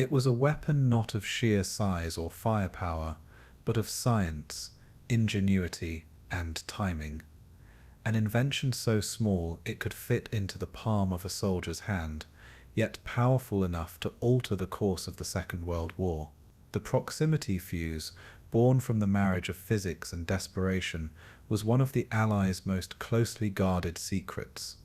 It was a weapon not of sheer size or firepower, but of science, ingenuity, and timing. An invention so small it could fit into the palm of a soldier's hand, yet powerful enough to alter the course of the Second World War. The proximity fuse, born from the marriage of physics and desperation, was one of the Allies' most closely guarded secrets.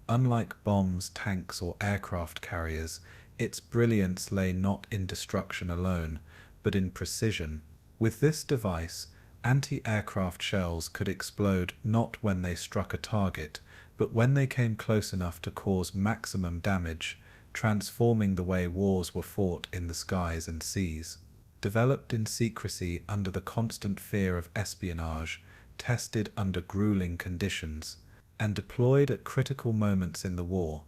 Unlike bombs, tanks, or aircraft carriers, its brilliance lay not in destruction alone, but in precision. With this device, anti-aircraft shells could explode not when they struck a target, but when they came close enough to cause maximum damage, transforming the way wars were fought in the skies and seas. Developed in secrecy under the constant fear of espionage, tested under grueling conditions, and deployed at critical moments in the war,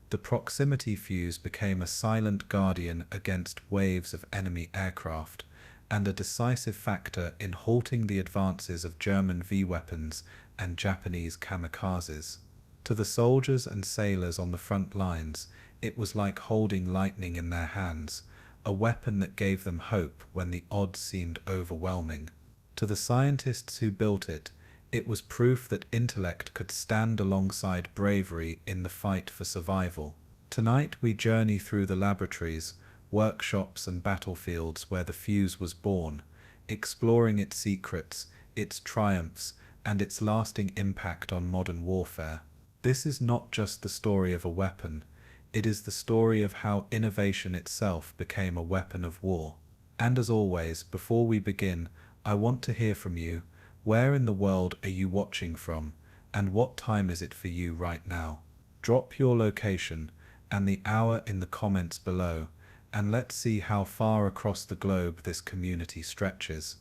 the proximity fuse became a silent guardian against waves of enemy aircraft, and a decisive factor in halting the advances of German V-weapons and Japanese kamikazes. To the soldiers and sailors on the front lines, it was like holding lightning in their hands, a weapon that gave them hope when the odds seemed overwhelming. To the scientists who built it, it was proof that intellect could stand alongside bravery in the fight for survival. Tonight we journey through the laboratories, workshops and battlefields where the fuse was born, exploring its secrets, its triumphs, and its lasting impact on modern warfare. This is not just the story of a weapon, it is the story of how innovation itself became a weapon of war. And as always, before we begin, I want to hear from you. Where in the world are you watching from, and what time is it for you right now? Drop your location and the hour in the comments below, and let's see how far across the globe this community stretches,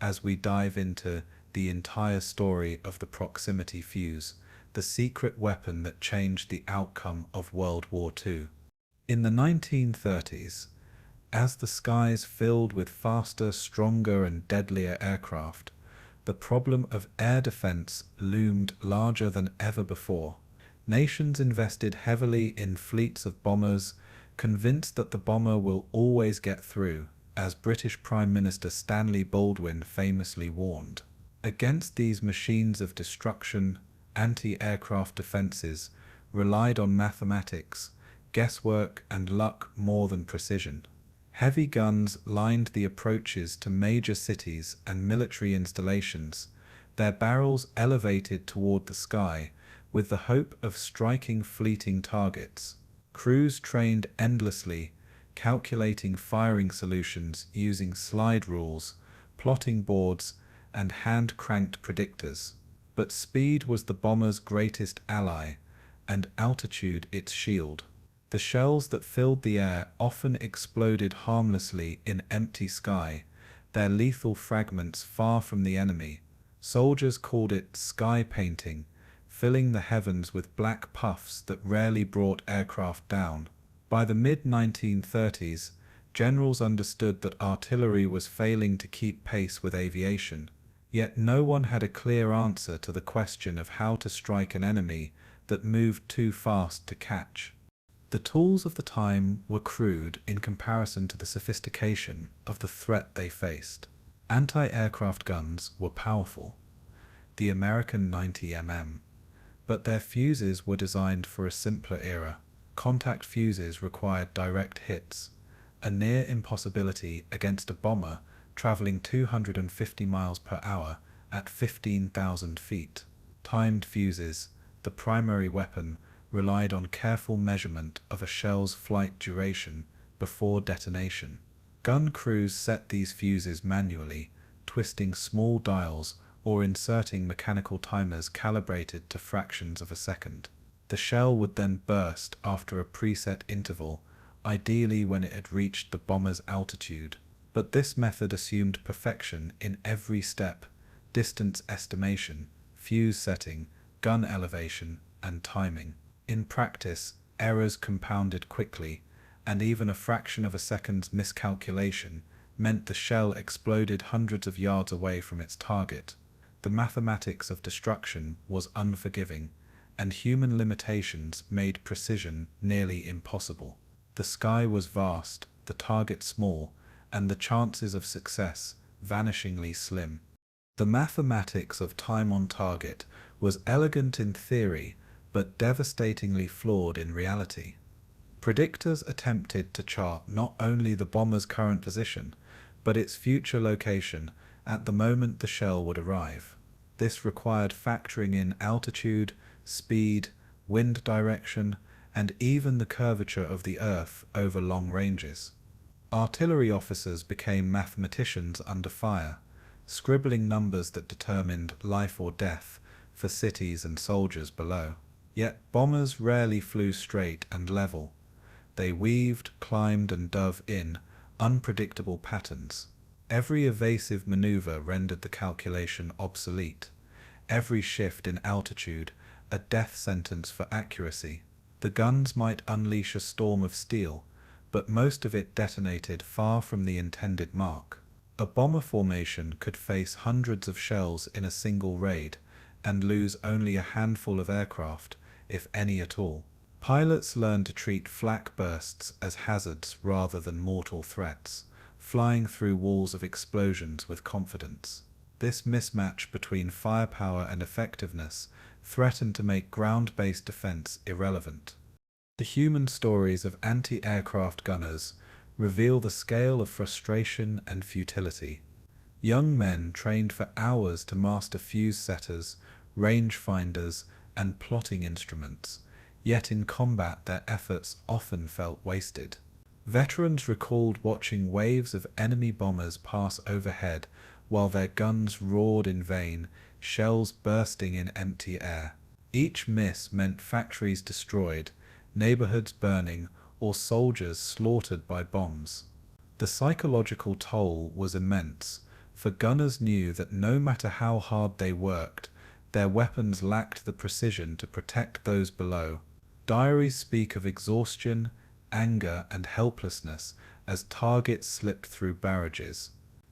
as we dive into the entire story of the proximity fuse, the secret weapon that changed the outcome of World War II. In the 1930s, as the skies filled with faster, stronger, and deadlier aircraft, the problem of air defense loomed larger than ever before. Nations invested heavily in fleets of bombers, convinced that the bomber will always get through, as British Prime Minister Stanley Baldwin famously warned. Against these machines of destruction, anti-aircraft defenses relied on mathematics, guesswork, and luck more than precision. Heavy guns lined the approaches to major cities and military installations, their barrels elevated toward the sky with the hope of striking fleeting targets. Crews trained endlessly, calculating firing solutions using slide rules, plotting boards, and hand-cranked predictors. But speed was the bomber's greatest ally, and altitude its shield. The shells that filled the air often exploded harmlessly in empty sky, their lethal fragments far from the enemy. Soldiers called it sky painting, filling the heavens with black puffs that rarely brought aircraft down. By the mid-1930s, generals understood that artillery was failing to keep pace with aviation, yet no one had a clear answer to the question of how to strike an enemy that moved too fast to catch. The tools of the time were crude in comparison to the sophistication of the threat they faced. Anti-aircraft guns were powerful, the American 90mm, but their fuses were designed for a simpler era. Contact fuses required direct hits, a near impossibility against a bomber traveling 250 miles per hour at 15,000 feet. Timed fuses, the primary weapon, relied on careful measurement of a shell's flight duration before detonation. Gun crews set these fuses manually, twisting small dials or inserting mechanical timers calibrated to fractions of a second. The shell would then burst after a preset interval, ideally when it had reached the bomber's altitude. But this method assumed perfection in every step: distance estimation, fuse setting, gun elevation, and timing. In practice, errors compounded quickly, and even a fraction of a second's miscalculation meant the shell exploded hundreds of yards away from its target. The mathematics of destruction was unforgiving, and human limitations made precision nearly impossible. The sky was vast, the target small, and the chances of success vanishingly slim. The mathematics of time on target was elegant in theory, but devastatingly flawed in reality. Predictors attempted to chart not only the bomber's current position, but its future location at the moment the shell would arrive. This required factoring in altitude, speed, wind direction, and even the curvature of the Earth over long ranges. Artillery officers became mathematicians under fire, scribbling numbers that determined life or death for cities and soldiers below. Yet bombers rarely flew straight and level. They weaved, climbed, and dove in unpredictable patterns. Every evasive maneuver rendered the calculation obsolete. Every shift in altitude a death sentence for accuracy. The guns might unleash a storm of steel, but most of it detonated far from the intended mark. A bomber formation could face hundreds of shells in a single raid, and lose only a handful of aircraft, if any at all. Pilots learned to treat flak bursts as hazards rather than mortal threats, flying through walls of explosions with confidence. This mismatch between firepower and effectiveness threatened to make ground-based defense irrelevant. The human stories of anti-aircraft gunners reveal the scale of frustration and futility. Young men trained for hours to master fuse setters, range finders, and plotting instruments, yet in combat their efforts often felt wasted. Veterans recalled watching waves of enemy bombers pass overhead while their guns roared in vain, shells bursting in empty air. Each miss meant factories destroyed, neighborhoods burning, or soldiers slaughtered by bombs. The psychological toll was immense, for gunners knew that no matter how hard they worked, their weapons lacked the precision to protect those below. Diaries speak of exhaustion, anger, and helplessness as targets slipped through barrages.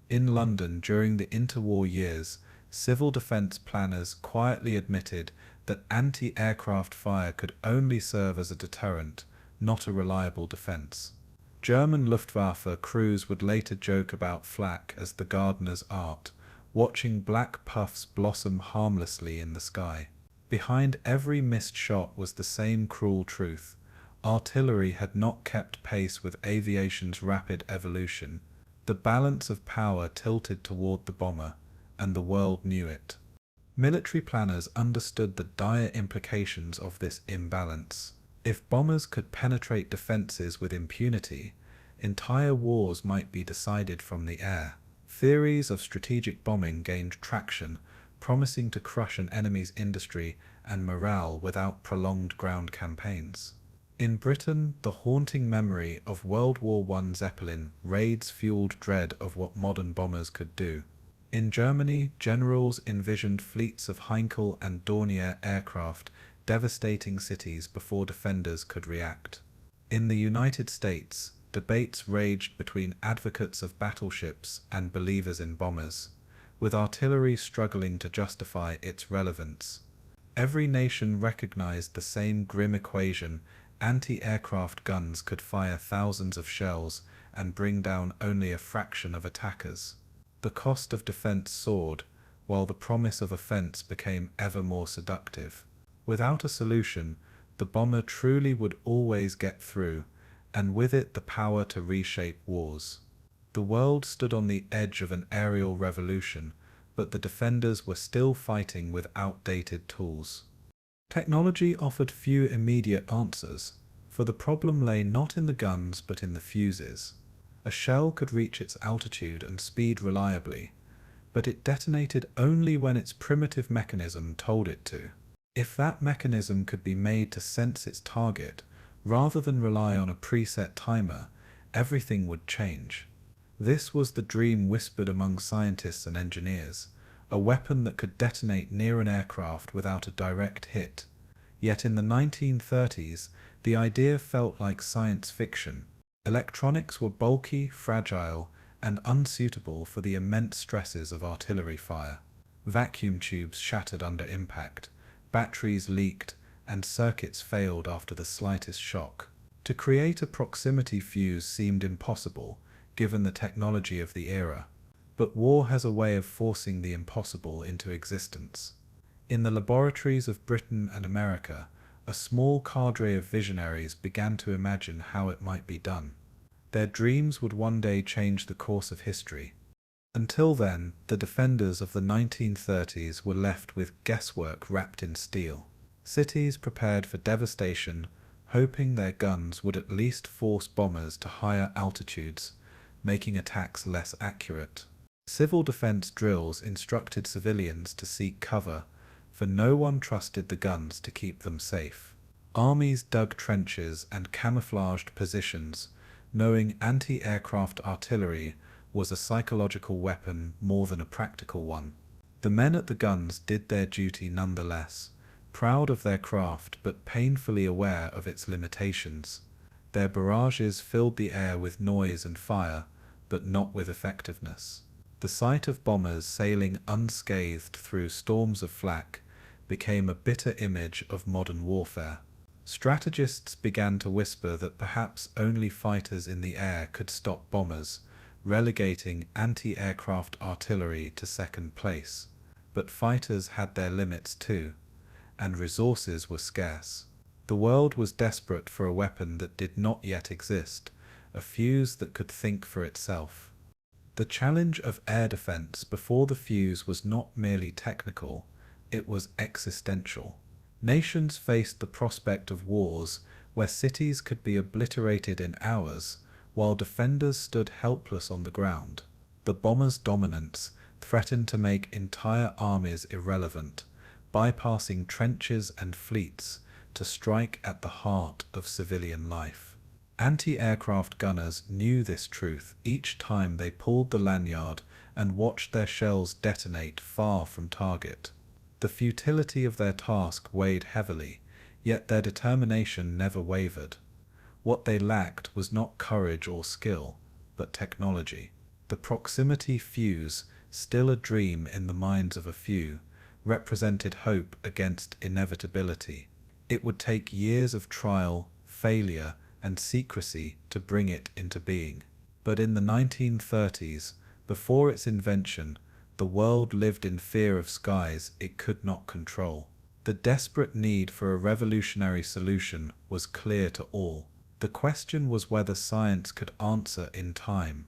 In London during the interwar years, civil defense planners quietly admitted that anti-aircraft fire could only serve as a deterrent, not a reliable defense. German Luftwaffe crews would later joke about flak as the gardener's art, watching black puffs blossom harmlessly in the sky. Behind every missed shot was the same cruel truth. Artillery had not kept pace with aviation's rapid evolution. The balance of power tilted toward the bomber, and the world knew it. Military planners understood the dire implications of this imbalance. If bombers could penetrate defenses with impunity, entire wars might be decided from the air. Theories of strategic bombing gained traction, promising to crush an enemy's industry and morale without prolonged ground campaigns. In Britain, the haunting memory of World War I Zeppelin raids fueled dread of what modern bombers could do. In Germany, generals envisioned fleets of Heinkel and Dornier aircraft devastating cities before defenders could react. In the United States, debates raged between advocates of battleships and believers in bombers, with artillery struggling to justify its relevance. Every nation recognized the same grim equation: anti-aircraft guns could fire thousands of shells and bring down only a fraction of attackers. The cost of defense soared, while the promise of offense became ever more seductive. Without a solution, the bomber truly would always get through, and with it the power to reshape wars. The world stood on the edge of an aerial revolution, but the defenders were still fighting with outdated tools. Technology offered few immediate answers, for the problem lay not in the guns but in the fuses. A shell could reach its altitude and speed reliably, but it detonated only when its primitive mechanism told it to. If that mechanism could be made to sense its target, rather than rely on a preset timer, everything would change. This was the dream whispered among scientists and engineers, a weapon that could detonate near an aircraft without a direct hit. Yet in the 1930s, the idea felt like science fiction. Electronics were bulky, fragile, and unsuitable for the immense stresses of artillery fire. Vacuum tubes shattered under impact, batteries leaked, and circuits failed after the slightest shock. To create a proximity fuse seemed impossible, given the technology of the era. But war has a way of forcing the impossible into existence. In the laboratories of Britain and America, a small cadre of visionaries began to imagine how it might be done. Their dreams would one day change the course of history. Until then, the defenders of the 1930s were left with guesswork wrapped in steel. Cities prepared for devastation, hoping their guns would at least force bombers to higher altitudes, making attacks less accurate. Civil defense drills instructed civilians to seek cover, for no one trusted the guns to keep them safe. Armies dug trenches and camouflaged positions, knowing anti-aircraft artillery was a psychological weapon more than a practical one. The men at the guns did their duty nonetheless, proud of their craft but painfully aware of its limitations. Their barrages filled the air with noise and fire, but not with effectiveness. The sight of bombers sailing unscathed through storms of flak became a bitter image of modern warfare. Strategists began to whisper that perhaps only fighters in the air could stop bombers, relegating anti-aircraft artillery to second place. But fighters had their limits too, and resources were scarce. The world was desperate for a weapon that did not yet exist, a fuse that could think for itself. The challenge of air defense before the fuse was not merely technical, it was existential. Nations faced the prospect of wars where cities could be obliterated in hours, while defenders stood helpless on the ground. The bomber's dominance threatened to make entire armies irrelevant, bypassing trenches and fleets to strike at the heart of civilian life. Anti-aircraft gunners knew this truth each time they pulled the lanyard and watched their shells detonate far from target. The futility of their task weighed heavily, yet their determination never wavered. What they lacked was not courage or skill, but technology. The proximity fuse, still a dream in the minds of a few, represented hope against inevitability. It would take years of trial, failure, and secrecy to bring it into being. But in the 1930s, before its invention, the world lived in fear of skies it could not control. The desperate need for a revolutionary solution was clear to all. The question was whether science could answer in time.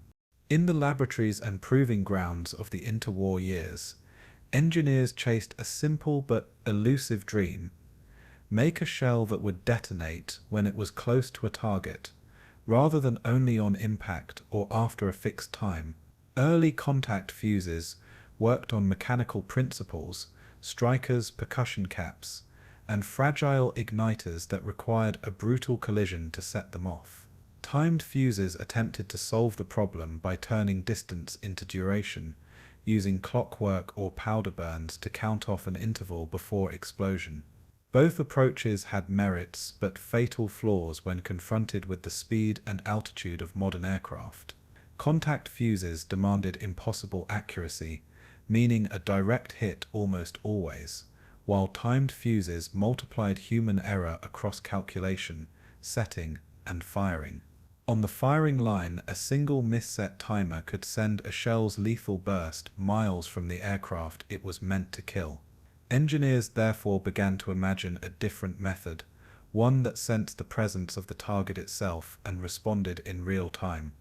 In the laboratories and proving grounds of the interwar years, engineers chased a simple but elusive dream: make a shell that would detonate when it was close to a target, rather than only on impact or after a fixed time. Early contact fuses worked on mechanical principles, strikers, percussion caps, and fragile igniters that required a brutal collision to set them off. Timed fuses attempted to solve the problem by turning distance into duration, using clockwork or powder burns to count off an interval before explosion. Both approaches had merits but fatal flaws when confronted with the speed and altitude of modern aircraft. Contact fuses demanded impossible accuracy, meaning a direct hit almost always, while timed fuses multiplied human error across calculation, setting, and firing. On the firing line, a single misset timer could send a shell's lethal burst miles from the aircraft it was meant to kill. Engineers therefore began to imagine a different method, one that sensed the presence of the target itself and responded in real time.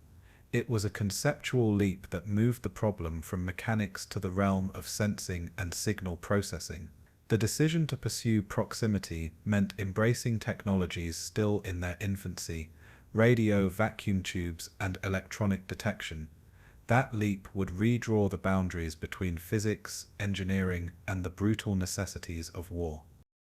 It was a conceptual leap that moved the problem from mechanics to the realm of sensing and signal processing. The decision to pursue proximity meant embracing technologies still in their infancy: radio, vacuum tubes, and electronic detection. That leap would redraw the boundaries between physics, engineering, and the brutal necessities of war.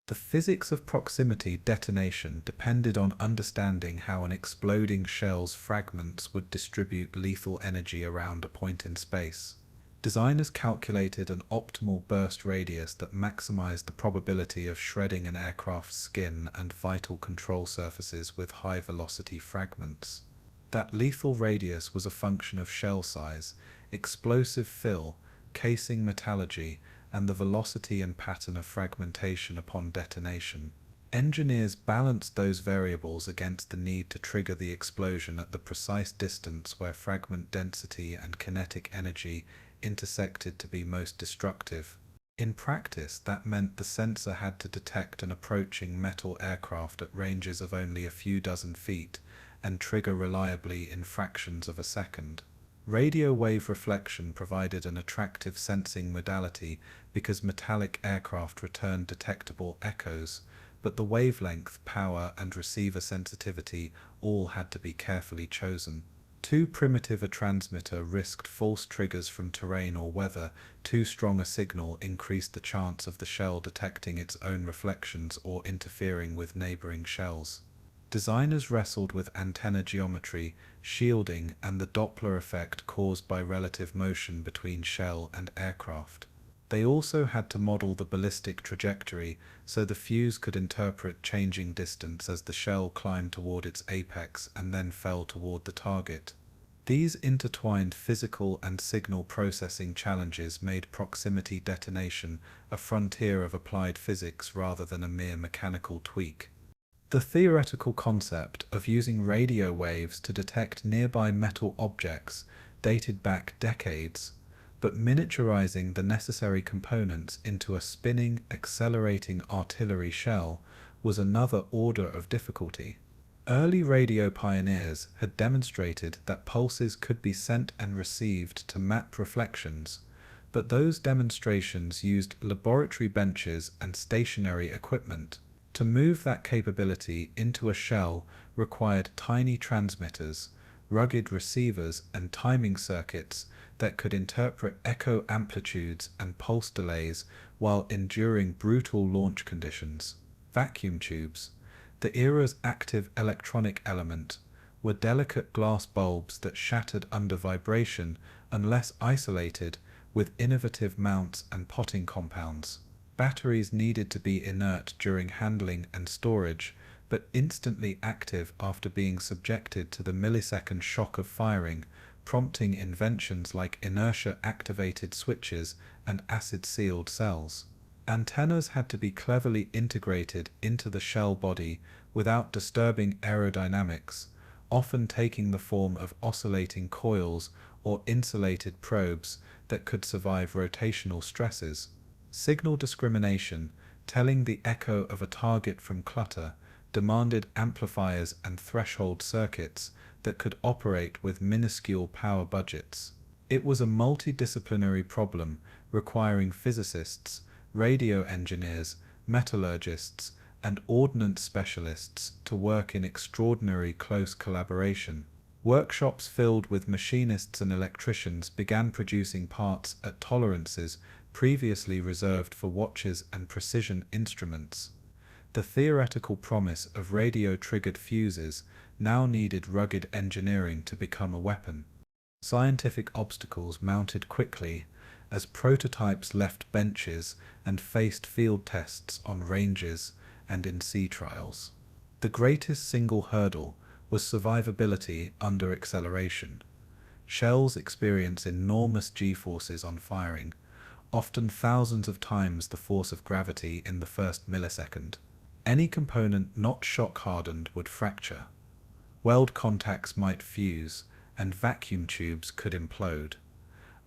The physics of proximity detonation depended on understanding how an exploding shell's fragments would distribute lethal energy around a point in space. Designers calculated an optimal burst radius that maximized the probability of shredding an aircraft's skin and vital control surfaces with high-velocity fragments. That lethal radius was a function of shell size, explosive fill, casing metallurgy, and the velocity and pattern of fragmentation upon detonation. Engineers balanced those variables against the need to trigger the explosion at the precise distance where fragment density and kinetic energy intersected to be most destructive. In practice, that meant the sensor had to detect an approaching metal aircraft at ranges of only a few dozen feet and trigger reliably in fractions of a second. Radio wave reflection provided an attractive sensing modality because metallic aircraft returned detectable echoes, but the wavelength, power, and receiver sensitivity all had to be carefully chosen. Too primitive a transmitter risked false triggers from terrain or weather, too strong a signal increased the chance of the shell detecting its own reflections or interfering with neighboring shells. Designers wrestled with antenna geometry, shielding, and the Doppler effect caused by relative motion between shell and aircraft. They also had to model the ballistic trajectory so the fuse could interpret changing distance as the shell climbed toward its apex and then fell toward the target. These intertwined physical and signal processing challenges made proximity detonation a frontier of applied physics rather than a mere mechanical tweak. The theoretical concept of using radio waves to detect nearby metal objects dated back decades, but miniaturizing the necessary components into a spinning, accelerating artillery shell was another order of difficulty. Early radio pioneers had demonstrated that pulses could be sent and received to map reflections, but those demonstrations used laboratory benches and stationary equipment. To move that capability into a shell required tiny transmitters, rugged receivers, and timing circuits that could interpret echo amplitudes and pulse delays while enduring brutal launch conditions. Vacuum tubes, the era's active electronic element, were delicate glass bulbs that shattered under vibration unless isolated with innovative mounts and potting compounds. Batteries needed to be inert during handling and storage, but instantly active after being subjected to the millisecond shock of firing, prompting inventions like inertia-activated switches and acid-sealed cells. Antennas had to be cleverly integrated into the shell body without disturbing aerodynamics, often taking the form of oscillating coils or insulated probes that could survive rotational stresses. Signal discrimination, telling the echo of a target from clutter, demanded amplifiers and threshold circuits that could operate with minuscule power budgets. It was a multidisciplinary problem requiring physicists, radio engineers, metallurgists, and ordnance specialists to work in extraordinary close collaboration. Workshops filled with machinists and electricians began producing parts at tolerances previously reserved for watches and precision instruments. The theoretical promise of radio-triggered fuses now needed rugged engineering to become a weapon. Scientific obstacles mounted quickly as prototypes left benches and faced field tests on ranges and in sea trials. The greatest single hurdle was survivability under acceleration. Shells experience enormous g-forces on firing, often thousands of times the force of gravity in the first millisecond. Any component not shock-hardened would fracture. Weld contacts might fuse, and vacuum tubes could implode.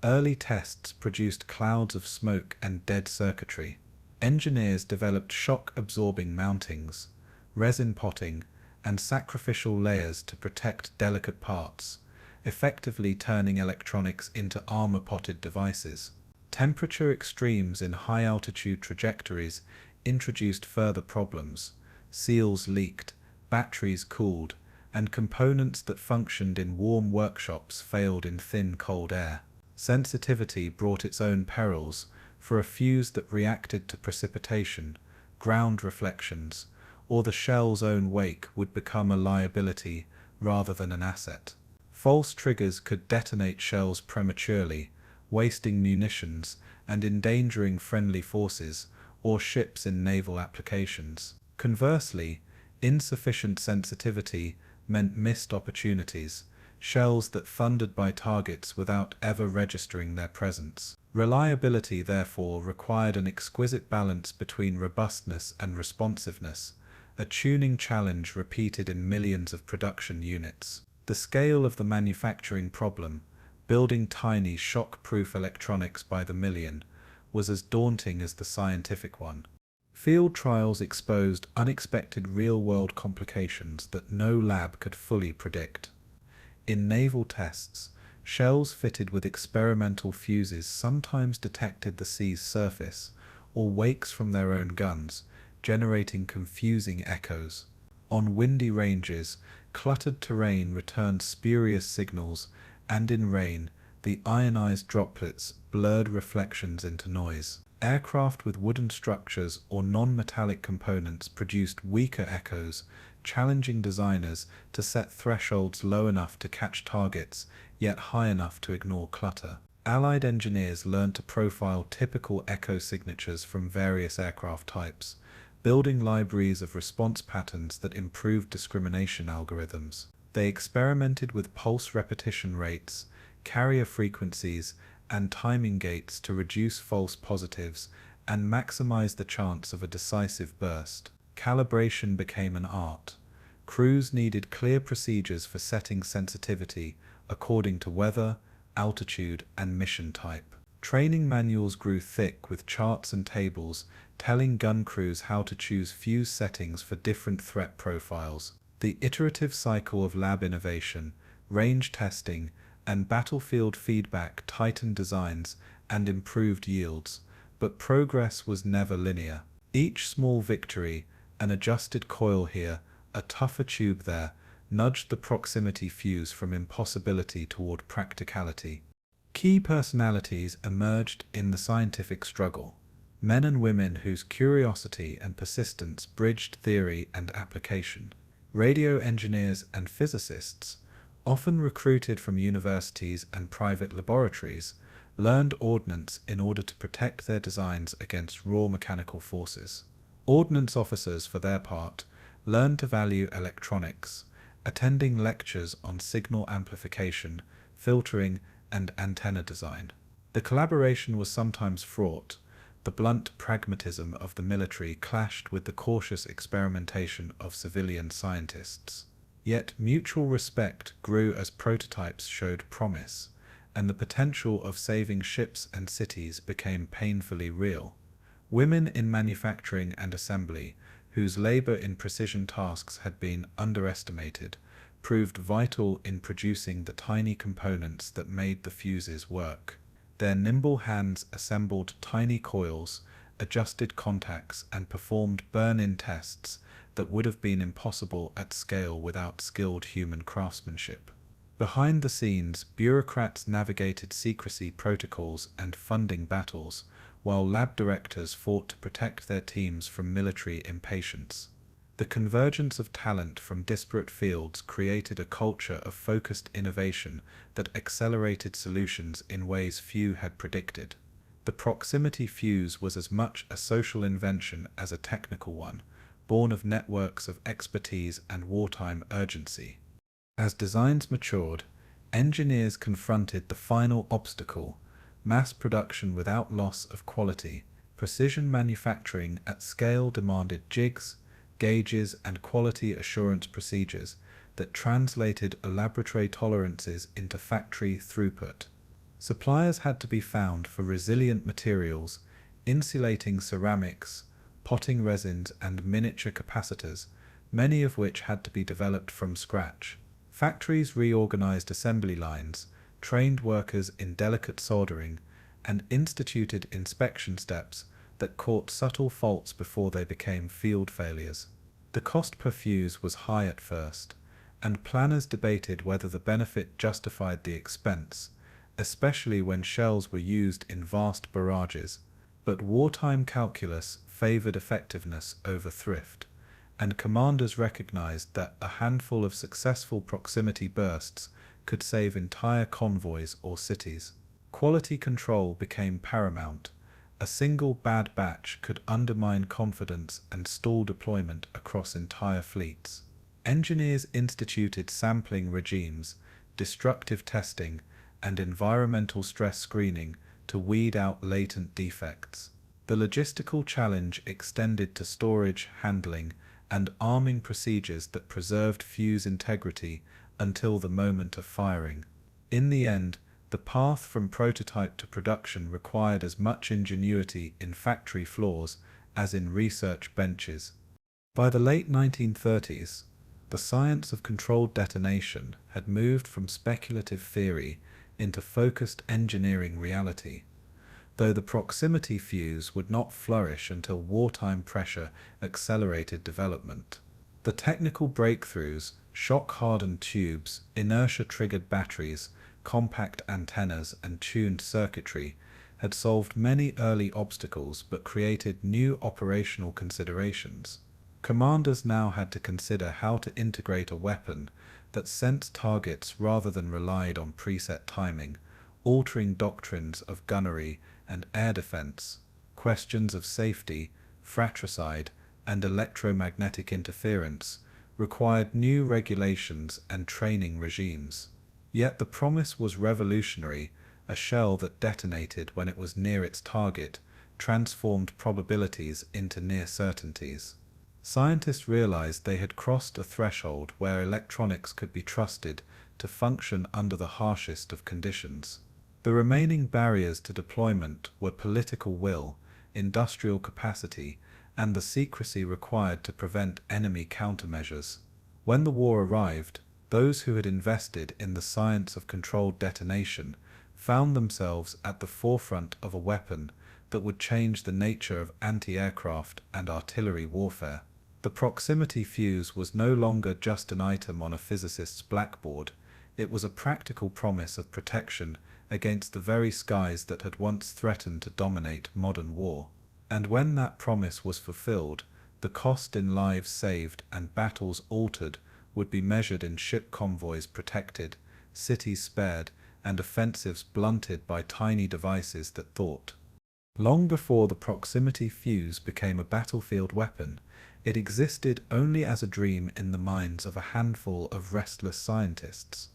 Early tests produced clouds of smoke and dead circuitry. Engineers developed shock-absorbing mountings, resin potting, and sacrificial layers to protect delicate parts, effectively turning electronics into armor-potted devices. Temperature extremes in high-altitude trajectories introduced further problems. Seals leaked, batteries cooled, and components that functioned in warm workshops failed in thin, cold air. Sensitivity brought its own perils, for a fuse that reacted to precipitation, ground reflections, or the shell's own wake would become a liability rather than an asset. False triggers could detonate shells prematurely, wasting munitions and endangering friendly forces or ships in naval applications. Conversely, insufficient sensitivity meant missed opportunities, shells that thundered by targets without ever registering their presence. Reliability, therefore, required an exquisite balance between robustness and responsiveness, a tuning challenge repeated in millions of production units. The scale of the manufacturing problem, building tiny shock-proof electronics by the million, was as daunting as the scientific one. Field trials exposed unexpected real-world complications that no lab could fully predict. In naval tests, shells fitted with experimental fuses sometimes detected the sea's surface, or wakes from their own guns, generating confusing echoes. On windy ranges, cluttered terrain returned spurious signals, and in rain, the ionized droplets blurred reflections into noise. Aircraft with wooden structures or non-metallic components produced weaker echoes, challenging designers to set thresholds low enough to catch targets, yet high enough to ignore clutter. Allied engineers learned to profile typical echo signatures from various aircraft types, building libraries of response patterns that improved discrimination algorithms. They experimented with pulse repetition rates, carrier frequencies, and timing gates to reduce false positives and maximize the chance of a decisive burst. Calibration became an art. Crews needed clear procedures for setting sensitivity according to weather, altitude, and mission type. Training manuals grew thick with charts and tables telling gun crews how to choose fuse settings for different threat profiles. The iterative cycle of lab innovation, range testing, and battlefield feedback tightened designs and improved yields, but progress was never linear. Each small victory, an adjusted coil here, a tougher tube there, nudged the proximity fuse from impossibility toward practicality. Key personalities emerged in the scientific struggle. Men and women whose curiosity and persistence bridged theory and application. Radio engineers and physicists, often recruited from universities and private laboratories, learned ordnance in order to protect their designs against raw mechanical forces. Ordnance officers, for their part, learned to value electronics, attending lectures on signal amplification, filtering, and antenna design. The collaboration was sometimes fraught. The blunt pragmatism of the military clashed with the cautious experimentation of civilian scientists. Yet mutual respect grew as prototypes showed promise, and the potential of saving ships and cities became painfully real. Women in manufacturing and assembly, whose labor in precision tasks had been underestimated, proved vital in producing the tiny components that made the fuses work. Their nimble hands assembled tiny coils, adjusted contacts, and performed burn-in tests that would have been impossible at scale without skilled human craftsmanship. Behind the scenes, bureaucrats navigated secrecy protocols and funding battles, while lab directors fought to protect their teams from military impatience. The convergence of talent from disparate fields created a culture of focused innovation that accelerated solutions in ways few had predicted. The proximity fuse was as much a social invention as a technical one, born of networks of expertise and wartime urgency. As designs matured, engineers confronted the final obstacle: mass production without loss of quality. Precision manufacturing at scale demanded jigs, gauges, and quality assurance procedures that translated laboratory tolerances into factory throughput. Suppliers had to be found for resilient materials, insulating ceramics, potting resins, and miniature capacitors, many of which had to be developed from scratch. Factories reorganized assembly lines, trained workers in delicate soldering, and instituted inspection steps that caught subtle faults before they became field failures. The cost per fuse was high at first, and planners debated whether the benefit justified the expense, especially when shells were used in vast barrages. But wartime calculus favored effectiveness over thrift, and commanders recognized that a handful of successful proximity bursts could save entire convoys or cities. Quality control became paramount. A single bad batch could undermine confidence and stall deployment across entire fleets. Engineers instituted sampling regimes, destructive testing, and environmental stress screening to weed out latent defects. The logistical challenge extended to storage, handling, and arming procedures that preserved Fuze integrity until the moment of firing. In the end, the path from prototype to production required as much ingenuity in factory floors as in research benches. By the late 1930s, the science of controlled detonation had moved from speculative theory into focused engineering reality, though the proximity fuse would not flourish until wartime pressure accelerated development. The technical breakthroughs, shock-hardened tubes, inertia-triggered batteries, compact antennas, and tuned circuitry had solved many early obstacles but created new operational considerations. Commanders now had to consider how to integrate a weapon that sensed targets rather than relied on preset timing, altering doctrines of gunnery and air defense. Questions of safety, fratricide, and electromagnetic interference required new regulations and training regimes. Yet the promise was revolutionary. A shell that detonated when it was near its target transformed probabilities into near certainties. Scientists realized they had crossed a threshold where electronics could be trusted to function under the harshest of conditions. The remaining barriers to deployment were political will, industrial capacity, and the secrecy required to prevent enemy countermeasures. When the war arrived, those who had invested in the science of controlled detonation found themselves at the forefront of a weapon that would change the nature of anti-aircraft and artillery warfare. The proximity fuse was no longer just an item on a physicist's blackboard. It was a practical promise of protection against the very skies that had once threatened to dominate modern war. And when that promise was fulfilled, the cost in lives saved and battles altered would be measured in ship convoys protected, cities spared, and offensives blunted by tiny devices that thought. Long before the proximity fuse became a battlefield weapon, it existed only as a dream in the minds of a handful of restless scientists.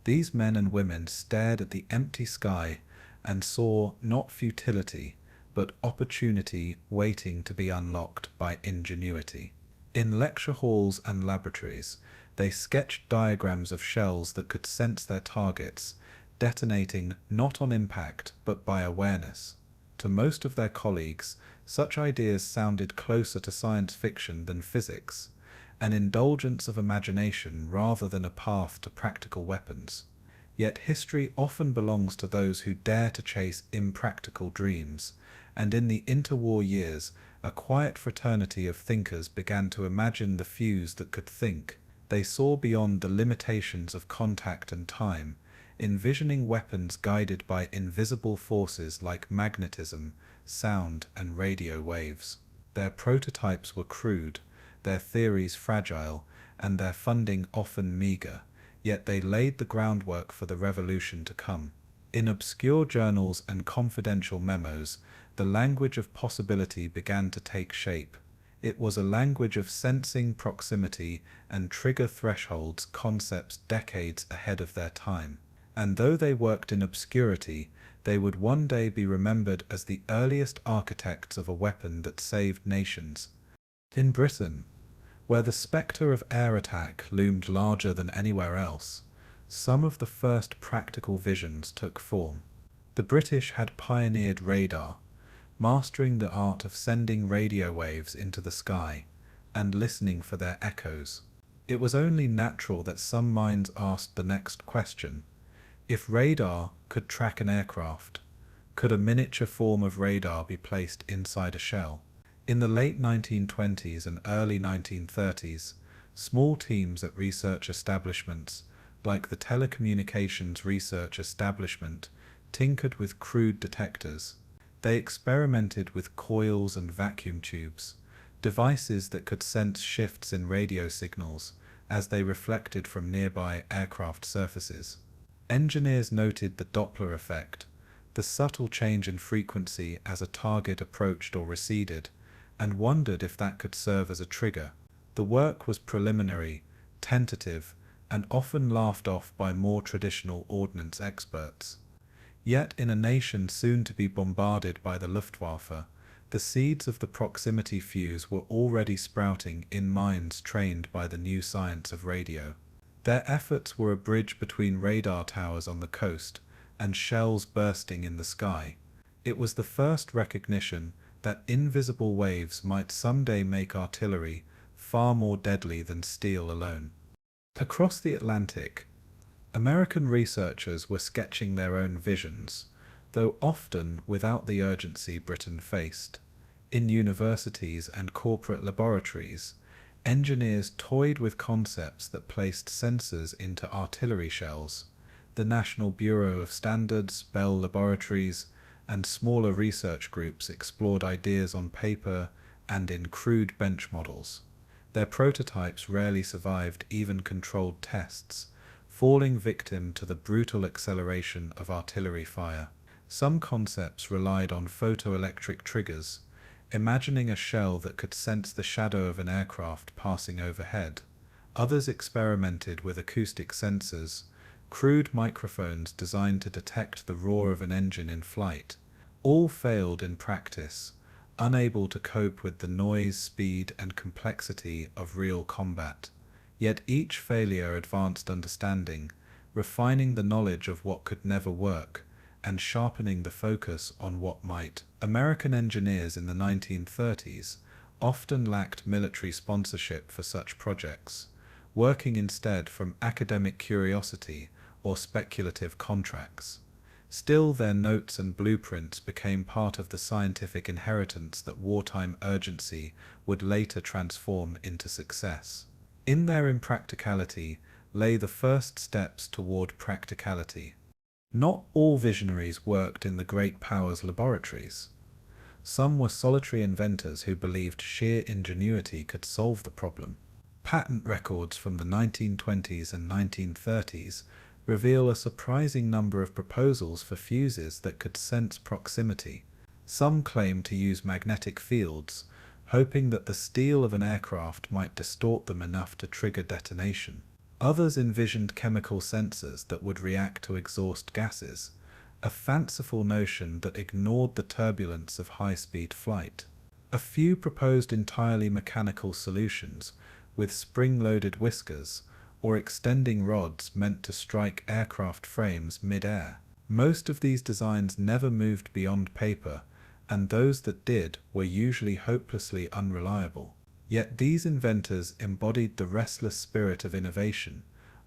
These men and women stared at the empty sky and saw not futility, but opportunity waiting to be unlocked by ingenuity. In lecture halls and laboratories, they sketched diagrams of shells that could sense their targets, detonating not on impact but by awareness. To most of their colleagues, such ideas sounded closer to science fiction than physics, an indulgence of imagination rather than a path to practical weapons. Yet history often belongs to those who dare to chase impractical dreams, and in the interwar years, a quiet fraternity of thinkers began to imagine the fuse that could think. They saw beyond the limitations of contact and time, envisioning weapons guided by invisible forces like magnetism, sound, and radio waves. Their prototypes were crude, their theories fragile, and their funding often meager, yet they laid the groundwork for the revolution to come. In obscure journals and confidential memos, the language of possibility began to take shape. It was a language of sensing proximity and trigger thresholds, concepts decades ahead of their time. And though they worked in obscurity, they would one day be remembered as the earliest architects of a weapon that saved nations. In Britain, where the spectre of air attack loomed larger than anywhere else, some of the first practical visions took form. The British had pioneered radar, mastering the art of sending radio waves into the sky and listening for their echoes. It was only natural that some minds asked the next question. If radar could track an aircraft, could a miniature form of radar be placed inside a shell? In the late 1920s and early 1930s, small teams at research establishments, like the Telecommunications Research Establishment, tinkered with crude detectors. They experimented with coils and vacuum tubes, devices that could sense shifts in radio signals as they reflected from nearby aircraft surfaces. Engineers noted the Doppler effect, the subtle change in frequency as a target approached or receded, and wondered if that could serve as a trigger. The work was preliminary, tentative, and often laughed off by more traditional ordnance experts. Yet in a nation soon to be bombarded by the Luftwaffe, The seeds of the proximity fuse were already sprouting in minds trained by the new science of radio. Their efforts were a bridge between radar towers on the coast and shells bursting in the sky. It was the first recognition that invisible waves might someday make artillery far more deadly than steel alone. Across the Atlantic, American researchers were sketching their own visions, though often without the urgency Britain faced. In universities and corporate laboratories, engineers toyed with concepts that placed sensors into artillery shells. The National Bureau of Standards, Bell Laboratories, and smaller research groups explored ideas on paper and in crude bench models. Their prototypes rarely survived even controlled tests, falling victim to the brutal acceleration of artillery fire. Some concepts relied on photoelectric triggers, imagining a shell that could sense the shadow of an aircraft passing overhead. Others experimented with acoustic sensors, crude microphones designed to detect the roar of an engine in flight. All failed in practice, unable to cope with the noise, speed, and complexity of real combat. Yet each failure advanced understanding, refining the knowledge of what could never work, and sharpening the focus on what might. American engineers in the 1930s often lacked military sponsorship for such projects, working instead from academic curiosity or speculative contracts. Still, their notes and blueprints became part of the scientific inheritance that wartime urgency would later transform into success. In their impracticality lay the first steps toward practicality. Not all visionaries worked in the great powers' laboratories. Some were solitary inventors who believed sheer ingenuity could solve the problem. Patent records from the 1920s and 1930s reveal a surprising number of proposals for fuses that could sense proximity. Some claim to use magnetic fields, hoping that the steel of an aircraft might distort them enough to trigger detonation. Others envisioned chemical sensors that would react to exhaust gases, a fanciful notion that ignored the turbulence of high-speed flight. A few proposed entirely mechanical solutions, with spring-loaded whiskers, or extending rods meant to strike aircraft frames mid-air. Most of these designs never moved beyond paper, and those that did were usually hopelessly unreliable. Yet these inventors embodied the restless spirit of innovation,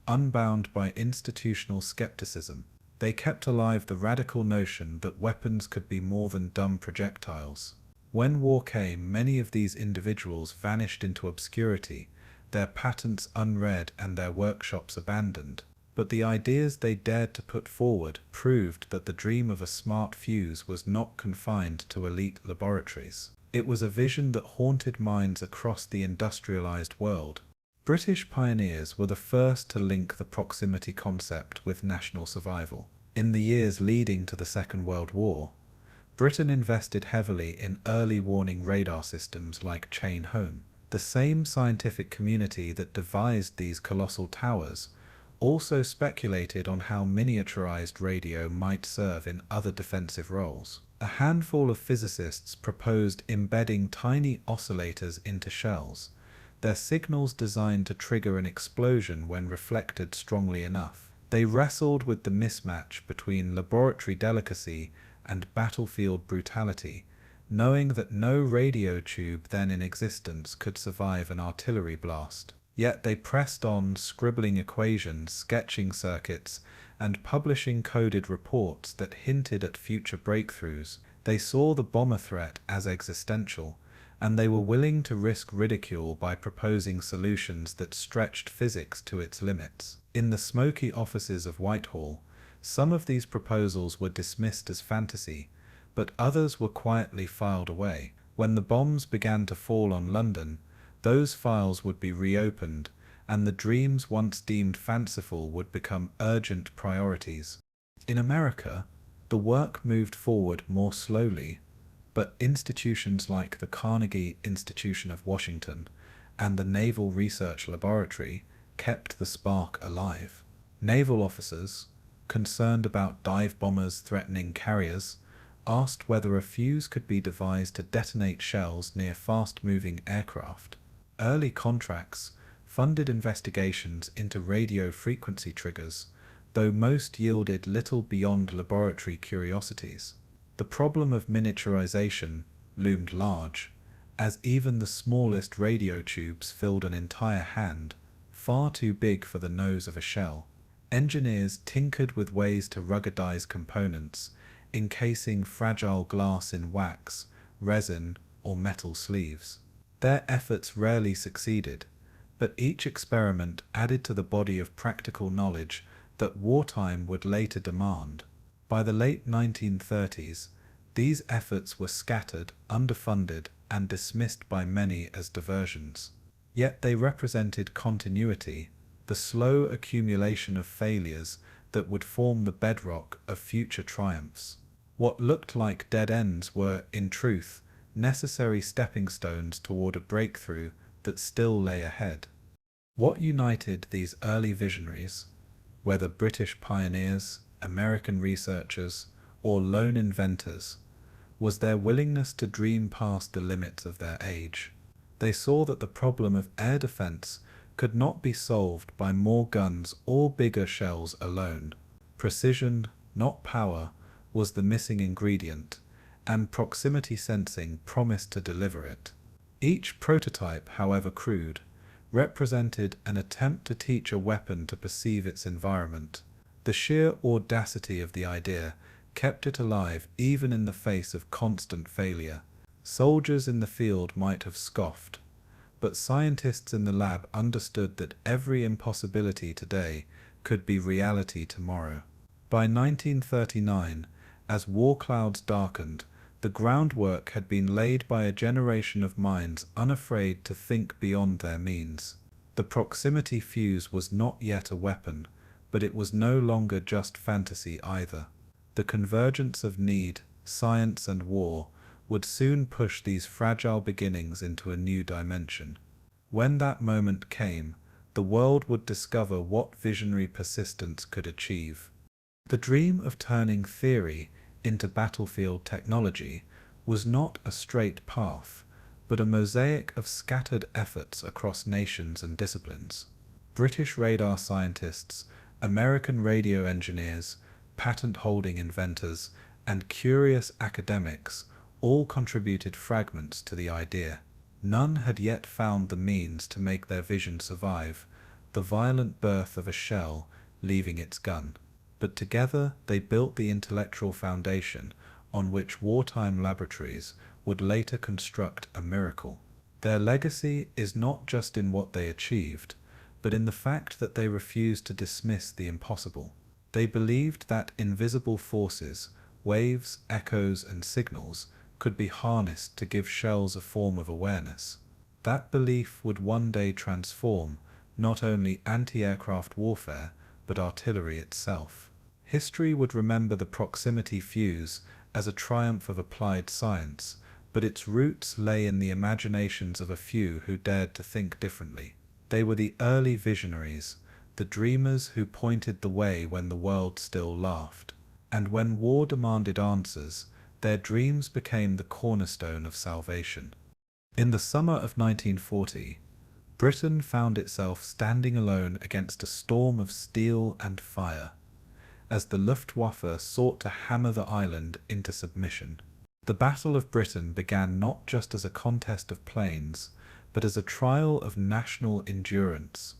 unbound by institutional skepticism. They kept alive the radical notion that weapons could be more than dumb projectiles. When war came, many of these individuals vanished into obscurity, their patents unread and their workshops abandoned. But the ideas they dared to put forward proved that the dream of a smart fuse was not confined to elite laboratories. It was a vision that haunted minds across the industrialized world. British pioneers were the first to link the proximity concept with national survival. In the years leading to the Second World War, Britain invested heavily in early warning radar systems like Chain Home. The same scientific community that devised these colossal towers also speculated on how miniaturized radio might serve in other defensive roles. A handful of physicists proposed embedding tiny oscillators into shells, their signals designed to trigger an explosion when reflected strongly enough. They wrestled with the mismatch between laboratory delicacy and battlefield brutality, knowing that no radio tube then in existence could survive an artillery blast. Yet they pressed on, scribbling equations, sketching circuits, and publishing coded reports that hinted at future breakthroughs. They saw the bomber threat as existential, and they were willing to risk ridicule by proposing solutions that stretched physics to its limits. In the smoky offices of Whitehall, some of these proposals were dismissed as fantasy, but others were quietly filed away. When the bombs began to fall on London, those files would be reopened, and the dreams once deemed fanciful would become urgent priorities. In America, the work moved forward more slowly, but institutions like the Carnegie Institution of Washington and the Naval Research Laboratory kept the spark alive. Naval officers, concerned about dive bombers threatening carriers, asked whether a fuse could be devised to detonate shells near fast-moving aircraft. Early contracts funded investigations into radio frequency triggers, though most yielded little beyond laboratory curiosities. The problem of miniaturization loomed large, as even the smallest radio tubes filled an entire hand, far too big for the nose of a shell. Engineers tinkered with ways to ruggedize components, encasing fragile glass in wax, resin, or metal sleeves. Their efforts rarely succeeded, but each experiment added to the body of practical knowledge that wartime would later demand. By the late 1930s, these efforts were scattered, underfunded, and dismissed by many as diversions. Yet they represented continuity, the slow accumulation of failures that would form the bedrock of future triumphs. What looked like dead ends were, in truth, necessary stepping stones toward a breakthrough that still lay ahead. What united these early visionaries, whether British pioneers, American researchers, or lone inventors, was their willingness to dream past the limits of their age. They saw that the problem of air defense could not be solved by more guns or bigger shells alone. Precision, not power, was the missing ingredient, and proximity sensing promised to deliver it. Each prototype, however crude, represented an attempt to teach a weapon to perceive its environment. The sheer audacity of the idea kept it alive even in the face of constant failure. Soldiers in the field might have scoffed, but scientists in the lab understood that every impossibility today could be reality tomorrow. By 1939, as war clouds darkened, the groundwork had been laid by a generation of minds unafraid to think beyond their means. The proximity fuse was not yet a weapon, but it was no longer just fantasy either. The convergence of need, science, and war would soon push these fragile beginnings into a new dimension. When that moment came, the world would discover what visionary persistence could achieve. The dream of turning theory into battlefield technology was not a straight path, but a mosaic of scattered efforts across nations and disciplines. British radar scientists, American radio engineers, patent-holding inventors, and curious academics all contributed fragments to the idea. None had yet found the means to make their vision survive the violent birth of a shell leaving its gun. But together they built the intellectual foundation on which wartime laboratories would later construct a miracle. Their legacy is not just in what they achieved, but in the fact that they refused to dismiss the impossible. They believed that invisible forces, waves, echoes, and signals could be harnessed to give shells a form of awareness. That belief would one day transform not only anti-aircraft warfare, but artillery itself. History would remember the proximity fuse as a triumph of applied science, but its roots lay in the imaginations of a few who dared to think differently. They were the early visionaries, the dreamers who pointed the way when the world still laughed. And when war demanded answers, their dreams became the cornerstone of salvation. In the summer of 1940, Britain found itself standing alone against a storm of steel and fire, as the Luftwaffe sought to hammer the island into submission. The Battle of Britain began not just as a contest of planes, but as a trial of national endurance,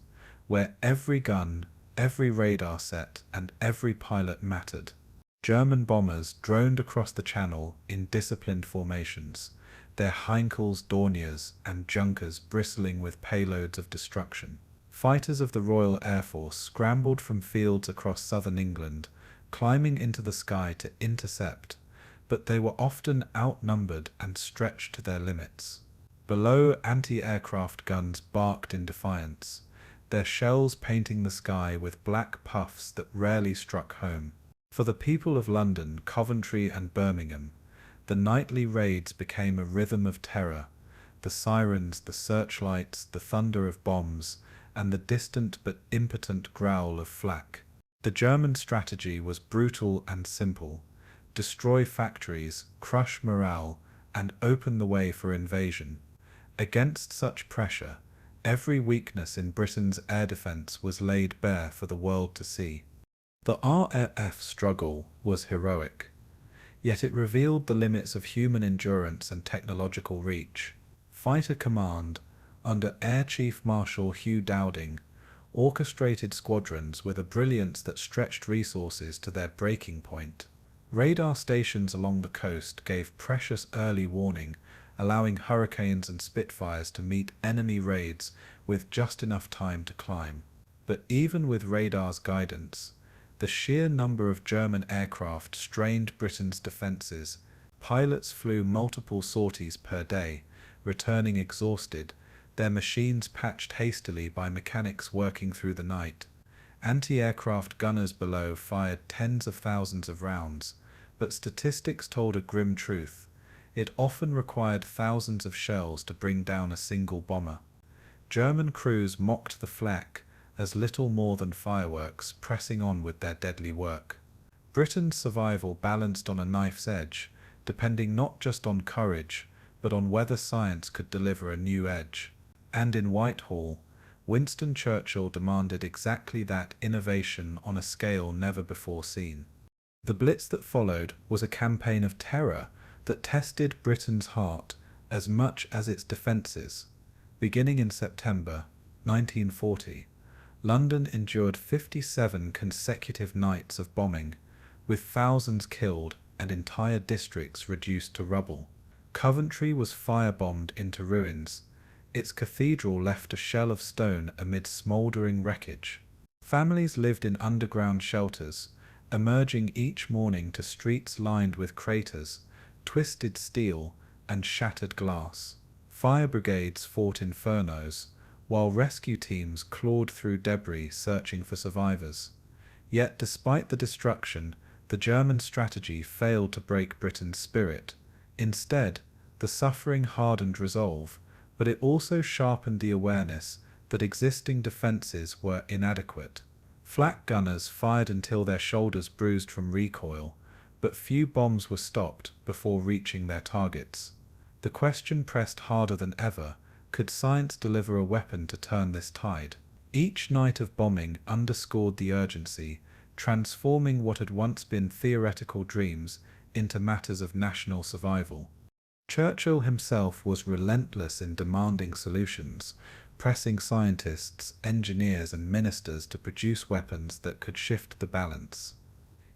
where every gun, every radar set, and every pilot mattered. German bombers droned across the Channel in disciplined formations, their Heinkels, Dorniers, and Junkers bristling with payloads of destruction. Fighters of the Royal Air Force scrambled from fields across southern England, climbing into the sky to intercept, but they were often outnumbered and stretched to their limits. Below, anti-aircraft guns barked in defiance, their shells painting the sky with black puffs that rarely struck home. For the people of London, Coventry, and Birmingham, the nightly raids became a rhythm of terror, the sirens, the searchlights, the thunder of bombs, and the distant but impotent growl of flak. The German strategy was brutal and simple: destroy factories, crush morale, and open the way for invasion. Against such pressure, every weakness in Britain's air defence was laid bare for the world to see. The RAF struggle was heroic, yet it revealed the limits of human endurance and technological reach. Fighter Command, under Air Chief Marshal Hugh Dowding, orchestrated squadrons with a brilliance that stretched resources to their breaking point. Radar stations along the coast gave precious early warning, allowing Hurricanes and Spitfires to meet enemy raids with just enough time to climb. But even with radar's guidance, the sheer number of German aircraft strained Britain's defences. Pilots flew multiple sorties per day, returning exhausted, their machines patched hastily by mechanics working through the night. Anti-aircraft gunners below fired tens of thousands of rounds, but statistics told a grim truth. It often required thousands of shells to bring down a single bomber. German crews mocked the flak as little more than fireworks, pressing on with their deadly work. Britain's survival balanced on a knife's edge, depending not just on courage, but on whether science could deliver a new edge. And in Whitehall, Winston Churchill demanded exactly that innovation on a scale never before seen. The Blitz that followed was a campaign of terror that tested Britain's heart as much as its defences. Beginning in September 1940, London endured 57 consecutive nights of bombing, with thousands killed and entire districts reduced to rubble. Coventry was firebombed into ruins. Its cathedral left a shell of stone amid smouldering wreckage. Families lived in underground shelters, emerging each morning to streets lined with craters, twisted steel, and shattered glass. Fire brigades fought infernos, while rescue teams clawed through debris searching for survivors. Yet despite the destruction, the German strategy failed to break Britain's spirit. Instead, the suffering hardened resolve, but it also sharpened the awareness that existing defences were inadequate. Flak gunners fired until their shoulders bruised from recoil, but few bombs were stopped before reaching their targets. The question pressed harder than ever: could science deliver a weapon to turn this tide? Each night of bombing underscored the urgency, transforming what had once been theoretical dreams into matters of national survival. Churchill himself was relentless in demanding solutions, pressing scientists, engineers, and ministers to produce weapons that could shift the balance.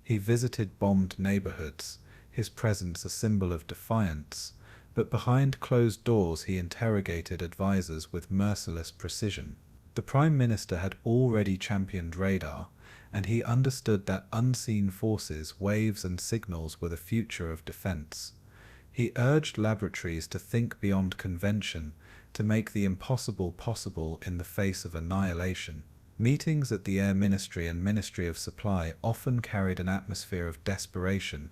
He visited bombed neighbourhoods, his presence a symbol of defiance, but behind closed doors he interrogated advisors with merciless precision. The Prime Minister had already championed radar, and he understood that unseen forces, waves, and signals were the future of defence. He urged laboratories to think beyond convention, to make the impossible possible in the face of annihilation. Meetings at the Air Ministry and Ministry of Supply often carried an atmosphere of desperation,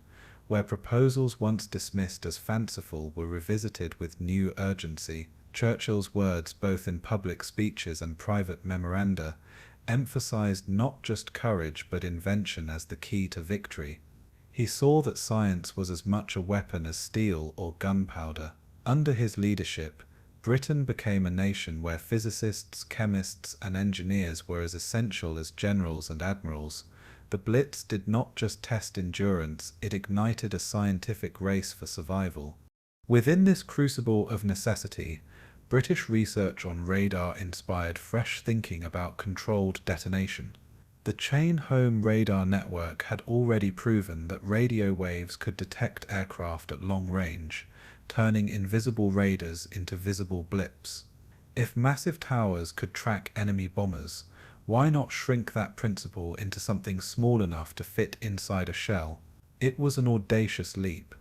where proposals once dismissed as fanciful were revisited with new urgency. Churchill's words, both in public speeches and private memoranda, emphasized not just courage but invention as the key to victory. He saw that science was as much a weapon as steel or gunpowder. Under his leadership, Britain became a nation where physicists, chemists, and engineers were as essential as generals and admirals. The Blitz did not just test endurance, it ignited a scientific race for survival. Within this crucible of necessity, British research on radar inspired fresh thinking about controlled detonation. The chain-home radar network had already proven that radio waves could detect aircraft at long range, turning invisible radars into visible blips. If massive towers could track enemy bombers, why not shrink that principle into something small enough to fit inside a shell? It was an audacious leap,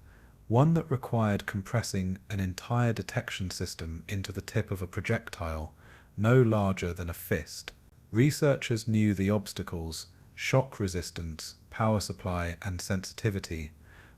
one that required compressing an entire detection system into the tip of a projectile, no larger than a fist. Researchers knew the obstacles: shock resistance, power supply, and sensitivity,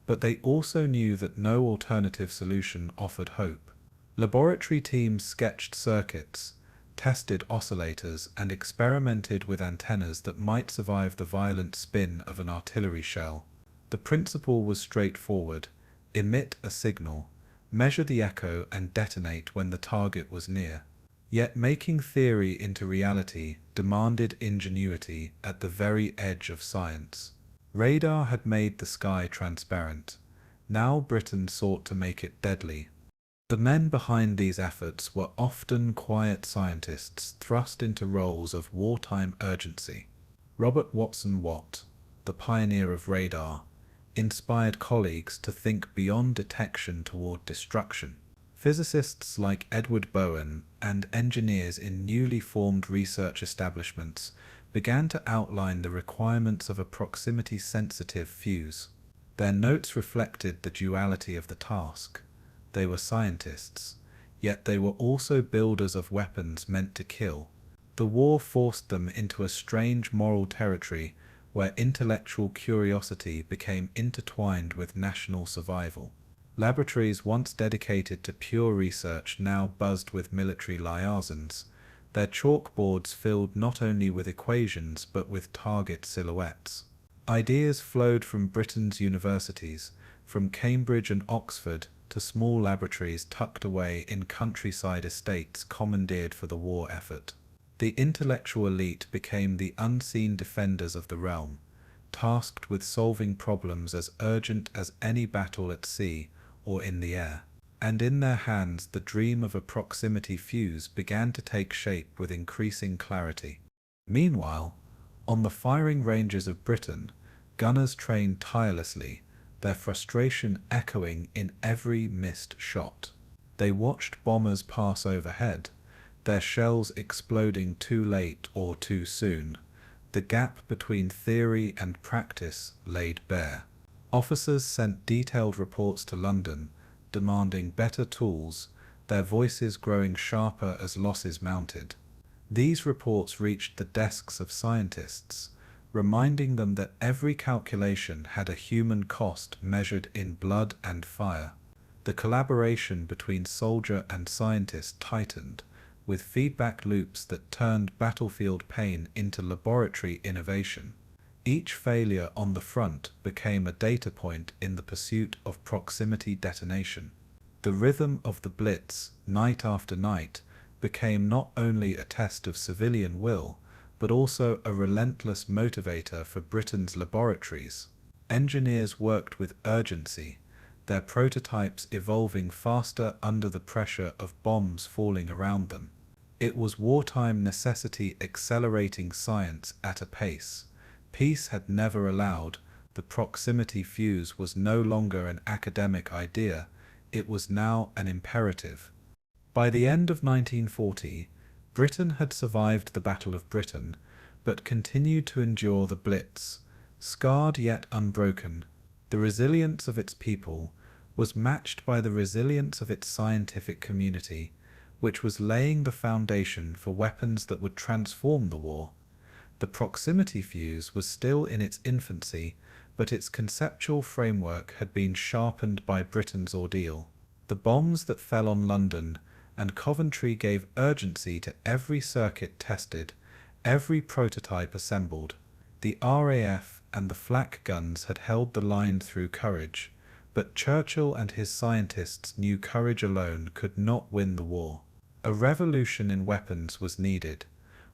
but they also knew that no alternative solution offered hope. Laboratory teams sketched circuits, tested oscillators, and experimented with antennas that might survive the violent spin of an artillery shell. The principle was straightforward: emit a signal, measure the echo, and detonate when the target was near. Yet making theory into reality demanded ingenuity at the very edge of science. Radar had made the sky transparent. Now Britain sought to make it deadly. The men behind these efforts were often quiet scientists thrust into roles of wartime urgency. Robert Watson Watt, the pioneer of radar, inspired colleagues to think beyond detection toward destruction. Physicists like Edward Bowen and engineers in newly formed research establishments began to outline the requirements of a proximity-sensitive fuse. Their notes reflected the duality of the task. They were scientists, yet they were also builders of weapons meant to kill. The war forced them into a strange moral territory where intellectual curiosity became intertwined with national survival. Laboratories once dedicated to pure research now buzzed with military liaisons, their chalkboards filled not only with equations but with target silhouettes. Ideas flowed from Britain's universities, from Cambridge and Oxford to small laboratories tucked away in countryside estates commandeered for the war effort. The intellectual elite became the unseen defenders of the realm, tasked with solving problems as urgent as any battle at sea or in the air. And in their hands the dream of a proximity fuse began to take shape with increasing clarity. Meanwhile, on the firing ranges of Britain, gunners trained tirelessly, their frustration echoing in every missed shot. They watched bombers pass overhead, their shells exploding too late or too soon, the gap between theory and practice laid bare. Officers sent detailed reports to London, demanding better tools, their voices growing sharper as losses mounted. These reports reached the desks of scientists, reminding them that every calculation had a human cost measured in blood and fire. The collaboration between soldier and scientist tightened, with feedback loops that turned battlefield pain into laboratory innovation. Each failure on the front became a data point in the pursuit of proximity detonation. The rhythm of the Blitz, night after night, became not only a test of civilian will, but also a relentless motivator for Britain's laboratories. Engineers worked with urgency, their prototypes evolving faster under the pressure of bombs falling around them. It was wartime necessity accelerating science at a pace peace had never allowed. The proximity fuse was no longer an academic idea, it was now an imperative. By the end of 1940, Britain had survived the Battle of Britain, but continued to endure the Blitz. Scarred yet unbroken, the resilience of its people was matched by the resilience of its scientific community, which was laying the foundation for weapons that would transform the war. The proximity fuse was still in its infancy, but its conceptual framework had been sharpened by Britain's ordeal. The bombs that fell on London and Coventry gave urgency to every circuit tested, every prototype assembled. The RAF and the flak guns had held the line through courage, but Churchill and his scientists knew courage alone could not win the war. A revolution in weapons was needed,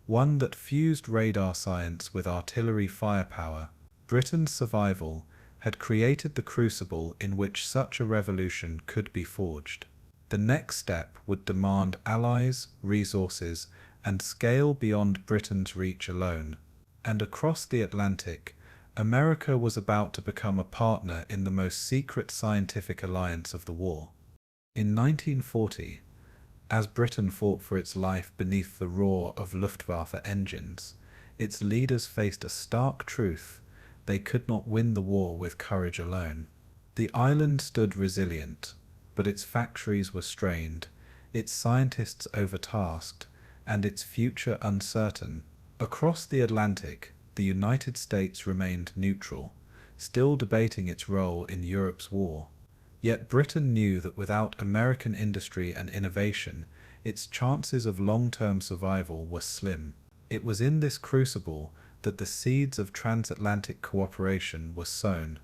one that fused radar science with artillery firepower. Britain's survival had created the crucible in which such a revolution could be forged. The next step would demand allies, resources, and scale beyond Britain's reach alone. And across the Atlantic, America was about to become a partner in the most secret scientific alliance of the war. In 1940, as Britain fought for its life beneath the roar of Luftwaffe engines, its leaders faced a stark truth: they could not win the war with courage alone. The island stood resilient, but its factories were strained, its scientists overtasked, and its future uncertain. Across the Atlantic, the United States remained neutral, still debating its role in Europe's war. Yet Britain knew that without American industry and innovation, its chances of long-term survival were slim. It was in this crucible that the seeds of transatlantic cooperation were sown,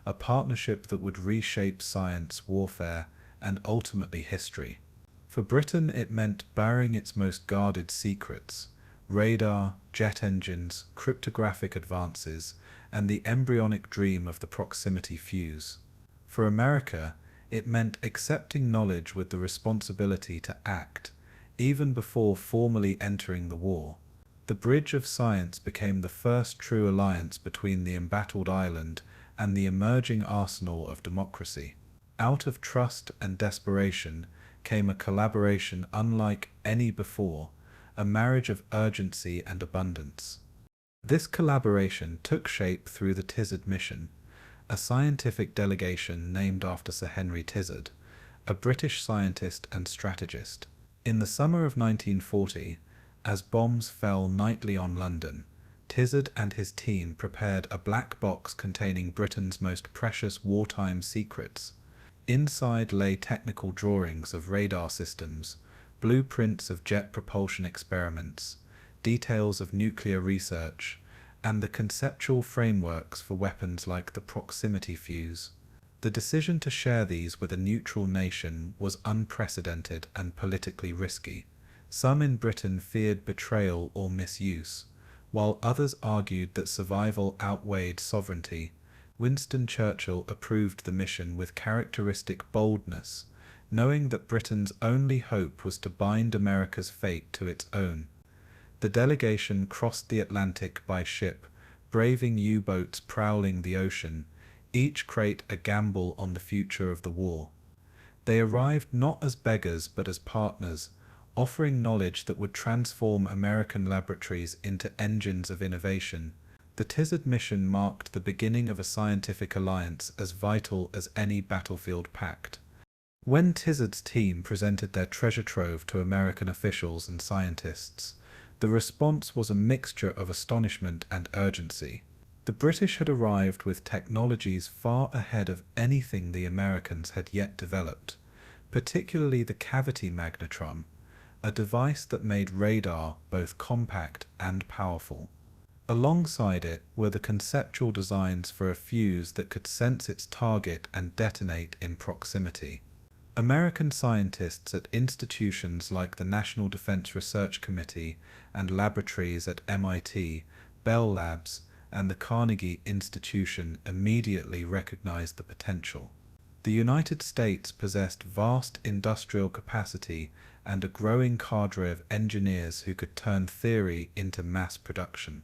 a partnership that would reshape science, warfare, and ultimately history. For Britain, it meant burying its most guarded secrets: radar, jet engines, cryptographic advances, and the embryonic dream of the proximity fuse. For America, it meant accepting knowledge with the responsibility to act, even before formally entering the war. The bridge of science became the first true alliance between the embattled island and the emerging arsenal of democracy. Out of trust and desperation came a collaboration unlike any before, a marriage of urgency and abundance. This collaboration took shape through the Tizard mission, a scientific delegation named after Sir Henry Tizard, a British scientist and strategist. In the summer of 1940, as bombs fell nightly on London, Tizard and his team prepared a black box containing Britain's most precious wartime secrets. Inside lay technical drawings of radar systems, blueprints of jet propulsion experiments, details of nuclear research, and the conceptual frameworks for weapons like the proximity fuse. The decision to share these with a neutral nation was unprecedented and politically risky. Some in Britain feared betrayal or misuse, while others argued that survival outweighed sovereignty. Winston Churchill approved the mission with characteristic boldness, knowing that Britain's only hope was to bind America's fate to its own. The delegation crossed the Atlantic by ship, braving U-boats prowling the ocean, each crate a gamble on the future of the war. They arrived not as beggars but as partners, offering knowledge that would transform American laboratories into engines of innovation. The Tizard mission marked the beginning of a scientific alliance as vital as any battlefield pact. When Tizard's team presented their treasure trove to American officials and scientists, the response was a mixture of astonishment and urgency. The British had arrived with technologies far ahead of anything the Americans had yet developed, particularly the cavity magnetron, a device that made radar both compact and powerful. Alongside it were the conceptual designs for a fuse that could sense its target and detonate in proximity. American scientists at institutions like the National Defense Research Committee and laboratories at MIT, Bell Labs, and the Carnegie Institution immediately recognized the potential. The United States possessed vast industrial capacity and a growing cadre of engineers who could turn theory into mass production.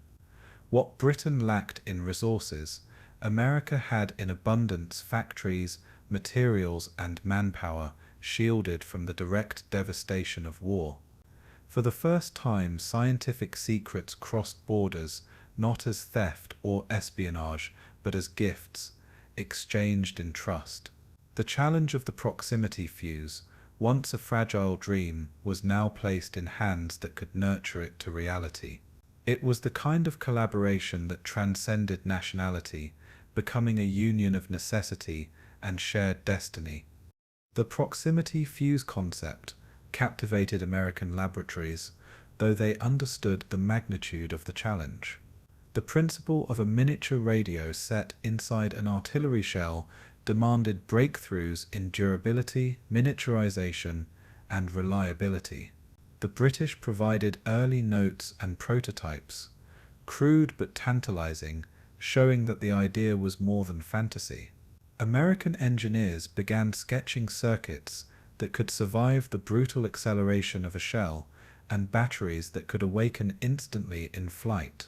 What Britain lacked in resources, America had in abundance: factories, materials, and manpower shielded from the direct devastation of war. For the first time, scientific secrets crossed borders, not as theft or espionage, but as gifts, exchanged in trust. The challenge of the proximity fuse, once a fragile dream, was now placed in hands that could nurture it to reality. It was the kind of collaboration that transcended nationality, becoming a union of necessity and shared destiny. The proximity fuse concept captivated American laboratories, though they understood the magnitude of the challenge. The principle of a miniature radio set inside an artillery shell demanded breakthroughs in durability, miniaturization, and reliability. The British provided early notes and prototypes, crude but tantalizing, showing that the idea was more than fantasy. American engineers began sketching circuits that could survive the brutal acceleration of a shell and batteries that could awaken instantly in flight.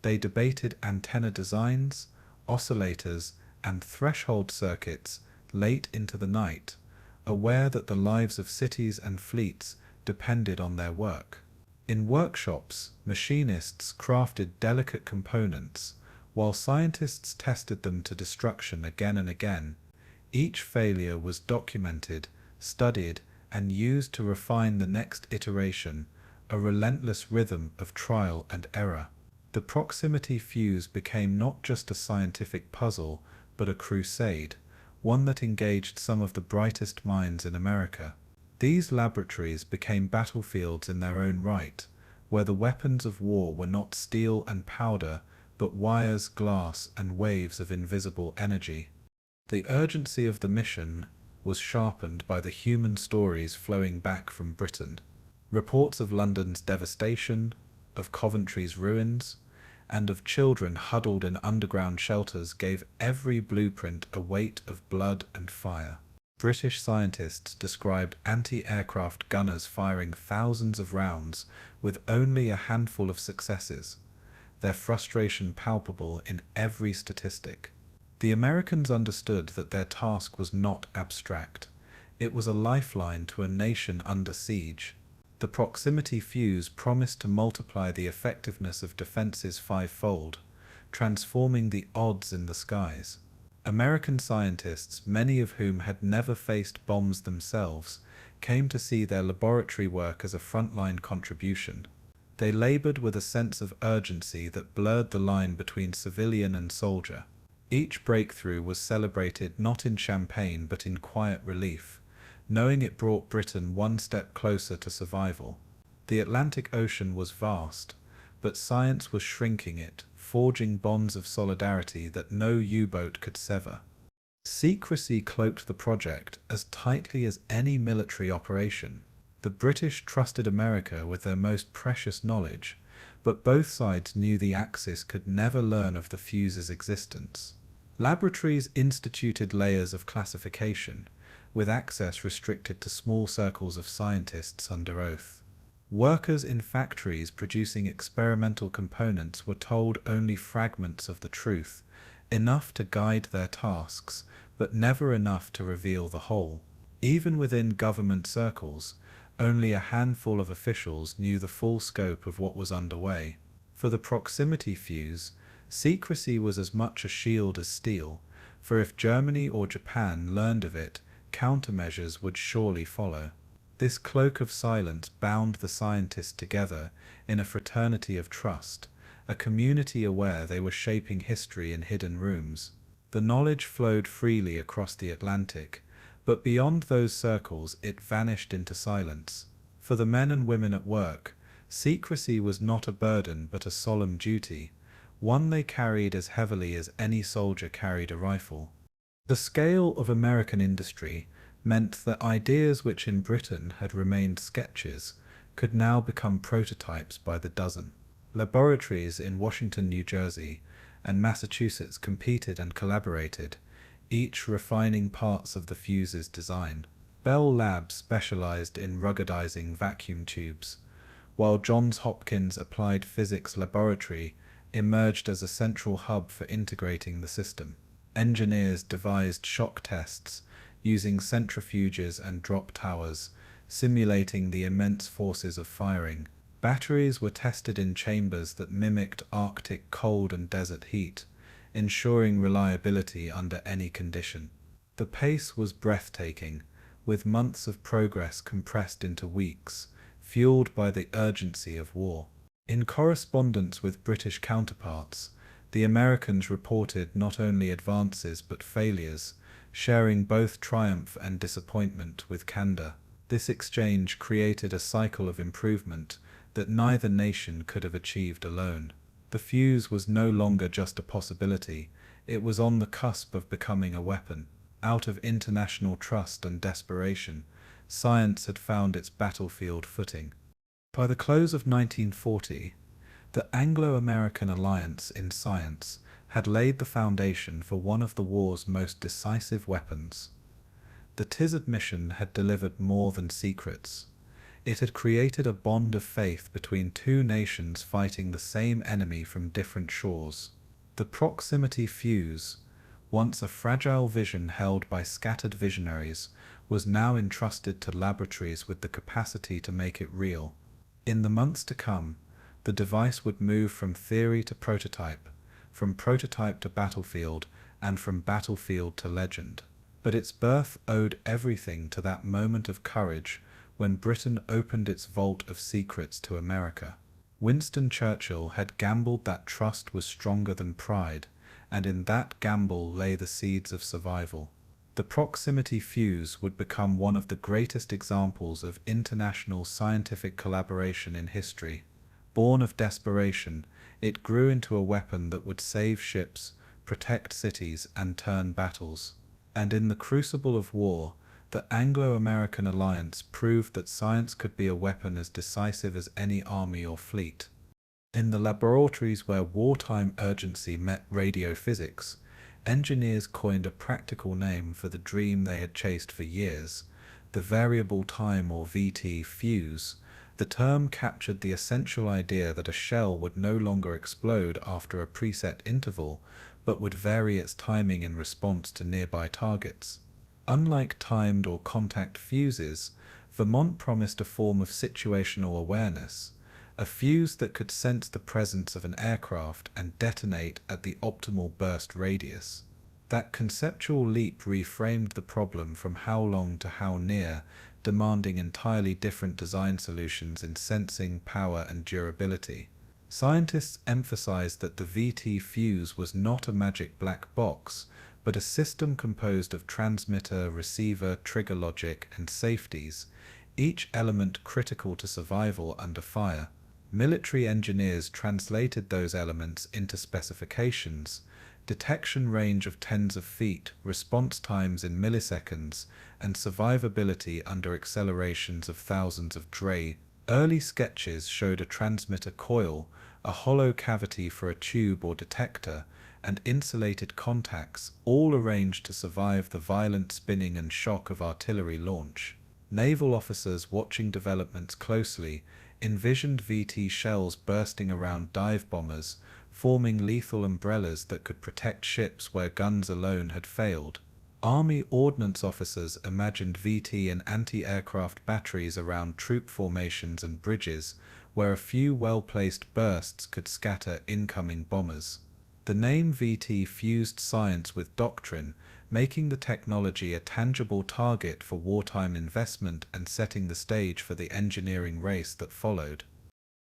They debated antenna designs, oscillators, and threshold circuits late into the night, aware that the lives of cities and fleets depended on their work. In workshops, machinists crafted delicate components, while scientists tested them to destruction again and again. Each failure was documented, studied, and used to refine the next iteration, a relentless rhythm of trial and error. The proximity fuse became not just a scientific puzzle, but a crusade, one that engaged some of the brightest minds in America. These laboratories became battlefields in their own right, where the weapons of war were not steel and powder, but wires, glass, and waves of invisible energy. The urgency of the mission was sharpened by the human stories flowing back from Britain. Reports of London's devastation, of Coventry's ruins, and of children huddled in underground shelters gave every blueprint a weight of blood and fire. British scientists described anti-aircraft gunners firing thousands of rounds with only a handful of successes, their frustration palpable in every statistic. The Americans understood that their task was not abstract. It was a lifeline to a nation under siege. The proximity fuse promised to multiply the effectiveness of defenses fivefold, transforming the odds in the skies. American scientists, many of whom had never faced bombs themselves, came to see their laboratory work as a frontline contribution. They labored with a sense of urgency that blurred the line between civilian and soldier. Each breakthrough was celebrated not in champagne but in quiet relief, knowing it brought Britain one step closer to survival. The Atlantic Ocean was vast, but science was shrinking it, forging bonds of solidarity that no U-boat could sever. Secrecy cloaked the project as tightly as any military operation. The British trusted America with their most precious knowledge, but both sides knew the Axis could never learn of the fuse's existence. Laboratories instituted layers of classification, with access restricted to small circles of scientists under oath. Workers in factories producing experimental components were told only fragments of the truth, enough to guide their tasks, but never enough to reveal the whole. Even within government circles, only a handful of officials knew the full scope of what was underway. For the proximity fuse, secrecy was as much a shield as steel, for if Germany or Japan learned of it, countermeasures would surely follow. This cloak of silence bound the scientists together in a fraternity of trust, a community aware they were shaping history in hidden rooms. The knowledge flowed freely across the Atlantic, but beyond those circles it vanished into silence. For the men and women at work, secrecy was not a burden but a solemn duty, one they carried as heavily as any soldier carried a rifle. The scale of American industry meant that ideas which in Britain had remained sketches could now become prototypes by the dozen. Laboratories in Washington, New Jersey, and Massachusetts competed and collaborated, each refining parts of the fuse's design. Bell Labs specialized in ruggedizing vacuum tubes, while Johns Hopkins Applied Physics Laboratory emerged as a central hub for integrating the system. Engineers devised shock tests using centrifuges and drop towers, simulating the immense forces of firing. Batteries were tested in chambers that mimicked Arctic cold and desert heat, ensuring reliability under any condition. The pace was breathtaking, with months of progress compressed into weeks, fueled by the urgency of war. In correspondence with British counterparts, the Americans reported not only advances but failures, sharing both triumph and disappointment with candor. This exchange created a cycle of improvement that neither nation could have achieved alone. The fuse was no longer just a possibility, it was on the cusp of becoming a weapon. Out of international trust and desperation, science had found its battlefield footing. By the close of 1940, the Anglo-American alliance in science had laid the foundation for one of the war's most decisive weapons. The TISAD mission had delivered more than secrets. It had created a bond of faith between two nations fighting the same enemy from different shores. The proximity fuse, once a fragile vision held by scattered visionaries, was now entrusted to laboratories with the capacity to make it real. In the months to come, the device would move from theory to prototype to battlefield, and from battlefield to legend. But its birth owed everything to that moment of courage when Britain opened its vault of secrets to America. Winston Churchill had gambled that trust was stronger than pride, and in that gamble lay the seeds of survival. The proximity fuse would become one of the greatest examples of international scientific collaboration in history. Born of desperation, it grew into a weapon that would save ships, protect cities, and turn battles. And in the crucible of war, the Anglo-American alliance proved that science could be a weapon as decisive as any army or fleet. In the laboratories where wartime urgency met radiophysics, engineers coined a practical name for the dream they had chased for years, the variable time or VT fuse. The term captured the essential idea that a shell would no longer explode after a preset interval, but would vary its timing in response to nearby targets. Unlike timed or contact fuses, Vermont promised a form of situational awareness, a fuse that could sense the presence of an aircraft and detonate at the optimal burst radius. That conceptual leap reframed the problem from how long to how near, demanding entirely different design solutions in sensing, power, and durability. Scientists emphasized that the VT fuse was not a magic black box, but a system composed of transmitter, receiver, trigger logic, and safeties, each element critical to survival under fire. Military engineers translated those elements into specifications: detection range of tens of feet, response times in milliseconds, and survivability under accelerations of thousands of dray. Early sketches showed a transmitter coil, a hollow cavity for a tube or detector, and insulated contacts, all arranged to survive the violent spinning and shock of artillery launch. Naval officers watching developments closely envisioned VT shells bursting around dive bombers, forming lethal umbrellas that could protect ships where guns alone had failed. Army ordnance officers imagined VT and anti-aircraft batteries around troop formations and bridges, where a few well-placed bursts could scatter incoming bombers. The name VT fused science with doctrine, making the technology a tangible target for wartime investment and setting the stage for the engineering race that followed.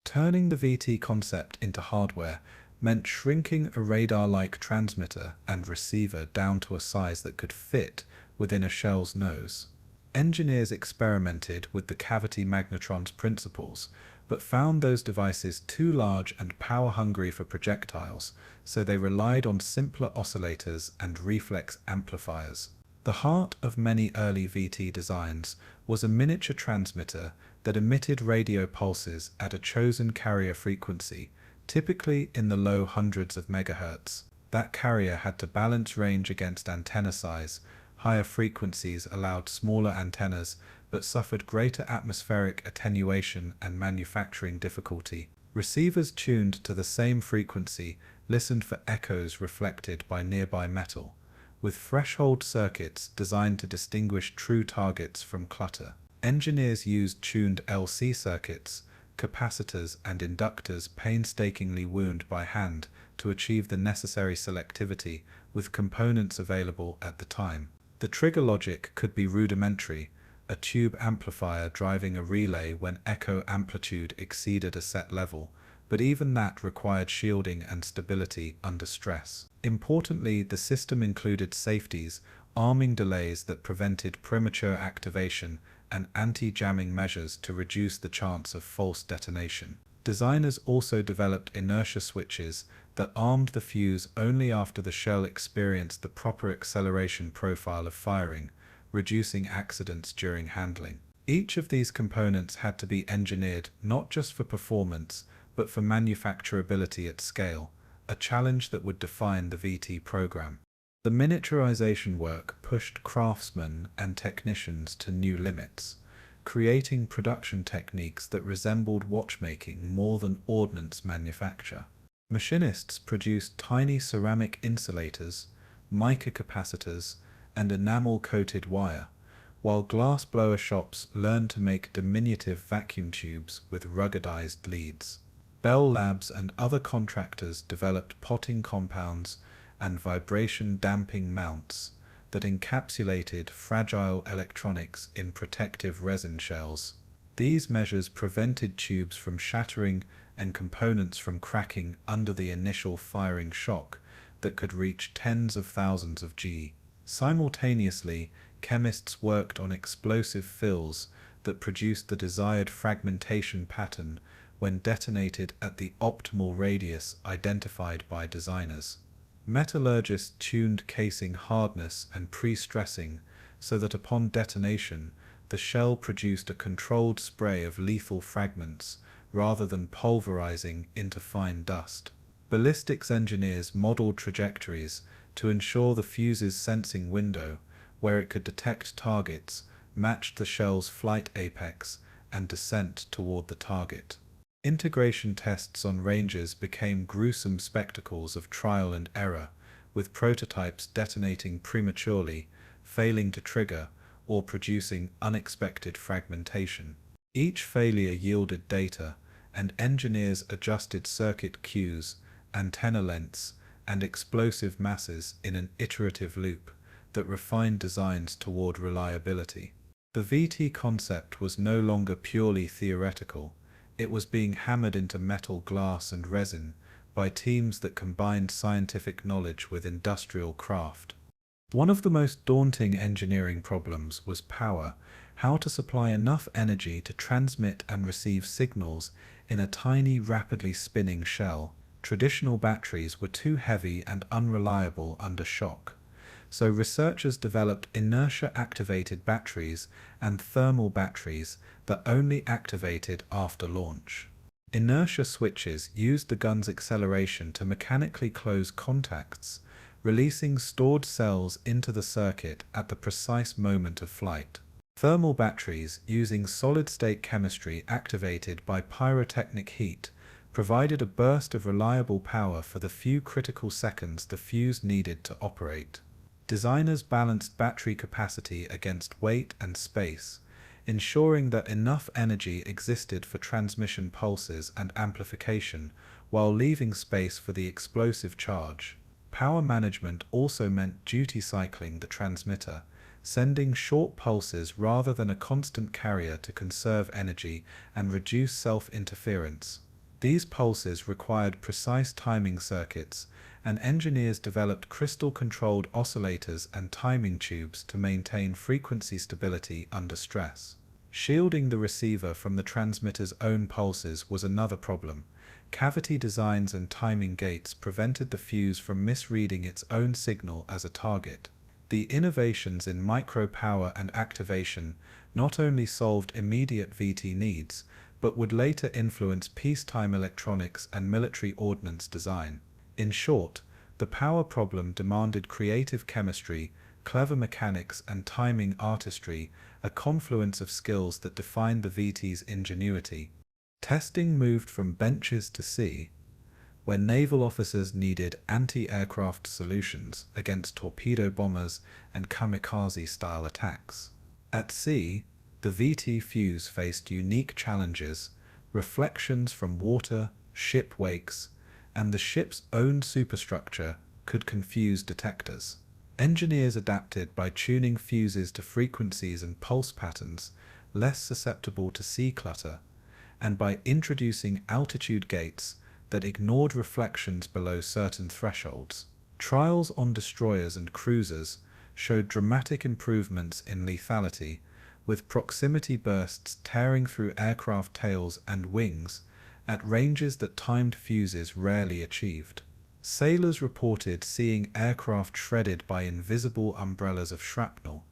Turning the VT concept into hardware meant shrinking a radar-like transmitter and receiver down to a size that could fit within a shell's nose. Engineers experimented with the cavity magnetron's principles, but found those devices too large and power-hungry for projectiles, so they relied on simpler oscillators and reflex amplifiers. The heart of many early VT designs was a miniature transmitter that emitted radio pulses at a chosen carrier frequency, typically in the low hundreds of megahertz. That carrier had to balance range against antenna size. Higher frequencies allowed smaller antennas, but suffered greater atmospheric attenuation and manufacturing difficulty. Receivers tuned to the same frequency listened for echoes reflected by nearby metal, with threshold circuits designed to distinguish true targets from clutter. Engineers used tuned LC circuits, capacitors and inductors painstakingly wound by hand to achieve the necessary selectivity with components available at the time. The trigger logic could be rudimentary, a tube amplifier driving a relay when echo amplitude exceeded a set level, but even that required shielding and stability under stress. Importantly, the system included safeties, arming delays that prevented premature activation, and anti-jamming measures to reduce the chance of false detonation. Designers also developed inertia switches that armed the fuse only after the shell experienced the proper acceleration profile of firing, reducing accidents during handling. Each of these components had to be engineered not just for performance, but for manufacturability at scale, a challenge that would define the VT program. The miniaturization work pushed craftsmen and technicians to new limits, creating production techniques that resembled watchmaking more than ordnance manufacture. Machinists produced tiny ceramic insulators, mica capacitors, and enamel-coated wire, while glass-blower shops learned to make diminutive vacuum tubes with ruggedized leads. Bell Labs and other contractors developed potting compounds and vibration-damping mounts that encapsulated fragile electronics in protective resin shells. These measures prevented tubes from shattering and components from cracking under the initial firing shock that could reach tens of thousands of G. Simultaneously, chemists worked on explosive fills that produced the desired fragmentation pattern when detonated at the optimal radius identified by designers. Metallurgists tuned casing hardness and pre-stressing so that upon detonation, the shell produced a controlled spray of lethal fragments rather than pulverizing into fine dust. Ballistics engineers modeled trajectories to ensure the fuse's sensing window, where it could detect targets, matched the shell's flight apex and descent toward the target. Integration tests on ranges became gruesome spectacles of trial and error, with prototypes detonating prematurely, failing to trigger, or producing unexpected fragmentation. Each failure yielded data, and engineers adjusted circuit cues, antenna lengths, and explosive masses in an iterative loop that refined designs toward reliability. The VT concept was no longer purely theoretical. It was being hammered into metal, glass, and resin by teams that combined scientific knowledge with industrial craft. One of the most daunting engineering problems was power, how to supply enough energy to transmit and receive signals in a tiny, rapidly spinning shell. Traditional batteries were too heavy and unreliable under shock, so researchers developed inertia-activated batteries and thermal batteries that only activated after launch. Inertia switches used the gun's acceleration to mechanically close contacts, releasing stored cells into the circuit at the precise moment of flight. Thermal batteries, using solid-state chemistry activated by pyrotechnic heat, provided a burst of reliable power for the few critical seconds the fuse needed to operate. Designers balanced battery capacity against weight and space, ensuring that enough energy existed for transmission pulses and amplification, while leaving space for the explosive charge. Power management also meant duty cycling the transmitter, sending short pulses rather than a constant carrier to conserve energy and reduce self-interference. These pulses required precise timing circuits, and engineers developed crystal-controlled oscillators and timing tubes to maintain frequency stability under stress. Shielding the receiver from the transmitter's own pulses was another problem. Cavity designs and timing gates prevented the fuse from misreading its own signal as a target. The innovations in micro-power and activation not only solved immediate VT needs, but would later influence peacetime electronics and military ordnance design. In short, the power problem demanded creative chemistry, clever mechanics, and timing artistry, a confluence of skills that defined the VT's ingenuity. Testing moved from benches to sea, where naval officers needed anti-aircraft solutions against torpedo bombers and kamikaze-style attacks. At sea, the VT fuse faced unique challenges: reflections from water, ship wakes, and the ship's own superstructure could confuse detectors. Engineers adapted by tuning fuses to frequencies and pulse patterns less susceptible to sea clutter, and by introducing altitude gates that ignored reflections below certain thresholds. Trials on destroyers and cruisers showed dramatic improvements in lethality, with proximity bursts tearing through aircraft tails and wings at ranges that timed fuses rarely achieved. Sailors reported seeing aircraft shredded by invisible umbrellas of shrapnel,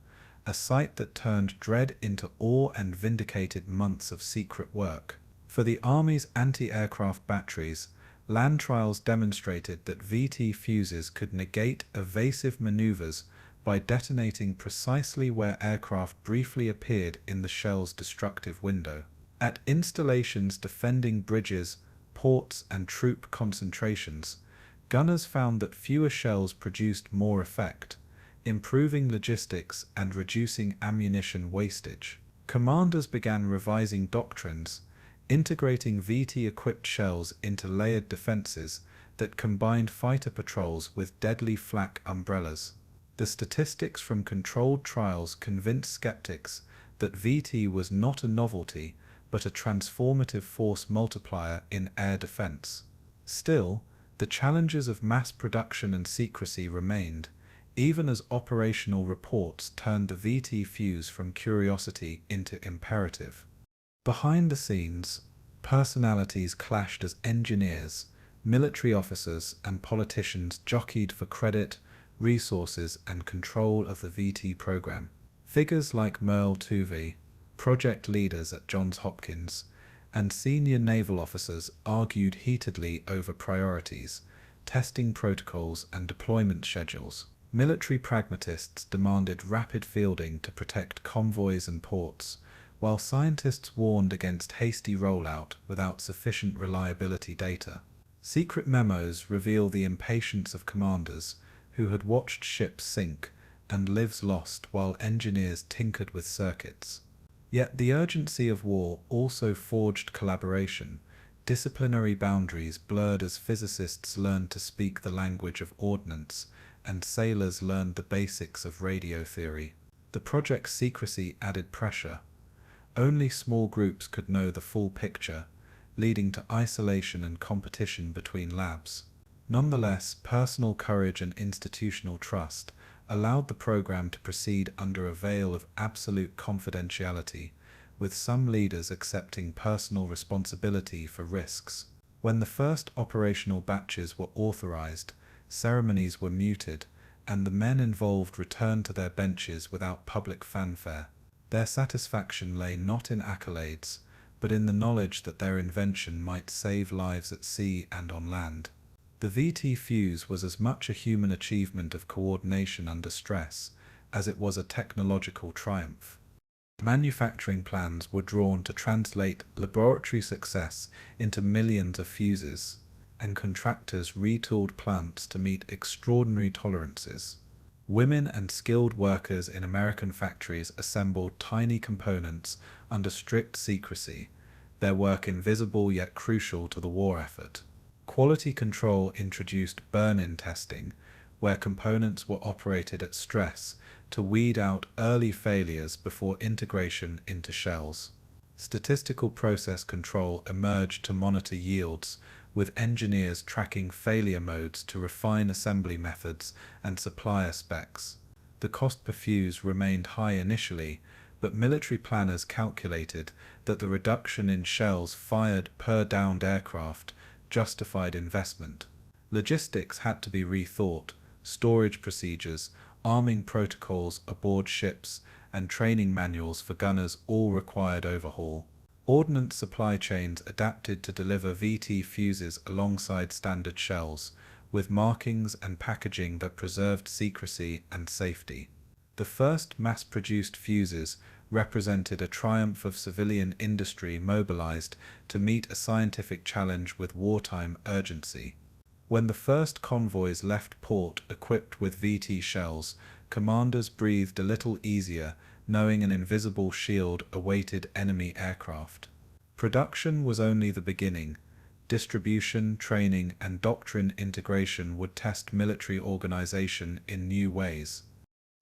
a sight that turned dread into awe and vindicated months of secret work. For the Army's anti-aircraft batteries, land trials demonstrated that VT fuses could negate evasive maneuvers by detonating precisely where aircraft briefly appeared in the shell's destructive window. At installations defending bridges, ports, and troop concentrations, gunners found that fewer shells produced more effect, improving logistics and reducing ammunition wastage. Commanders began revising doctrines, integrating VT-equipped shells into layered defenses that combined fighter patrols with deadly flak umbrellas. The statistics from controlled trials convinced skeptics that VT was not a novelty, but a transformative force multiplier in air defense. Still, the challenges of mass production and secrecy remained, even as operational reports turned the VT fuse from curiosity into imperative. Behind the scenes, personalities clashed as engineers, Military officers and politicians jockeyed for credit, resources, and control of the VT program. Figures like Merle Tuvey, project leaders at Johns Hopkins, and senior naval officers argued heatedly over priorities, testing protocols, and deployment schedules. Military pragmatists demanded rapid fielding to protect convoys and ports, while scientists warned against hasty rollout without sufficient reliability data. Secret memos reveal the impatience of commanders who had watched ships sink and lives lost while engineers tinkered with circuits. Yet the urgency of war also forged collaboration. Disciplinary boundaries blurred as physicists learned to speak the language of ordnance, and sailors learned the basics of radio theory. The project's secrecy added pressure. Only small groups could know the full picture, leading to isolation and competition between labs. Nonetheless, personal courage and institutional trust allowed the program to proceed under a veil of absolute confidentiality, with some leaders accepting personal responsibility for risks. When the first operational batches were authorized, ceremonies were muted, and the men involved returned to their benches without public fanfare. Their satisfaction lay not in accolades, but in the knowledge that their invention might save lives at sea and on land. The VT Fuze was as much a human achievement of coordination under stress as it was a technological triumph. Manufacturing plans were drawn to translate laboratory success into millions of fuses, and contractors retooled plants to meet extraordinary tolerances. Women and skilled workers in American factories assembled tiny components under strict secrecy, their work invisible yet crucial to the war effort. Quality control introduced burn-in testing, where components were operated at stress to weed out early failures before integration into shells. Statistical process control emerged to monitor yields, with engineers tracking failure modes to refine assembly methods and supplier specs. The cost per fuse remained high initially, but military planners calculated that the reduction in shells fired per downed aircraft justified investment. Logistics had to be rethought. Storage procedures, arming protocols aboard ships, and training manuals for gunners all required overhaul. Ordnance supply chains adapted to deliver VT fuses alongside standard shells, with markings and packaging that preserved secrecy and safety. The first mass-produced fuses represented a triumph of civilian industry mobilized to meet a scientific challenge with wartime urgency. When the first convoys left port equipped with VT shells, commanders breathed a little easier, knowing an invisible shield awaited enemy aircraft. Production was only the beginning. Distribution, training, and doctrine integration would test military organization in new ways.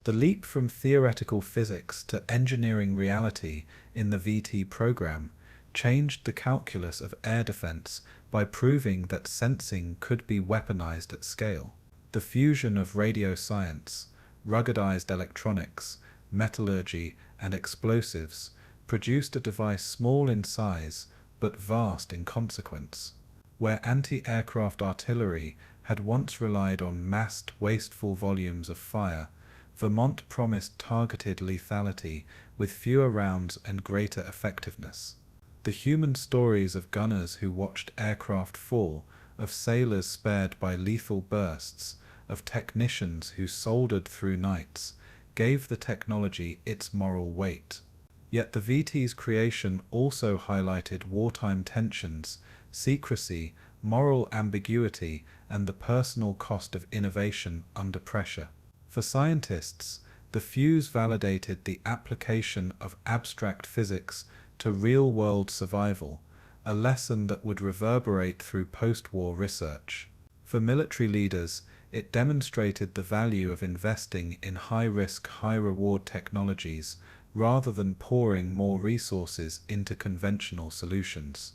The leap from theoretical physics to engineering reality in the VT program changed the calculus of air defense by proving that sensing could be weaponized at scale. The fusion of radio science, ruggedized electronics, metallurgy, and explosives produced a device small in size but vast in consequence. Where anti-aircraft artillery had once relied on massed, wasteful volumes of fire, Vermont promised targeted lethality with fewer rounds and greater effectiveness. The human stories of gunners who watched aircraft fall, of sailors spared by lethal bursts, of technicians who soldered through nights, gave the technology its moral weight. Yet the VT's creation also highlighted wartime tensions, secrecy, moral ambiguity, and the personal cost of innovation under pressure. For scientists, the fuse validated the application of abstract physics to real-world survival, a lesson that would reverberate through post-war research. For military leaders, it demonstrated the value of investing in high-risk, high-reward technologies rather than pouring more resources into conventional solutions.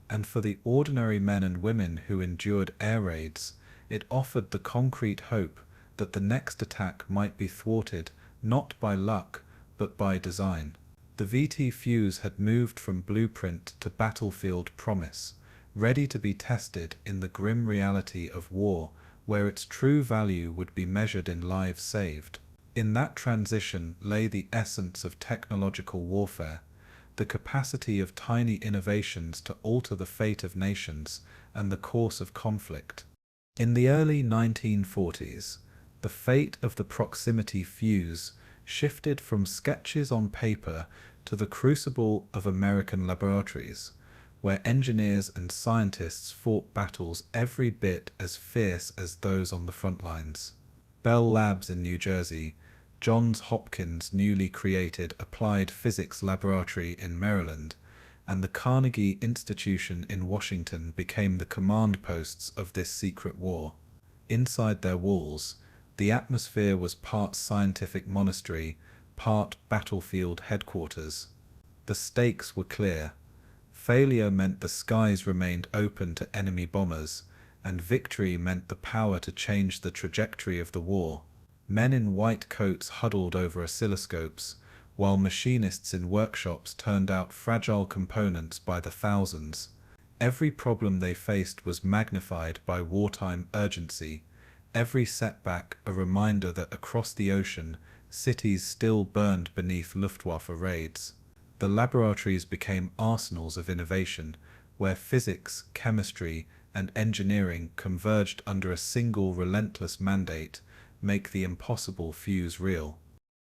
And for the ordinary men and women who endured air raids, it offered the concrete hope that the next attack might be thwarted not by luck, but by design. The VT Fuze had moved from blueprint to battlefield promise, ready to be tested in the grim reality of war, where its true value would be measured in lives saved. In that transition lay the essence of technological warfare, the capacity of tiny innovations to alter the fate of nations and the course of conflict. In the early 1940s, the fate of the proximity fuse shifted from sketches on paper to the crucible of American laboratories, where engineers and scientists fought battles every bit as fierce as those on the front lines. Bell Labs in New Jersey, Johns Hopkins' newly created Applied Physics Laboratory in Maryland, and the Carnegie Institution in Washington became the command posts of this secret war. Inside their walls, the atmosphere was part scientific monastery, part battlefield headquarters. The stakes were clear. Failure meant the skies remained open to enemy bombers, and victory meant the power to change the trajectory of the war. Men in white coats huddled over oscilloscopes, while machinists in workshops turned out fragile components by the thousands. Every problem they faced was magnified by wartime urgency, every setback a reminder that across the ocean, cities still burned beneath Luftwaffe raids. The laboratories became arsenals of innovation, where physics, chemistry, and engineering converged under a single relentless mandate: make the impossible fuse real.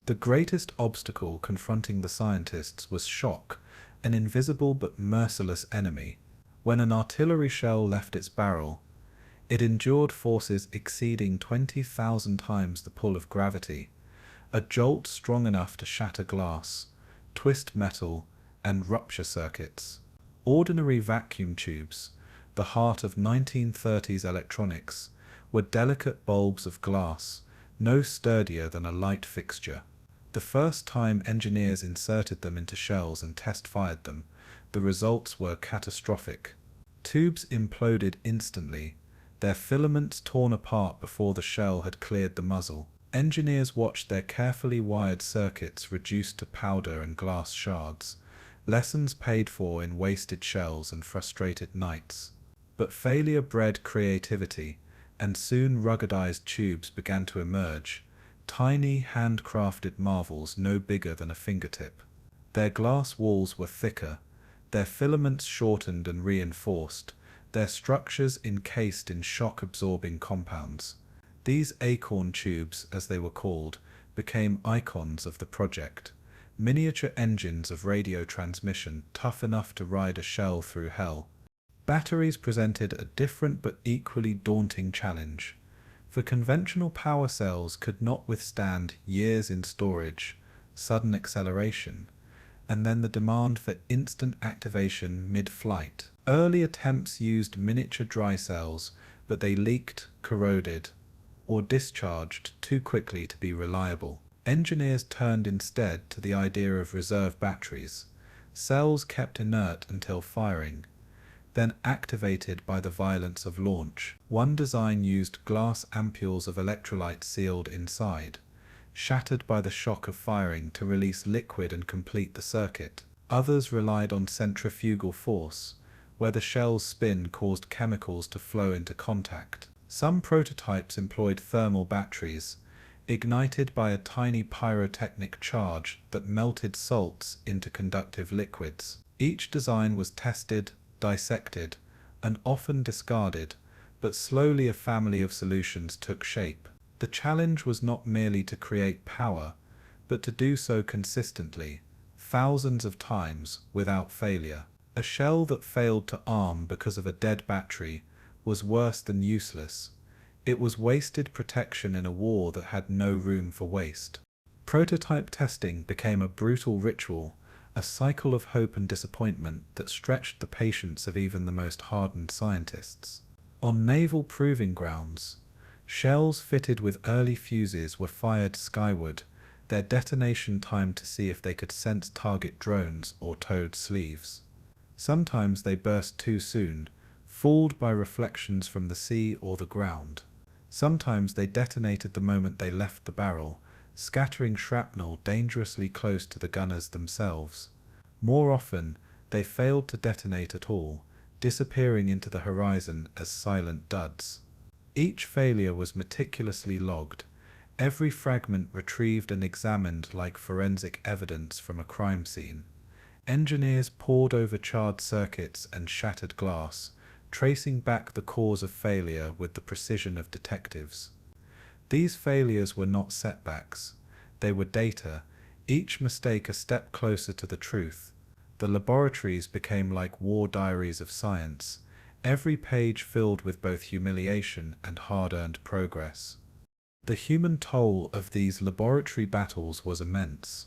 The greatest obstacle confronting the scientists was shock, an invisible but merciless enemy. When an artillery shell left its barrel, it endured forces exceeding 20,000 times the pull of gravity, a jolt strong enough to shatter glass, twist metal, and rupture circuits. Ordinary vacuum tubes, the heart of 1930s electronics, were delicate bulbs of glass, no sturdier than a light fixture. The first time engineers inserted them into shells and test-fired them, the results were catastrophic. Tubes imploded instantly, their filaments torn apart before the shell had cleared the muzzle. Engineers watched their carefully wired circuits reduced to powder and glass shards, lessons paid for in wasted shells and frustrated nights. But failure bred creativity, and soon ruggedized tubes began to emerge, tiny handcrafted marvels no bigger than a fingertip. Their glass walls were thicker, their filaments shortened and reinforced, their structures encased in shock-absorbing compounds. These acorn tubes, as they were called, became icons of the project, miniature engines of radio transmission tough enough to ride a shell through hell. Batteries presented a different but equally daunting challenge, for conventional power cells could not withstand years in storage, sudden acceleration, and then the demand for instant activation mid-flight. Early attempts used miniature dry cells, but they leaked, corroded, or discharged too quickly to be reliable. Engineers turned instead to the idea of reserve batteries, cells kept inert until firing, then activated by the violence of launch. One design used glass ampules of electrolyte sealed inside, shattered by the shock of firing to release liquid and complete the circuit. Others relied on centrifugal force, where the shell's spin caused chemicals to flow into contact. Some prototypes employed thermal batteries, ignited by a tiny pyrotechnic charge that melted salts into conductive liquids. Each design was tested, dissected, and often discarded, but slowly a family of solutions took shape. The challenge was not merely to create power, but to do so consistently, thousands of times, without failure. A shell that failed to arm because of a dead battery was worse than useless. It was wasted protection in a war that had no room for waste. Prototype testing became a brutal ritual, a cycle of hope and disappointment that stretched the patience of even the most hardened scientists. On naval proving grounds, shells fitted with early fuses were fired skyward, their detonation timed to see if they could sense target drones or towed sleeves. Sometimes they burst too soon, fooled by reflections from the sea or the ground. Sometimes they detonated the moment they left the barrel, scattering shrapnel dangerously close to the gunners themselves. More often, they failed to detonate at all, disappearing into the horizon as silent duds. Each failure was meticulously logged, every fragment retrieved and examined like forensic evidence from a crime scene. Engineers pored over charred circuits and shattered glass, tracing back the cause of failure with the precision of detectives. These failures were not setbacks. They were data, each mistake a step closer to the truth. The laboratories became like war diaries of science, every page filled with both humiliation and hard-earned progress. The human toll of these laboratory battles was immense,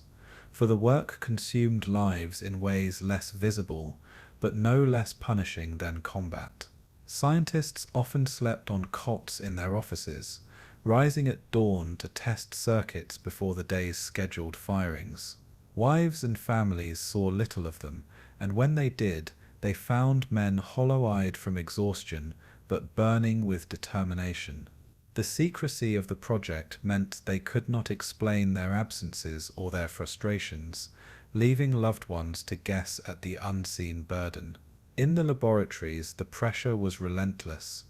for the work consumed lives in ways less visible, but no less punishing than combat. Scientists often slept on cots in their offices, rising at dawn to test circuits before the day's scheduled firings. Wives and families saw little of them, and when they did, they found men hollow-eyed from exhaustion, but burning with determination. The secrecy of the project meant they could not explain their absences or their frustrations, leaving loved ones to guess at the unseen burden. In the laboratories, the pressure was relentless.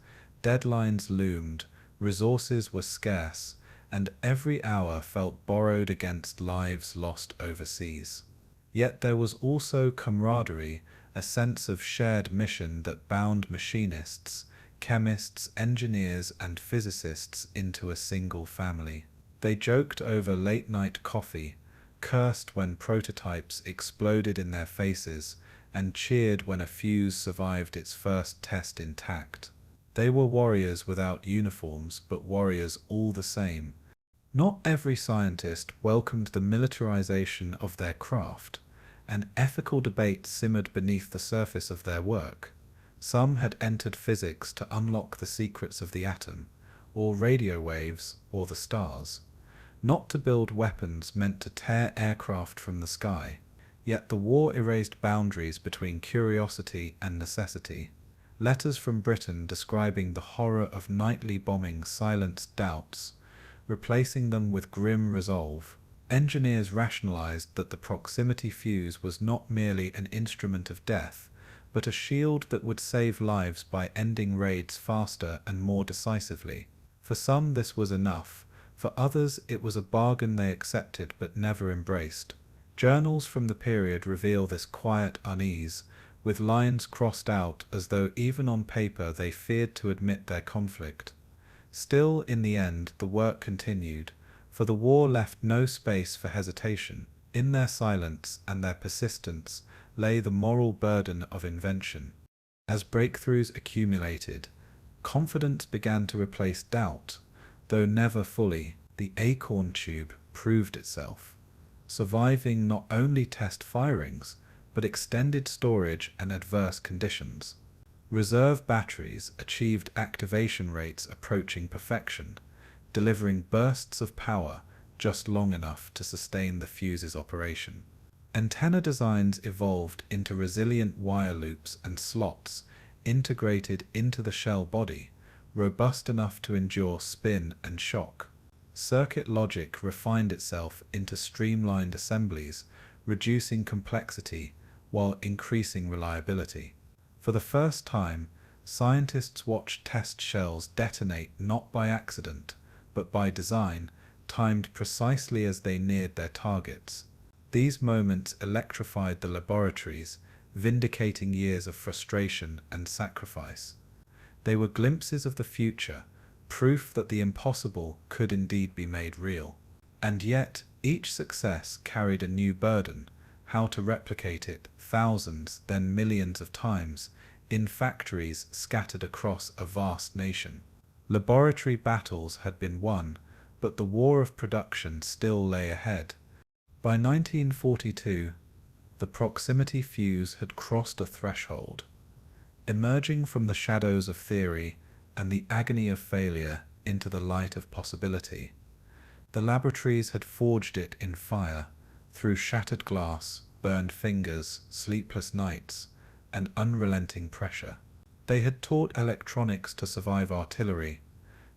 Deadlines loomed, resources were scarce, and every hour felt borrowed against lives lost overseas. Yet there was also camaraderie, a sense of shared mission that bound machinists, chemists, engineers, and physicists into a single family. They joked over late-night coffee, cursed when prototypes exploded in their faces, and cheered when a fuse survived its first test intact. They were warriors without uniforms, but warriors all the same. Not every scientist welcomed the militarization of their craft. An ethical debate simmered beneath the surface of their work. Some had entered physics to unlock the secrets of the atom, or radio waves, or the stars. Not to build weapons meant to tear aircraft from the sky. Yet the war erased boundaries between curiosity and necessity. Letters from Britain describing the horror of nightly bombing silenced doubts, replacing them with grim resolve. Engineers rationalized that the proximity fuse was not merely an instrument of death, but a shield that would save lives by ending raids faster and more decisively. For some this was enough, for others it was a bargain they accepted but never embraced. Journals from the period reveal this quiet unease, with lines crossed out as though even on paper they feared to admit their conflict. Still, in the end, the work continued, for the war left no space for hesitation. In their silence and their persistence lay the moral burden of invention. As breakthroughs accumulated, confidence began to replace doubt, though never fully. The acorn tube proved itself, surviving not only test firings, but extended storage and adverse conditions. Reserve batteries achieved activation rates approaching perfection, delivering bursts of power just long enough to sustain the fuse's operation. Antenna designs evolved into resilient wire loops and slots integrated into the shell body, robust enough to endure spin and shock. Circuit logic refined itself into streamlined assemblies, reducing complexity while increasing reliability. For the first time, scientists watched test shells detonate not by accident, but by design, timed precisely as they neared their targets. These moments electrified the laboratories, vindicating years of frustration and sacrifice. They were glimpses of the future, proof that the impossible could indeed be made real. And yet, each success carried a new burden: how to replicate it thousands, then millions of times, in factories scattered across a vast nation. Laboratory battles had been won, but the war of production still lay ahead. By 1942, the proximity fuse had crossed a threshold. Emerging from the shadows of theory and the agony of failure into the light of possibility, the laboratories had forged it in fire, through shattered glass, burned fingers, sleepless nights, and unrelenting pressure. They had taught electronics to survive artillery,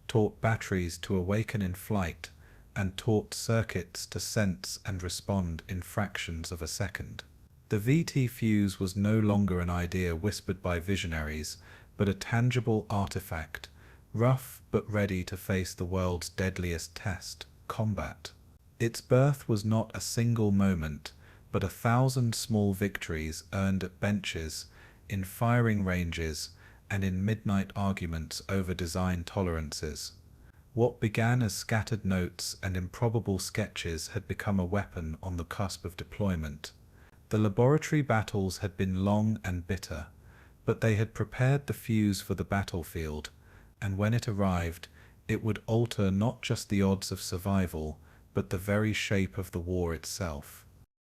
taught batteries to awaken in flight, and taught circuits to sense and respond in fractions of a second. The VT fuse was no longer an idea whispered by visionaries, but a tangible artifact, rough but ready to face the world's deadliest test, combat. Its birth was not a single moment, but 1,000 small victories earned at benches, in firing ranges, and in midnight arguments over design tolerances. What began as scattered notes and improbable sketches had become a weapon on the cusp of deployment. The laboratory battles had been long and bitter, but they had prepared the fuse for the battlefield, and when it arrived, it would alter not just the odds of survival, but the very shape of the war itself.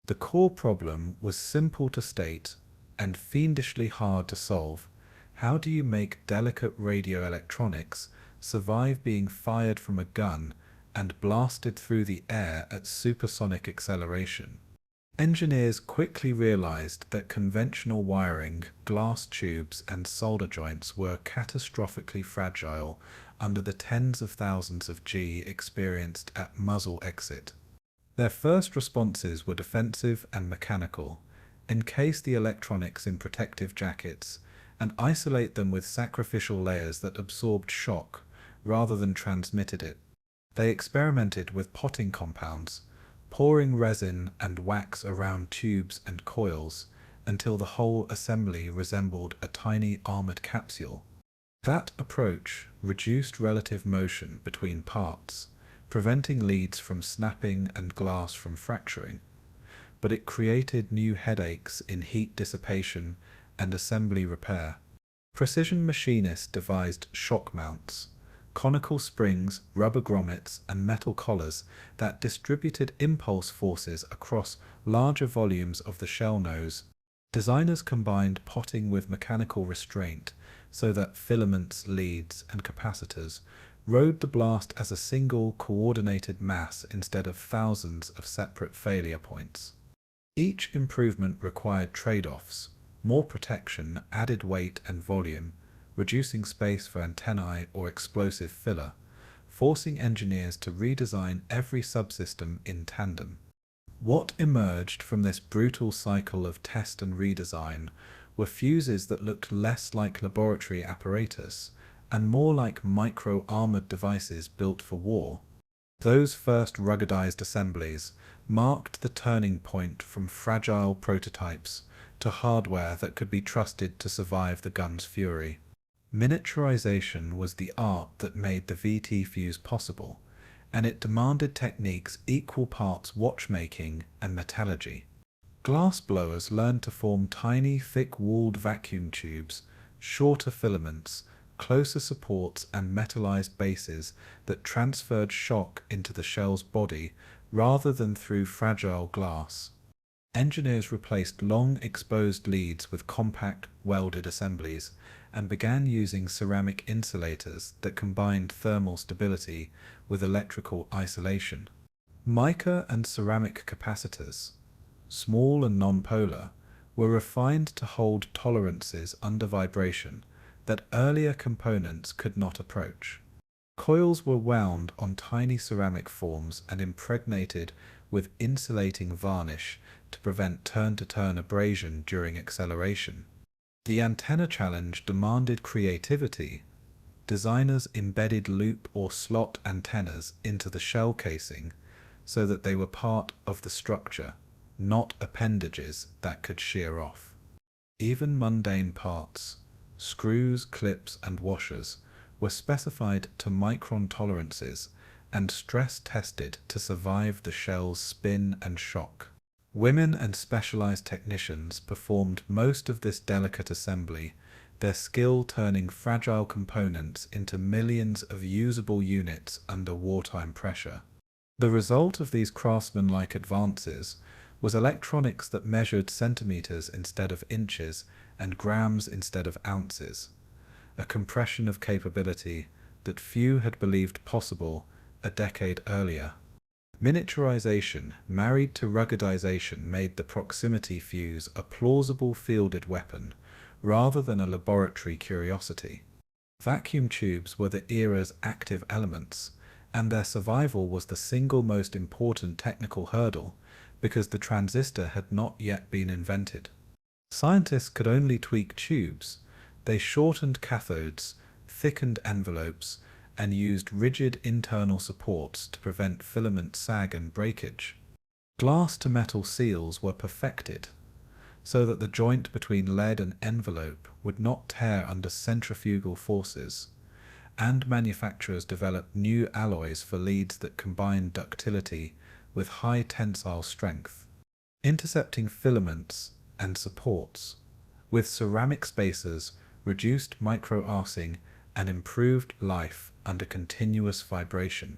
The core problem was simple to state and fiendishly hard to solve. How do you make delicate radio electronics survive being fired from a gun and blasted through the air at supersonic acceleration? Engineers quickly realized that conventional wiring, glass tubes, and solder joints were catastrophically fragile under the tens of thousands of G experienced at muzzle exit. Their first responses were defensive and mechanical: encase the electronics in protective jackets and isolate them with sacrificial layers that absorbed shock rather than transmitted it. They experimented with potting compounds, pouring resin and wax around tubes and coils until the whole assembly resembled a tiny armored capsule. That approach reduced relative motion between parts, preventing leads from snapping and glass from fracturing, but it created new headaches in heat dissipation and assembly repair. Precision machinists devised shock mounts, conical springs, rubber grommets, and metal collars that distributed impulse forces across larger volumes of the shell nose. Designers combined potting with mechanical restraint so that filaments, leads, and capacitors rode the blast as a single coordinated mass instead of thousands of separate failure points. Each improvement required trade-offs: more protection, added weight and volume, reducing space for antennae or explosive filler, forcing engineers to redesign every subsystem in tandem. What emerged from this brutal cycle of test and redesign were fuses that looked less like laboratory apparatus and more like micro-armored devices built for war. Those first ruggedized assemblies marked the turning point from fragile prototypes to hardware that could be trusted to survive the gun's fury. Miniaturization was the art that made the VT fuse possible, and it demanded techniques equal parts watchmaking and metallurgy. Glass blowers learned to form tiny, thick-walled vacuum tubes, shorter filaments, closer supports, and metallized bases that transferred shock into the shell's body rather than through fragile glass. Engineers replaced long exposed leads with compact, welded assemblies and began using ceramic insulators that combined thermal stability with electrical isolation. Mica and ceramic capacitors, small and nonpolar, were refined to hold tolerances under vibration that earlier components could not approach. Coils were wound on tiny ceramic forms and impregnated with insulating varnish to prevent turn-to-turn abrasion during acceleration. The antenna challenge demanded creativity. Designers embedded loop or slot antennas into the shell casing so that they were part of the structure, not appendages that could shear off. Even mundane parts, screws, clips, and washers, were specified to micron tolerances and stress-tested to survive the shell's spin and shock. Women and specialized technicians performed most of this delicate assembly, their skill turning fragile components into millions of usable units under wartime pressure. The result of these craftsmanlike advances was electronics that measured centimeters instead of inches and grams instead of ounces, a compression of capability that few had believed possible a decade earlier. Miniaturization married to ruggedization made the proximity fuse a plausible fielded weapon rather than a laboratory curiosity. Vacuum tubes were the era's active elements, and their survival was the single most important technical hurdle because the transistor had not yet been invented. Scientists could only tweak tubes. They shortened cathodes, thickened envelopes, and used rigid internal supports to prevent filament sag and breakage. Glass-to-metal seals were perfected, so that the joint between lead and envelope would not tear under centrifugal forces, and manufacturers developed new alloys for leads that combined ductility with high tensile strength, intercepting filaments and supports, with ceramic spacers, reduced micro-arcing, and improved life under continuous vibration.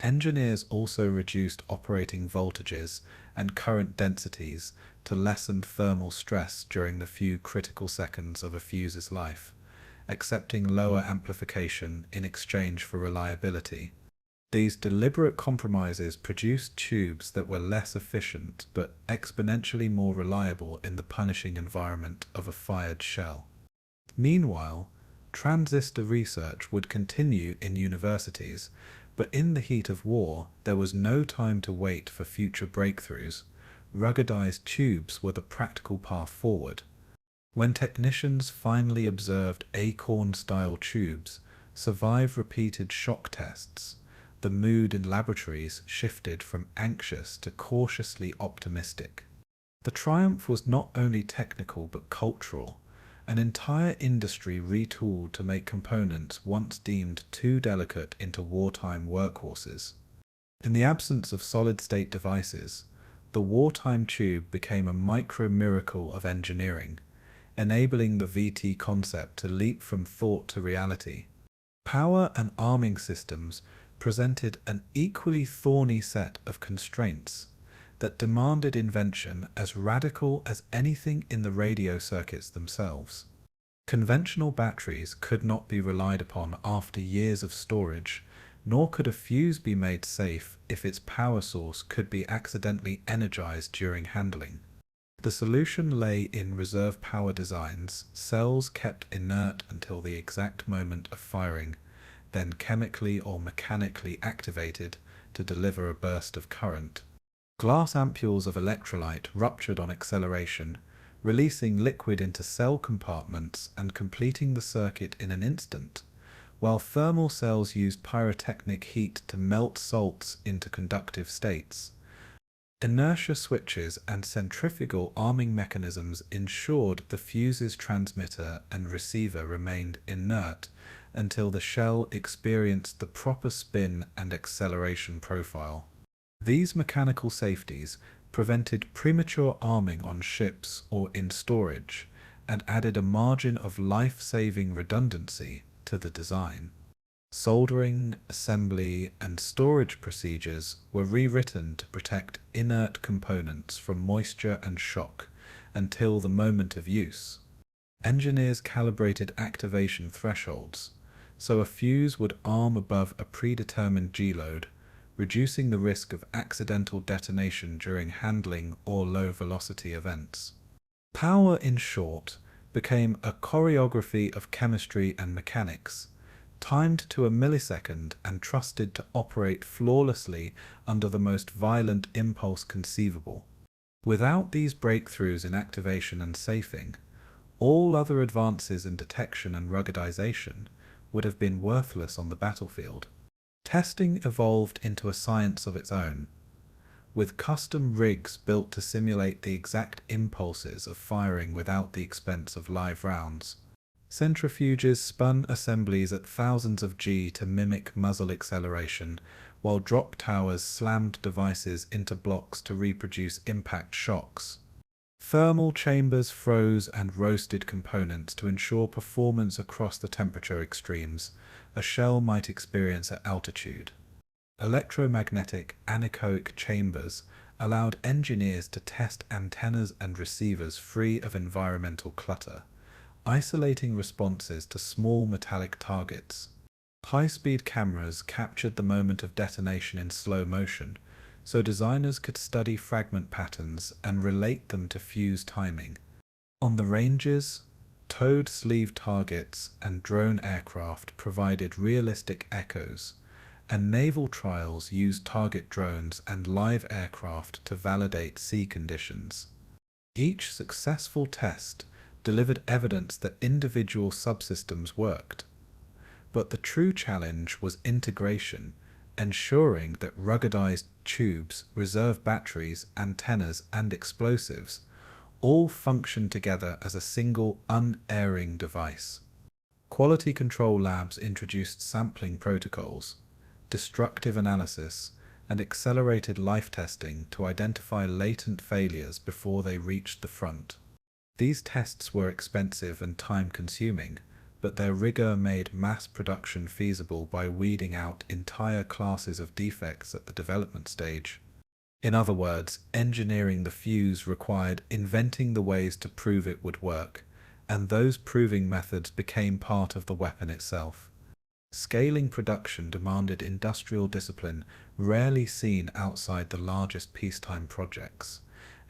Engineers also reduced operating voltages and current densities to lessen thermal stress during the few critical seconds of a fuse's life, accepting lower amplification in exchange for reliability. These deliberate compromises produced tubes that were less efficient but exponentially more reliable in the punishing environment of a fired shell. Meanwhile, transistor research would continue in universities, but in the heat of war, there was no time to wait for future breakthroughs. Ruggedized tubes were the practical path forward. When technicians finally observed acorn-style tubes survive repeated shock tests, the mood in laboratories shifted from anxious to cautiously optimistic. The triumph was not only technical but cultural. An entire industry retooled to make components once deemed too delicate into wartime workhorses. In the absence of solid-state devices, the wartime tube became a micro-miracle of engineering, enabling the VT concept to leap from thought to reality. Power and arming systems presented an equally thorny set of constraints that demanded invention as radical as anything in the radio circuits themselves. Conventional batteries could not be relied upon after years of storage, nor could a fuse be made safe if its power source could be accidentally energized during handling. The solution lay in reserve power designs, cells kept inert until the exact moment of firing, then chemically or mechanically activated to deliver a burst of current. Glass ampules of electrolyte ruptured on acceleration, releasing liquid into cell compartments and completing the circuit in an instant, while thermal cells used pyrotechnic heat to melt salts into conductive states. Inertia switches and centrifugal arming mechanisms ensured the fuse's transmitter and receiver remained inert until the shell experienced the proper spin and acceleration profile. These mechanical safeties prevented premature arming on ships or in storage, and added a margin of life-saving redundancy to the design. Soldering, assembly, and storage procedures were rewritten to protect inert components from moisture and shock until the moment of use. Engineers calibrated activation thresholds, so a fuse would arm above a predetermined G-load, reducing the risk of accidental detonation during handling or low-velocity events. Power, in short, became a choreography of chemistry and mechanics, timed to a millisecond and trusted to operate flawlessly under the most violent impulse conceivable. Without these breakthroughs in activation and safing, all other advances in detection and ruggedization would have been worthless on the battlefield. Testing evolved into a science of its own, with custom rigs built to simulate the exact impulses of firing without the expense of live rounds. Centrifuges spun assemblies at thousands of G to mimic muzzle acceleration, while drop towers slammed devices into blocks to reproduce impact shocks. Thermal chambers froze and roasted components to ensure performance across the temperature extremes a shell might experience at altitude. Electromagnetic anechoic chambers allowed engineers to test antennas and receivers free of environmental clutter, isolating responses to small metallic targets. High-speed cameras captured the moment of detonation in slow motion, so designers could study fragment patterns and relate them to fuse timing. On the ranges, towed sleeve targets and drone aircraft provided realistic echoes, and naval trials used target drones and live aircraft to validate sea conditions. Each successful test delivered evidence that individual subsystems worked. But the true challenge was integration, ensuring that ruggedized tubes, reserve batteries, antennas, and explosives all function together as a single unerring device. Quality control labs introduced sampling protocols, destructive analysis, and accelerated life testing to identify latent failures before they reached the front. These tests were expensive and time-consuming, but their rigor made mass production feasible by weeding out entire classes of defects at the development stage. In other words, engineering the fuse required inventing the ways to prove it would work, and those proving methods became part of the weapon itself. Scaling production demanded industrial discipline rarely seen outside the largest peacetime projects,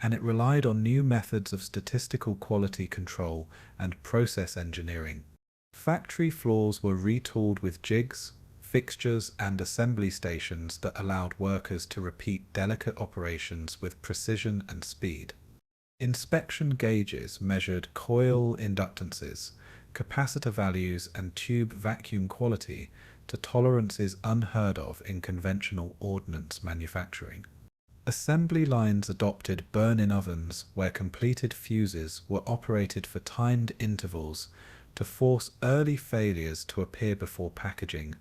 and it relied on new methods of statistical quality control and process engineering. Factory floors were retooled with jigs, fixtures, and assembly stations that allowed workers to repeat delicate operations with precision and speed. Inspection gauges measured coil inductances, capacitor values, and tube vacuum quality to tolerances unheard of in conventional ordnance manufacturing. Assembly lines adopted burn-in ovens where completed fuses were operated for timed intervals to force early failures to appear before packaging.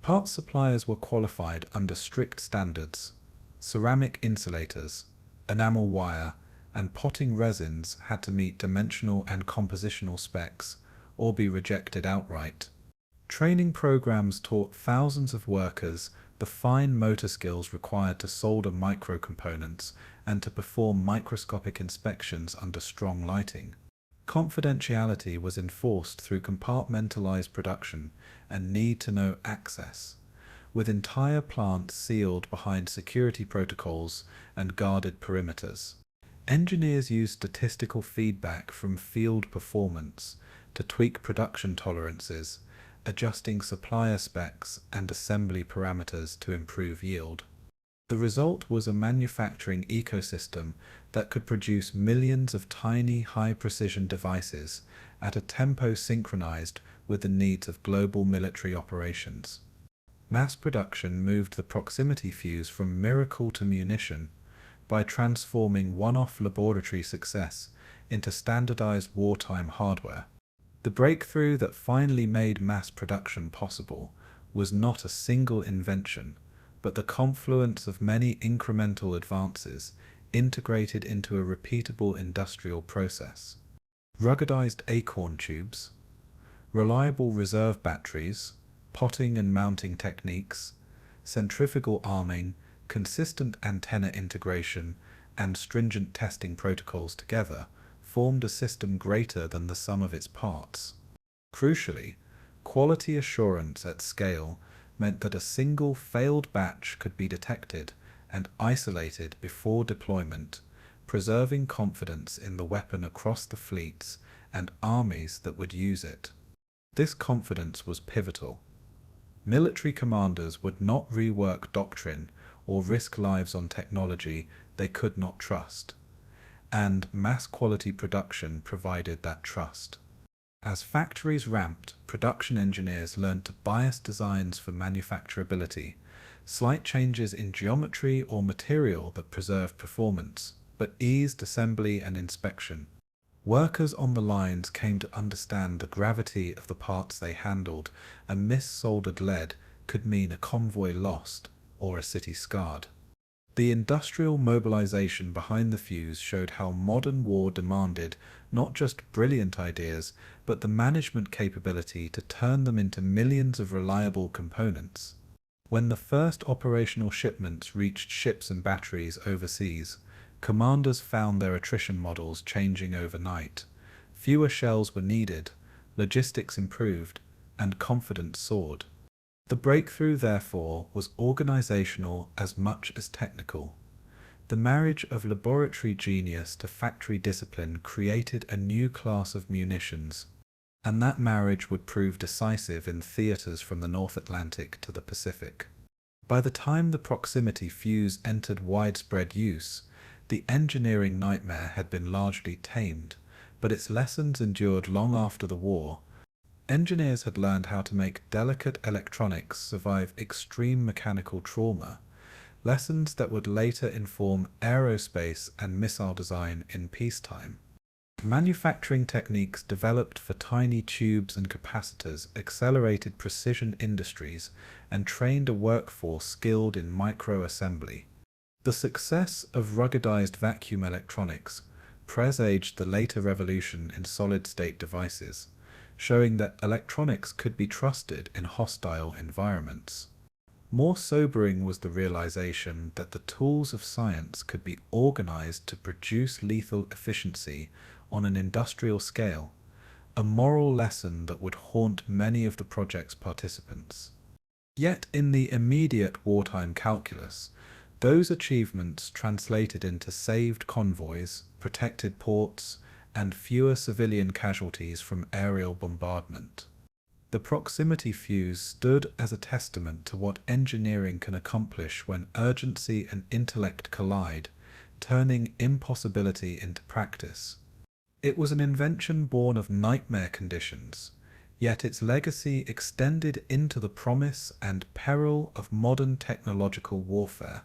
Parts suppliers were qualified under strict standards. Ceramic insulators, enamel wire, and potting resins had to meet dimensional and compositional specs, or be rejected outright. Training programs taught thousands of workers the fine motor skills required to solder microcomponents and to perform microscopic inspections under strong lighting. Confidentiality was enforced through compartmentalized production and need-to-know access, with entire plants sealed behind security protocols and guarded perimeters. Engineers used statistical feedback from field performance to tweak production tolerances, adjusting supplier specs and assembly parameters to improve yield. The result was a manufacturing ecosystem that could produce millions of tiny, high-precision devices at a tempo synchronized with the needs of global military operations. Mass production moved the proximity fuse from miracle to munition by transforming one-off laboratory success into standardized wartime hardware. The breakthrough that finally made mass production possible was not a single invention, but the confluence of many incremental advances integrated into a repeatable industrial process. Ruggedized acorn tubes, reliable reserve batteries, potting and mounting techniques, centrifugal arming, consistent antenna integration, and stringent testing protocols together formed a system greater than the sum of its parts. Crucially, quality assurance at scale meant that a single failed batch could be detected and isolated before deployment, preserving confidence in the weapon across the fleets and armies that would use it. This confidence was pivotal. Military commanders would not rework doctrine or risk lives on technology they could not trust, and mass quality production provided that trust. As factories ramped, production engineers learned to bias designs for manufacturability, slight changes in geometry or material that preserved performance, but eased assembly and inspection. Workers on the lines came to understand the gravity of the parts they handled, and mis-soldered lead could mean a convoy lost or a city scarred. The industrial mobilization behind the fuse showed how modern war demanded not just brilliant ideas, but the management capability to turn them into millions of reliable components. When the first operational shipments reached ships and batteries overseas, commanders found their attrition models changing overnight. Fewer shells were needed, logistics improved, and confidence soared. The breakthrough, therefore, was organizational as much as technical. The marriage of laboratory genius to factory discipline created a new class of munitions, and that marriage would prove decisive in theaters from the North Atlantic to the Pacific. By the time the proximity fuse entered widespread use, the engineering nightmare had been largely tamed, but its lessons endured long after the war. Engineers had learned how to make delicate electronics survive extreme mechanical trauma, lessons that would later inform aerospace and missile design in peacetime. Manufacturing techniques developed for tiny tubes and capacitors accelerated precision industries and trained a workforce skilled in microassembly. The success of ruggedized vacuum electronics presaged the later revolution in solid-state devices, showing that electronics could be trusted in hostile environments. More sobering was the realization that the tools of science could be organized to produce lethal efficiency on an industrial scale, a moral lesson that would haunt many of the project's participants. Yet in the immediate wartime calculus, those achievements translated into saved convoys, protected ports, and fewer civilian casualties from aerial bombardment. The proximity fuse stood as a testament to what engineering can accomplish when urgency and intellect collide, turning impossibility into practice. It was an invention born of nightmare conditions, yet its legacy extended into the promise and peril of modern technological warfare.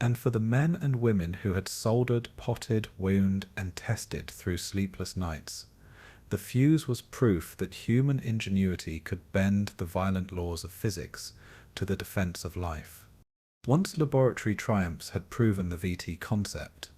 And for the men and women who had soldered, potted, wound, and tested through sleepless nights, the fuse was proof that human ingenuity could bend the violent laws of physics to the defense of life. Once laboratory triumphs had proven the VT concept,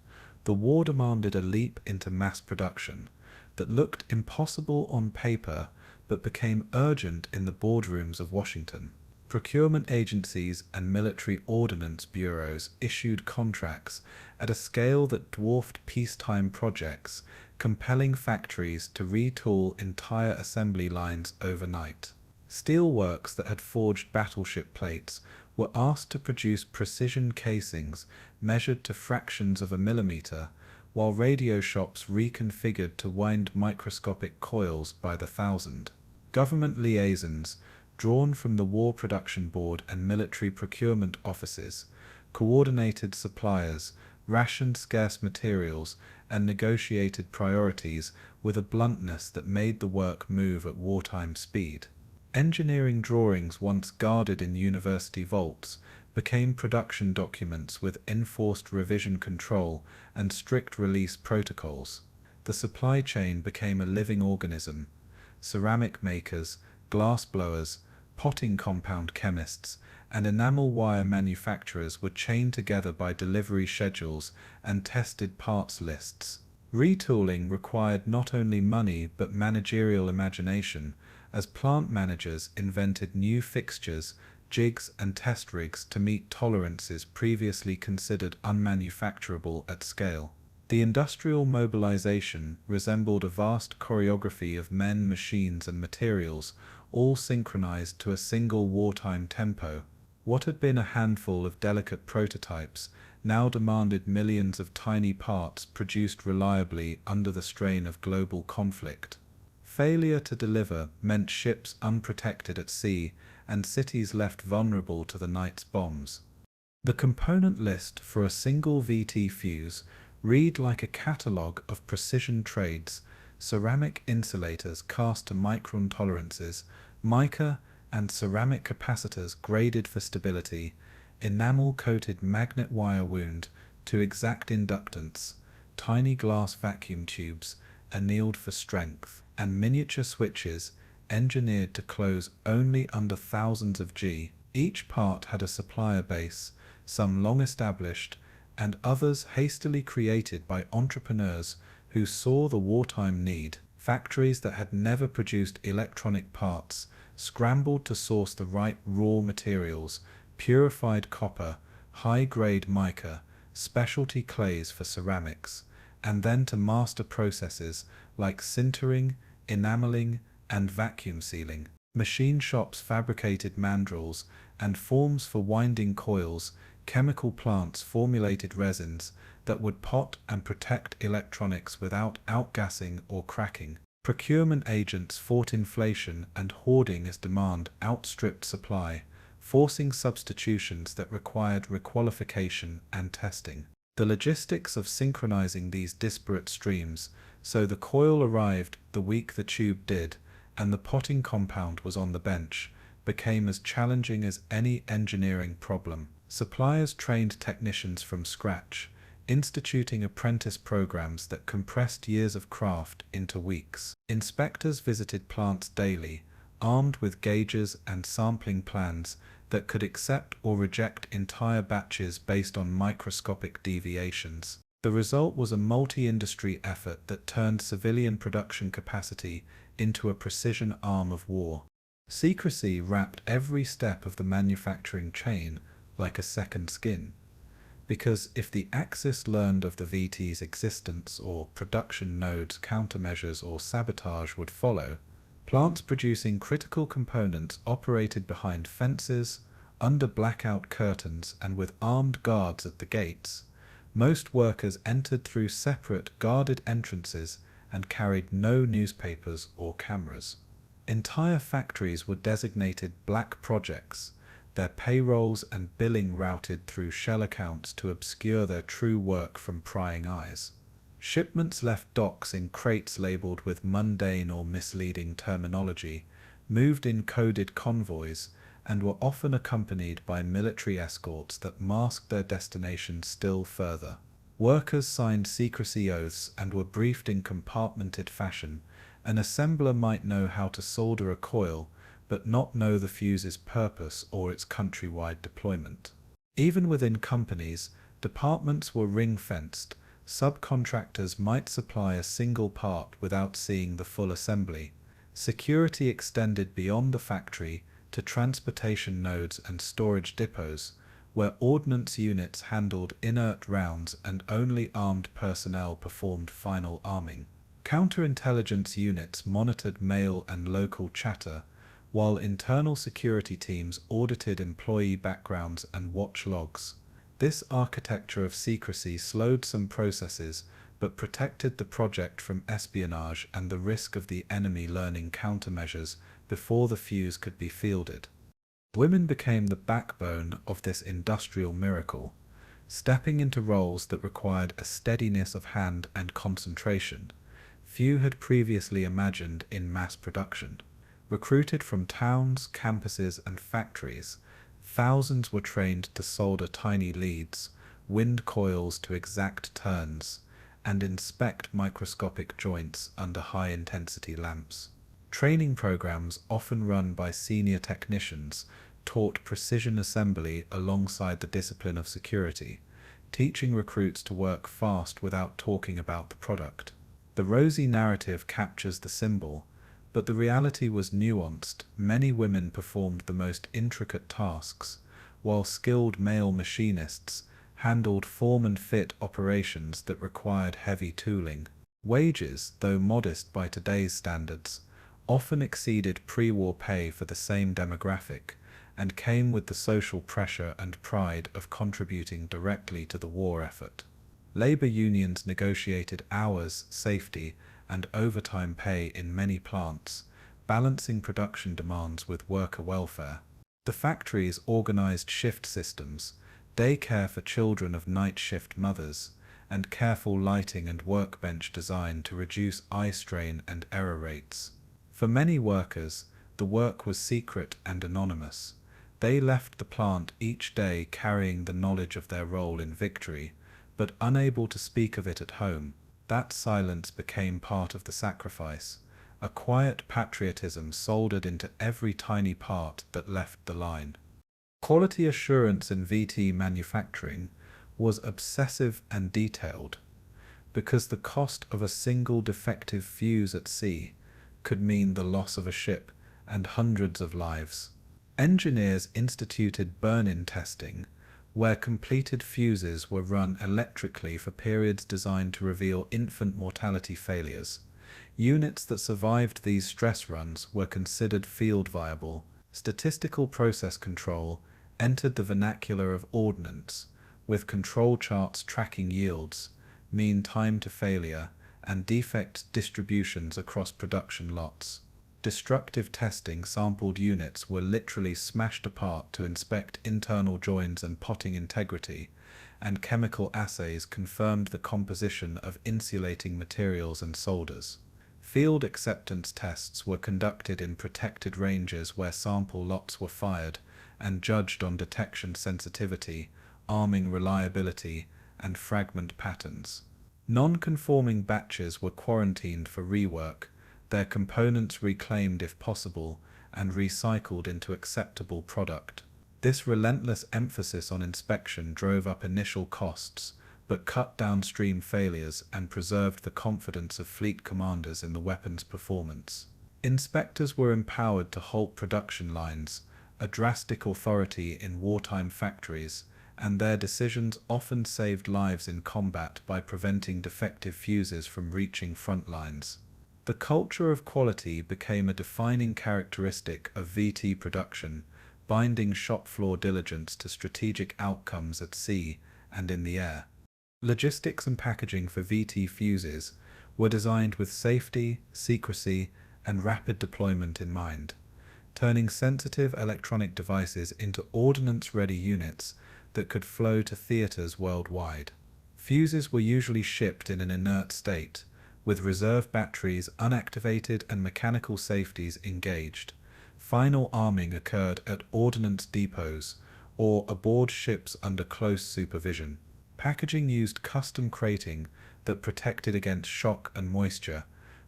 the war demanded a leap into mass production that looked impossible on paper but became urgent in the boardrooms of Washington. Procurement agencies and military ordnance bureaus issued contracts at a scale that dwarfed peacetime projects, compelling factories to retool entire assembly lines overnight. Steelworks that had forged battleship plates were asked to produce precision casings measured to fractions of a millimeter, while radio shops reconfigured to wind microscopic coils by the thousand. Government liaisons, drawn from the War Production Board and military procurement offices, coordinated suppliers, rationed scarce materials, and negotiated priorities with a bluntness that made the work move at wartime speed. Engineering drawings once guarded in university vaults became production documents with enforced revision control and strict release protocols. The supply chain became a living organism. Ceramic makers, glass blowers, potting compound chemists, and enamel wire manufacturers were chained together by delivery schedules and tested parts lists. Retooling required not only money but managerial imagination, as plant managers invented new fixtures, jigs, and test rigs to meet tolerances previously considered unmanufacturable at scale. The industrial mobilization resembled a vast choreography of men, machines, and materials, all synchronized to a single wartime tempo. What had been a handful of delicate prototypes now demanded millions of tiny parts produced reliably under the strain of global conflict. Failure to deliver meant ships unprotected at sea and cities left vulnerable to the night's bombs. The component list for a single VT fuse read like a catalogue of precision trades: ceramic insulators cast to micron tolerances, mica and ceramic capacitors graded for stability, enamel-coated magnet wire wound to exact inductance, tiny glass vacuum tubes annealed for strength, and miniature switches engineered to close only under thousands of G. Each part had a supplier base, some long established, and others hastily created by entrepreneurs who saw the wartime need. Factories that had never produced electronic parts scrambled to source the right raw materials: purified copper, high-grade mica, specialty clays for ceramics, and then to master processes like sintering, enameling, and vacuum sealing. Machine shops fabricated mandrels and forms for winding coils. Chemical plants formulated resins that would pot and protect electronics without outgassing or cracking. Procurement agents fought inflation and hoarding as demand outstripped supply, forcing substitutions that required requalification and testing. The logistics of synchronizing these disparate streams, so the coil arrived the week the tube did, and the potting compound was on the bench, became as challenging as any engineering problem. Suppliers trained technicians from scratch, instituting apprentice programs that compressed years of craft into weeks. Inspectors visited plants daily, armed with gauges and sampling plans that could accept or reject entire batches based on microscopic deviations. The result was a multi-industry effort that turned civilian production capacity into a precision arm of war. Secrecy wrapped every step of the manufacturing chain like a second skin, because if the Axis learned of the VT's existence or production nodes countermeasures or sabotage would follow, plants producing critical components operated behind fences, under blackout curtains and with armed guards at the gates. Most workers entered through separate guarded entrances and carried no newspapers or cameras. Entire factories were designated black projects, their payrolls and billing routed through shell accounts to obscure their true work from prying eyes. Shipments left docks in crates labeled with mundane or misleading terminology, moved in coded convoys, and were often accompanied by military escorts that masked their destination still further. Workers signed secrecy oaths and were briefed in compartmented fashion. An assembler might know how to solder a coil, but not know the fuse's purpose or its countrywide deployment. Even within companies, departments were ring-fenced. Subcontractors might supply a single part without seeing the full assembly. Security extended beyond the factory to transportation nodes and storage depots, where ordnance units handled inert rounds and only armed personnel performed final arming. Counterintelligence units monitored mail and local chatter, while internal security teams audited employee backgrounds and watch logs. This architecture of secrecy slowed some processes, but protected the project from espionage and the risk of the enemy learning countermeasures before the fuse could be fielded. Women became the backbone of this industrial miracle, stepping into roles that required a steadiness of hand and concentration few had previously imagined in mass production. Recruited from towns, campuses, and factories, thousands were trained to solder tiny leads, wind coils to exact turns, and inspect microscopic joints under high-intensity lamps. Training programs, often run by senior technicians, taught precision assembly alongside the discipline of security, teaching recruits to work fast without talking about the product. The rosy narrative captures the symbol, but the reality was nuanced. Many women performed the most intricate tasks, while skilled male machinists handled form and fit operations that required heavy tooling. Wages, though modest by today's standards, often exceeded pre-war pay for the same demographic, and came with the social pressure and pride of contributing directly to the war effort. Labor unions negotiated hours, safety, and overtime pay in many plants, balancing production demands with worker welfare. The factories organized shift systems, daycare for children of night shift mothers, and careful lighting and workbench design to reduce eye strain and error rates. For many workers, the work was secret and anonymous. They left the plant each day carrying the knowledge of their role in victory, but unable to speak of it at home. That silence became part of the sacrifice, a quiet patriotism soldered into every tiny part that left the line. Quality assurance in VT manufacturing was obsessive and detailed, because the cost of a single defective fuse at sea could mean the loss of a ship and hundreds of lives. Engineers instituted burn-in testing, where completed fuses were run electrically for periods designed to reveal infant mortality failures. Units that survived these stress runs were considered field viable. Statistical process control entered the vernacular of ordnance, with control charts tracking yields, mean time to failure, and defect distributions across production lots. Destructive testing sampled units were literally smashed apart to inspect internal joins and potting integrity, and chemical assays confirmed the composition of insulating materials and solders. Field acceptance tests were conducted in protected ranges where sample lots were fired and judged on detection sensitivity, arming reliability, and fragment patterns. Non-conforming batches were quarantined for rework, their components reclaimed if possible, and recycled into acceptable product. This relentless emphasis on inspection drove up initial costs, but cut downstream failures and preserved the confidence of fleet commanders in the weapon's performance. Inspectors were empowered to halt production lines, a drastic authority in wartime factories, and their decisions often saved lives in combat by preventing defective fuses from reaching front lines. The culture of quality became a defining characteristic of VT production, binding shop floor diligence to strategic outcomes at sea and in the air. Logistics and packaging for VT fuses were designed with safety, secrecy, and rapid deployment in mind, turning sensitive electronic devices into ordnance-ready units that could flow to theaters worldwide. Fuses were usually shipped in an inert state, with reserve batteries unactivated and mechanical safeties engaged. Final arming occurred at ordnance depots or aboard ships under close supervision. Packaging used custom crating that protected against shock and moisture,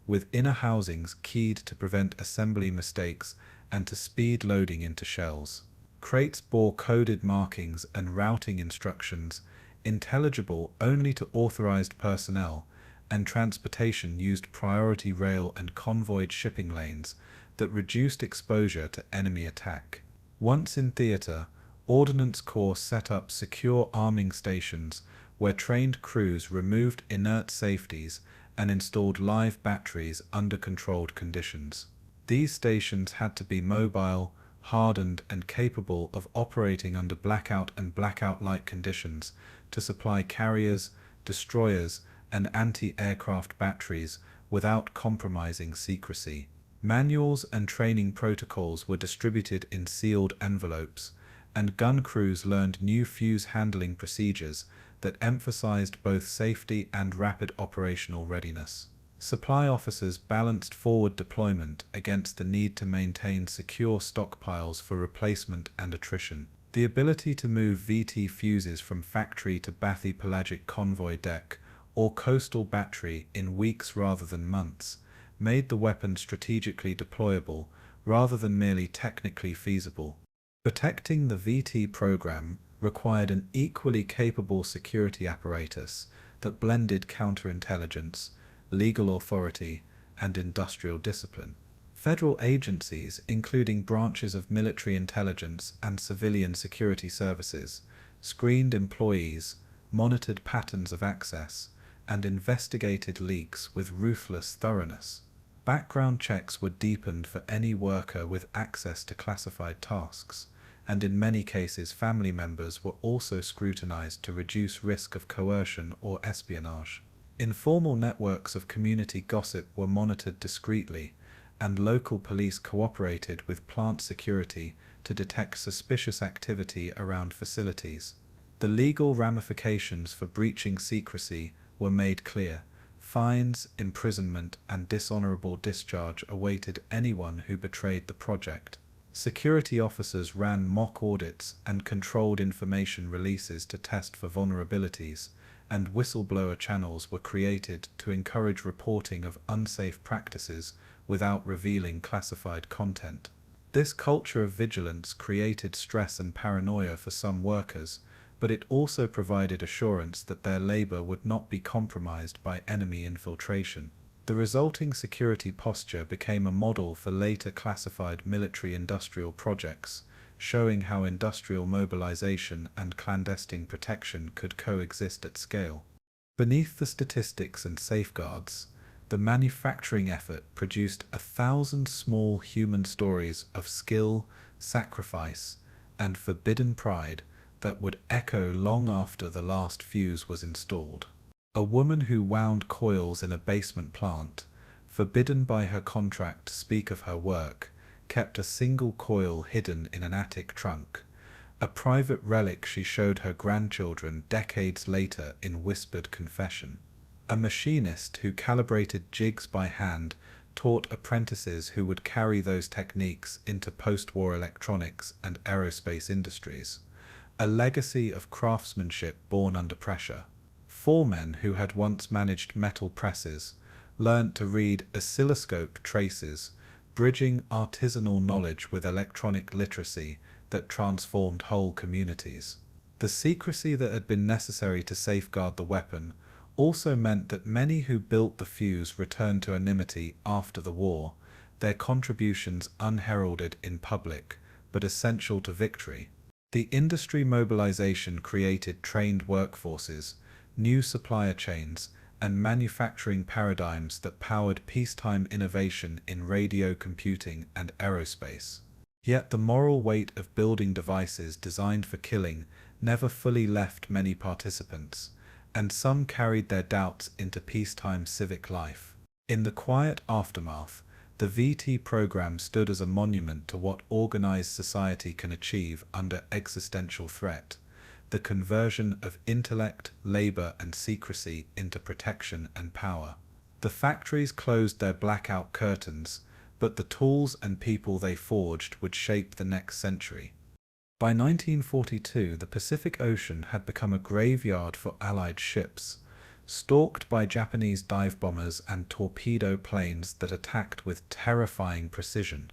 with inner housings keyed to prevent assembly mistakes and to speed loading into shells. Crates bore coded markings and routing instructions, intelligible only to authorized personnel, and transportation used priority rail and convoyed shipping lanes that reduced exposure to enemy attack. Once in theater, Ordnance Corps set up secure arming stations where trained crews removed inert safeties and installed live batteries under controlled conditions. These stations had to be mobile, hardened, and capable of operating under blackout and blackout-like conditions to supply carriers, destroyers, and anti-aircraft batteries without compromising secrecy. Manuals and training protocols were distributed in sealed envelopes, and gun crews learned new fuse handling procedures that emphasized both safety and rapid operational readiness. Supply officers balanced forward deployment against the need to maintain secure stockpiles for replacement and attrition. The ability to move VT fuses from factory to bathypelagic convoy deck or coastal battery in weeks rather than months made the weapon strategically deployable rather than merely technically feasible. Protecting the VT program required an equally capable security apparatus that blended counterintelligence, legal authority, and industrial discipline. Federal agencies, including branches of military intelligence and civilian security services, screened employees, monitored patterns of access, and investigated leaks with ruthless thoroughness. Background checks were deepened for any worker with access to classified tasks, and in many cases family members were also scrutinized to reduce risk of coercion or espionage. Informal networks of community gossip were monitored discreetly, and local police cooperated with plant security to detect suspicious activity around facilities. The legal ramifications for breaching secrecy were made clear. Fines, imprisonment, and dishonorable discharge awaited anyone who betrayed the project. Security officers ran mock audits and controlled information releases to test for vulnerabilities, and whistleblower channels were created to encourage reporting of unsafe practices without revealing classified content. This culture of vigilance created stress and paranoia for some workers, but it also provided assurance that their labor would not be compromised by enemy infiltration. The resulting security posture became a model for later classified military-industrial projects, showing how industrial mobilization and clandestine protection could coexist at scale. Beneath the statistics and safeguards, the manufacturing effort produced 1,000 small human stories of skill, sacrifice, and forbidden pride that would echo long after the last fuse was installed. A woman who wound coils in a basement plant, forbidden by her contract to speak of her work, kept a single coil hidden in an attic trunk, a private relic she showed her grandchildren decades later in whispered confession. A machinist who calibrated jigs by hand taught apprentices who would carry those techniques into post-war electronics and aerospace industries, a legacy of craftsmanship born under pressure. Foremen who had once managed metal presses learnt to read oscilloscope traces, bridging artisanal knowledge with electronic literacy that transformed whole communities. The secrecy that had been necessary to safeguard the weapon also meant that many who built the Fuze returned to anonymity after the war, their contributions unheralded in public, but essential to victory. The industry mobilization created trained workforces, new supplier chains, and manufacturing paradigms that powered peacetime innovation in radio computing and aerospace. Yet the moral weight of building devices designed for killing never fully left many participants, and some carried their doubts into peacetime civic life. In the quiet aftermath, the VT program stood as a monument to what organized society can achieve under existential threat, the conversion of intellect, labor, and secrecy into protection and power. The factories closed their blackout curtains, but the tools and people they forged would shape the next century. By 1942, the Pacific Ocean had become a graveyard for Allied ships, stalked by Japanese dive bombers and torpedo planes that attacked with terrifying precision.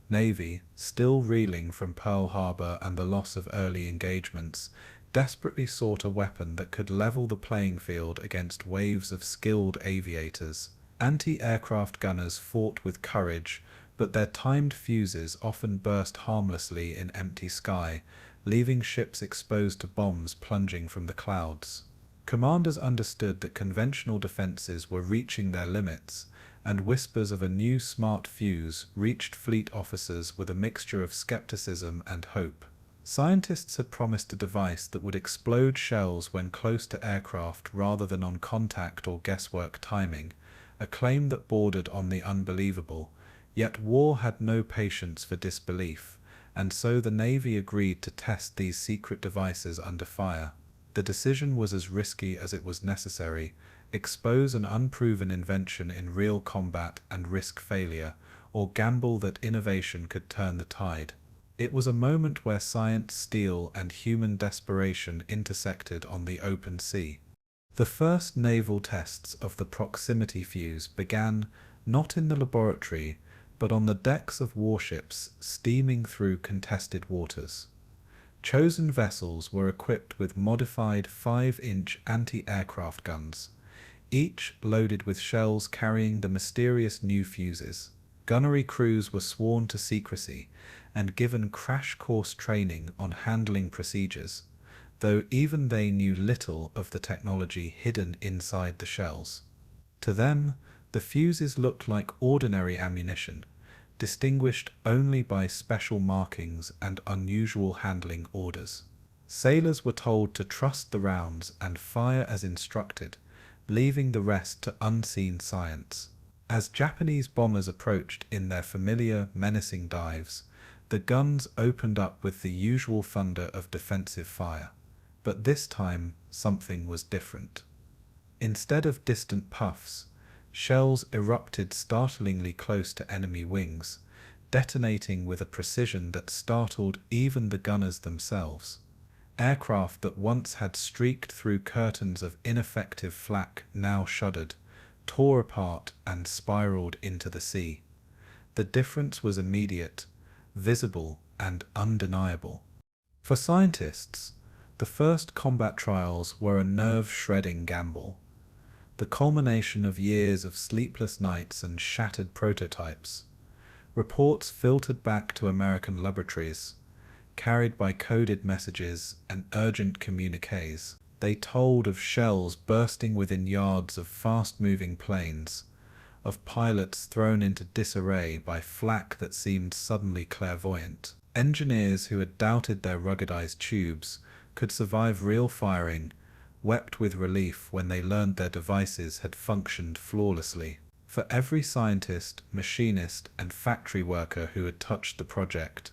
Navy, still reeling from Pearl Harbor and the loss of early engagements, desperately sought a weapon that could level the playing field against waves of skilled aviators. Anti-aircraft gunners fought with courage, but their timed fuses often burst harmlessly in empty sky, leaving ships exposed to bombs plunging from the clouds. Commanders understood that conventional defenses were reaching their limits, and whispers of a new smart fuse reached fleet officers with a mixture of skepticism and hope. Scientists had promised a device that would explode shells when close to aircraft rather than on contact or guesswork timing, a claim that bordered on the unbelievable. Yet war had no patience for disbelief, and so the Navy agreed to test these secret devices under fire. The decision was as risky as it was necessary: expose an unproven invention in real combat and risk failure, or gamble that innovation could turn the tide. It was a moment where science, steel, and human desperation intersected on the open sea. The first naval tests of the proximity fuse began not in the laboratory, but on the decks of warships steaming through contested waters. Chosen vessels were equipped with modified 5-inch anti-aircraft guns, each loaded with shells carrying the mysterious new fuses. Gunnery crews were sworn to secrecy and given crash course training on handling procedures, though even they knew little of the technology hidden inside the shells. To them, the fuses looked like ordinary ammunition, distinguished only by special markings and unusual handling orders. Sailors were told to trust the rounds and fire as instructed, leaving the rest to unseen science. As Japanese bombers approached in their familiar, menacing dives, the guns opened up with the usual thunder of defensive fire. But this time, something was different. Instead of distant puffs, shells erupted startlingly close to enemy wings, detonating with a precision that startled even the gunners themselves. Aircraft that once had streaked through curtains of ineffective flak now shuddered, tore apart, and spiraled into the sea. The difference was immediate, visible, and undeniable. For scientists, the first combat trials were a nerve-shredding gamble, the culmination of years of sleepless nights and shattered prototypes. Reports filtered back to American laboratories, carried by coded messages and urgent communiques. They told of shells bursting within yards of fast-moving planes, of pilots thrown into disarray by flak that seemed suddenly clairvoyant. Engineers who had doubted their ruggedized tubes could survive real firing, wept with relief when they learned their devices had functioned flawlessly. For every scientist, machinist, and factory worker who had touched the project,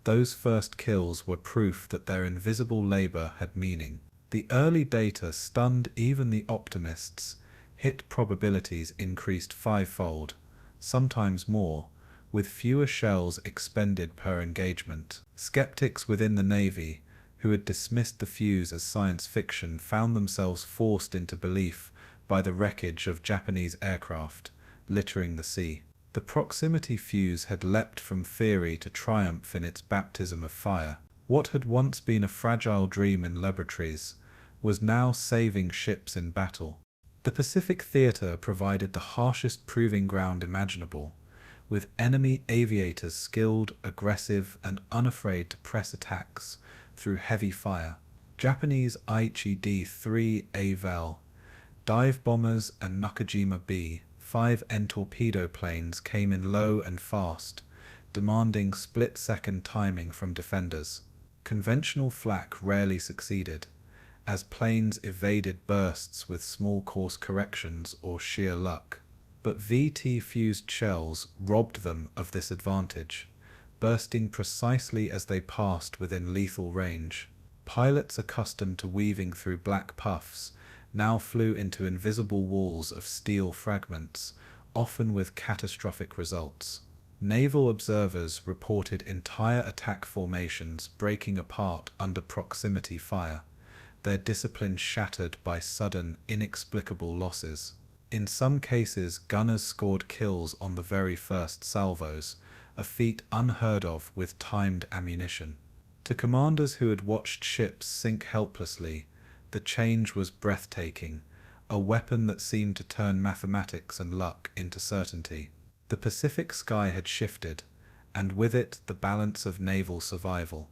those first kills were proof that their invisible labor had meaning. The early data stunned even the optimists. Hit probabilities increased fivefold, sometimes more, with fewer shells expended per engagement. Skeptics within the Navy, who had dismissed the fuse as science fiction, found themselves forced into belief by the wreckage of Japanese aircraft littering the sea. The proximity fuse had leapt from theory to triumph in its baptism of fire. What had once been a fragile dream in laboratories was now saving ships in battle. The Pacific Theater provided the harshest proving ground imaginable, with enemy aviators skilled, aggressive, and unafraid to press attacks through heavy fire. Japanese Aichi D-3 Avel, dive bombers, and Nakajima B-5N torpedo planes came in low and fast, demanding split-second timing from defenders. Conventional flak rarely succeeded, as planes evaded bursts with small course corrections or sheer luck. But VT-fused shells robbed them of this advantage, bursting precisely as they passed within lethal range. Pilots accustomed to weaving through black puffs now flew into invisible walls of steel fragments, often with catastrophic results. Naval observers reported entire attack formations breaking apart under proximity fire, their discipline shattered by sudden, inexplicable losses. In some cases, gunners scored kills on the very first salvos, a feat unheard of with timed ammunition. To commanders who had watched ships sink helplessly, the change was breathtaking, a weapon that seemed to turn mathematics and luck into certainty. The Pacific sky had shifted, and with it the balance of naval survival.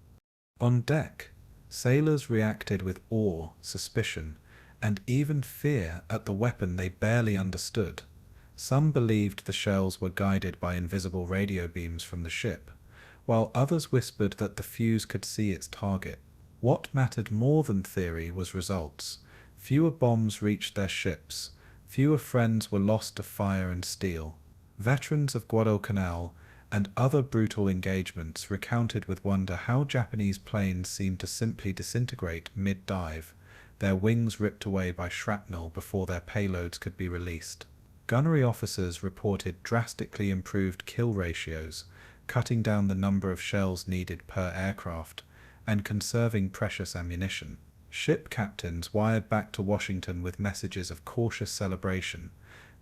On deck, sailors reacted with awe, suspicion, and even fear at the weapon they barely understood. Some believed the shells were guided by invisible radio beams from the ship, while others whispered that the fuse could see its target. What mattered more than theory was results. Fewer bombs reached their ships, fewer friends were lost to fire and steel. Veterans of Guadalcanal and other brutal engagements recounted with wonder how Japanese planes seemed to simply disintegrate mid-dive, their wings ripped away by shrapnel before their payloads could be released. Gunnery officers reported drastically improved kill ratios, cutting down the number of shells needed per aircraft, and conserving precious ammunition. Ship captains wired back to Washington with messages of cautious celebration,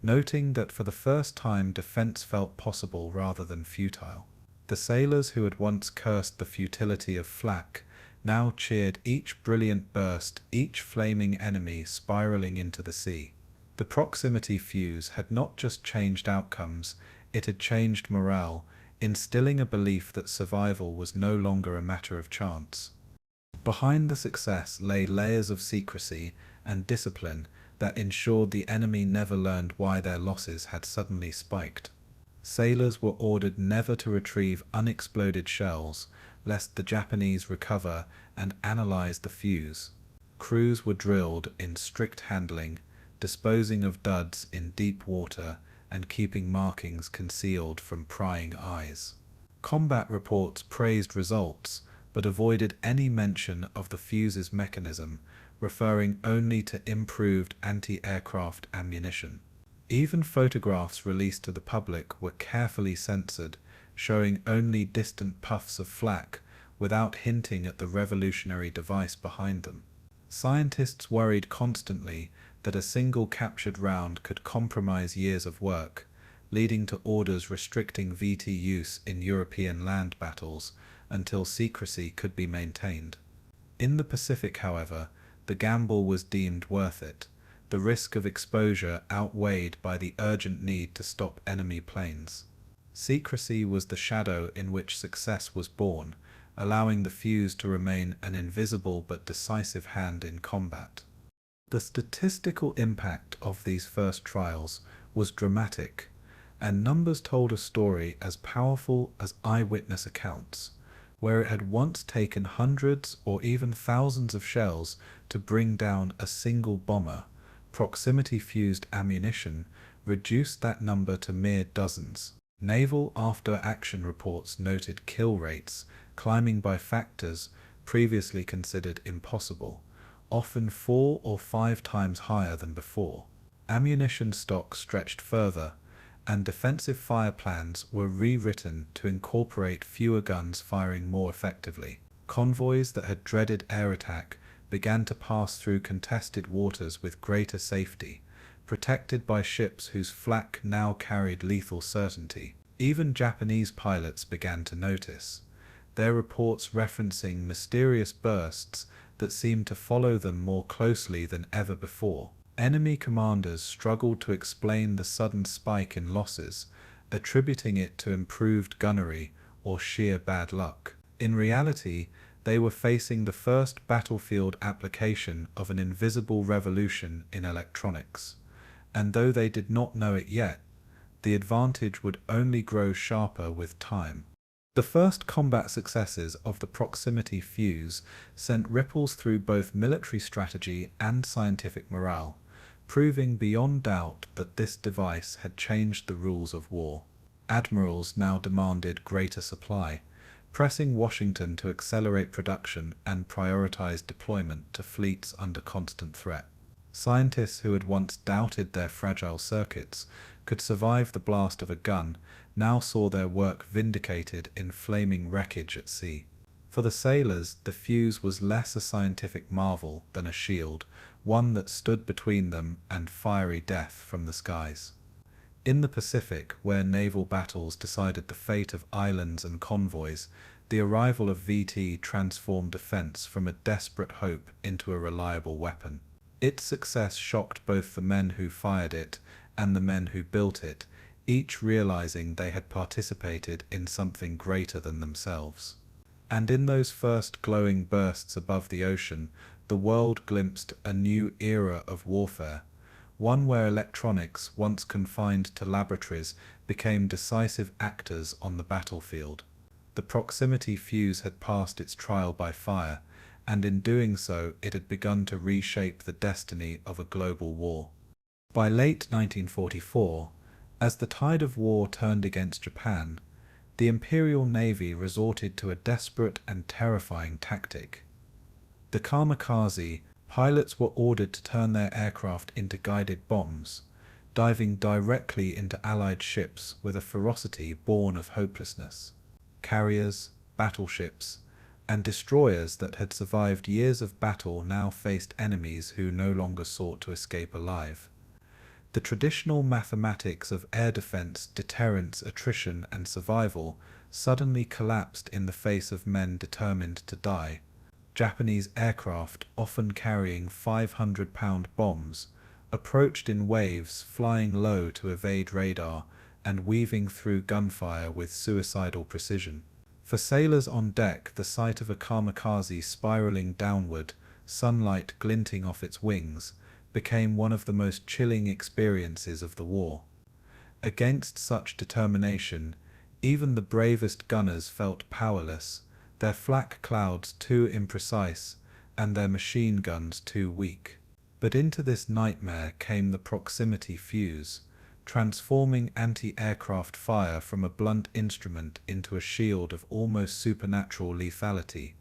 noting that for the first time defense felt possible rather than futile. The sailors who had once cursed the futility of flak now cheered each brilliant burst, each flaming enemy spiraling into the sea. The proximity fuse had not just changed outcomes, it had changed morale, instilling a belief that survival was no longer a matter of chance. Behind the success lay layers of secrecy and discipline that ensured the enemy never learned why their losses had suddenly spiked. Sailors were ordered never to retrieve unexploded shells, lest the Japanese recover and analyze the fuse. Crews were drilled in strict handling, disposing of duds in deep water and keeping markings concealed from prying eyes. Combat reports praised results, but avoided any mention of the fuse's mechanism, referring only to improved anti-aircraft ammunition. Even photographs released to the public were carefully censored, showing only distant puffs of flak, without hinting at the revolutionary device behind them. Scientists worried constantly that a single captured round could compromise years of work, leading to orders restricting VT use in European land battles until secrecy could be maintained. In the Pacific, however, the gamble was deemed worth it, the risk of exposure outweighed by the urgent need to stop enemy planes. Secrecy was the shadow in which success was born, allowing the fuse to remain an invisible but decisive hand in combat. The statistical impact of these first trials was dramatic, and numbers told a story as powerful as eyewitness accounts. Where it had once taken hundreds or even thousands of shells to bring down a single bomber, proximity-fused ammunition reduced that number to mere dozens. Naval after-action reports noted kill rates climbing by factors previously considered impossible, often 4 or 5 times higher than before. Ammunition stocks stretched further, and defensive fire plans were rewritten to incorporate fewer guns firing more effectively. Convoys that had dreaded air attack began to pass through contested waters with greater safety, protected by ships whose flak now carried lethal certainty. Even Japanese pilots began to notice, their reports referencing mysterious bursts that seemed to follow them more closely than ever before. Enemy commanders struggled to explain the sudden spike in losses, attributing it to improved gunnery or sheer bad luck. In reality, they were facing the first battlefield application of an invisible revolution in electronics, and though they did not know it yet, the advantage would only grow sharper with time. The first combat successes of the proximity fuse sent ripples through both military strategy and scientific morale, proving beyond doubt that this device had changed the rules of war. Admirals now demanded greater supply, pressing Washington to accelerate production and prioritize deployment to fleets under constant threat. Scientists who had once doubted their fragile circuits could survive the blast of a gun now saw their work vindicated in flaming wreckage at sea. For the sailors, the fuse was less a scientific marvel than a shield, one that stood between them and fiery death from the skies. In the Pacific, where naval battles decided the fate of islands and convoys, the arrival of VT transformed defense from a desperate hope into a reliable weapon. Its success shocked both the men who fired it and the men who built it, each realizing they had participated in something greater than themselves. And in those first glowing bursts above the ocean, the world glimpsed a new era of warfare, one where electronics, once confined to laboratories, became decisive actors on the battlefield. The proximity fuse had passed its trial by fire, and in doing so it had begun to reshape the destiny of a global war. By late 1944, as the tide of war turned against Japan, the Imperial Navy resorted to a desperate and terrifying tactic. The Kamikaze pilots were ordered to turn their aircraft into guided bombs, diving directly into Allied ships with a ferocity born of hopelessness. Carriers, battleships, and destroyers that had survived years of battle now faced enemies who no longer sought to escape alive. The traditional mathematics of air defense, deterrence, attrition, and survival suddenly collapsed in the face of men determined to die. Japanese aircraft, often carrying 500-pound bombs, approached in waves, flying low to evade radar and weaving through gunfire with suicidal precision. For sailors on deck, the sight of a kamikaze spiraling downward, sunlight glinting off its wings, became one of the most chilling experiences of the war. Against such determination, even the bravest gunners felt powerless, their flak clouds too imprecise, and their machine guns too weak. But into this nightmare came the proximity fuse, transforming anti-aircraft fire from a blunt instrument into a shield of almost supernatural lethality.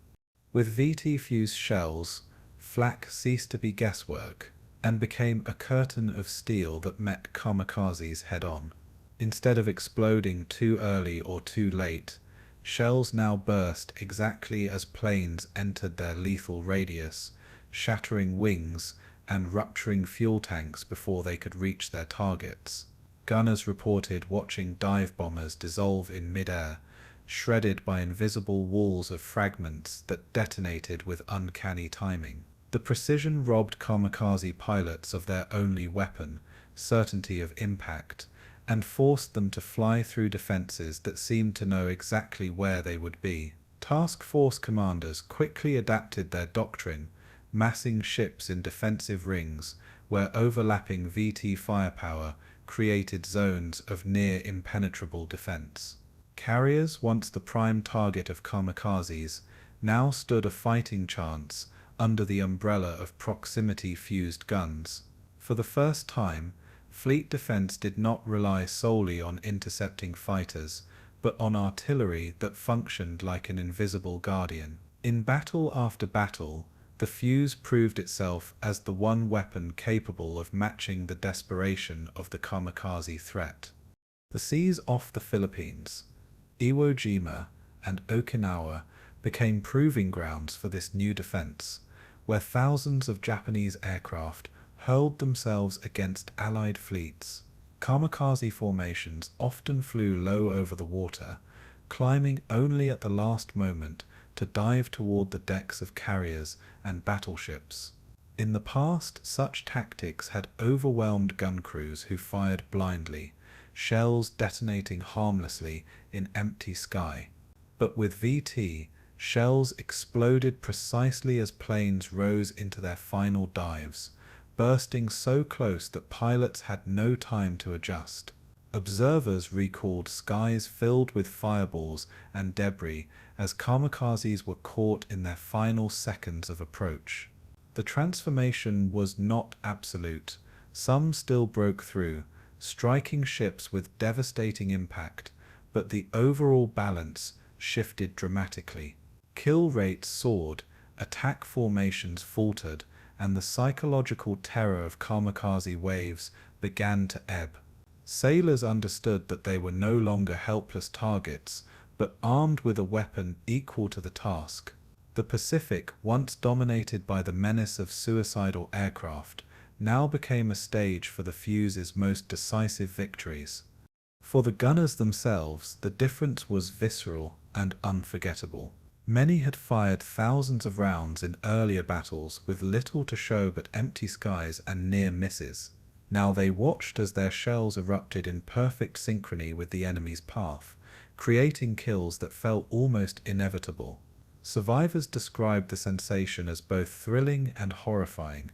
With VT fuse shells, flak ceased to be guesswork, and became a curtain of steel that met kamikazes head-on. Instead of exploding too early or too late, shells now burst exactly as planes entered their lethal radius, shattering wings and rupturing fuel tanks before they could reach their targets. Gunners reported watching dive bombers dissolve in mid-air, shredded by invisible walls of fragments that detonated with uncanny timing. The precision robbed kamikaze pilots of their only weapon, certainty of impact, and forced them to fly through defenses that seemed to know exactly where they would be. Task force commanders quickly adapted their doctrine, massing ships in defensive rings where overlapping VT firepower created zones of near impenetrable defense. Carriers, once the prime target of kamikazes, now stood a fighting chance under the umbrella of proximity-fused guns. For the first time, Fleet defense did not rely solely on intercepting fighters, but on artillery that functioned like an invisible guardian. In battle after battle, the Fuze proved itself as the one weapon capable of matching the desperation of the Kamikaze threat. The seas off the Philippines, Iwo Jima, and Okinawa became proving grounds for this new defense, where thousands of Japanese aircraft hurled themselves against Allied fleets. Kamikaze formations often flew low over the water, climbing only at the last moment to dive toward the decks of carriers and battleships. In the past, such tactics had overwhelmed gun crews who fired blindly, shells detonating harmlessly in empty sky. But with VT, shells exploded precisely as planes rose into their final dives, bursting so close that pilots had no time to adjust. Observers recalled skies filled with fireballs and debris as kamikazes were caught in their final seconds of approach. The transformation was not absolute. Some still broke through, striking ships with devastating impact, but the overall balance shifted dramatically. Kill rates soared, attack formations faltered, and the psychological terror of kamikaze waves began to ebb. Sailors understood that they were no longer helpless targets, but armed with a weapon equal to the task. The Pacific, once dominated by the menace of suicidal aircraft, now became a stage for the Fuze's most decisive victories. For the gunners themselves, the difference was visceral and unforgettable. Many had fired thousands of rounds in earlier battles with little to show but empty skies and near misses. Now they watched as their shells erupted in perfect synchrony with the enemy's path, creating kills that felt almost inevitable. Survivors described the sensation as both thrilling and horrifying.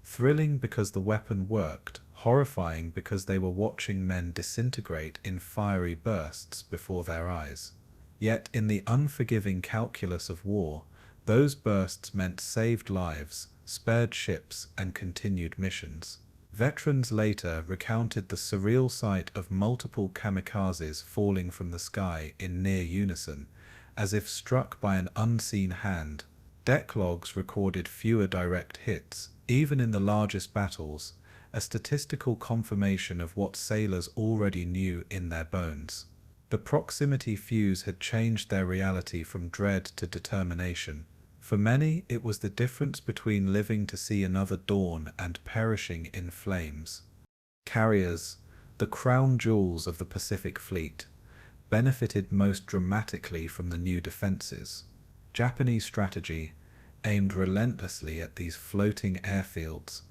Thrilling because the weapon worked, horrifying because they were watching men disintegrate in fiery bursts before their eyes. Yet in the unforgiving calculus of war, those bursts meant saved lives, spared ships, and continued missions. Veterans later recounted the surreal sight of multiple kamikazes falling from the sky in near unison, as if struck by an unseen hand. Deck logs recorded fewer direct hits, even in the largest battles, a statistical confirmation of what sailors already knew in their bones. The proximity Fuze had changed their reality from dread to determination. For many, it was the difference between living to see another dawn and perishing in flames. Carriers, the crown jewels of the Pacific Fleet, benefited most dramatically from the new defenses. Japanese strategy aimed relentlessly at these floating airfields,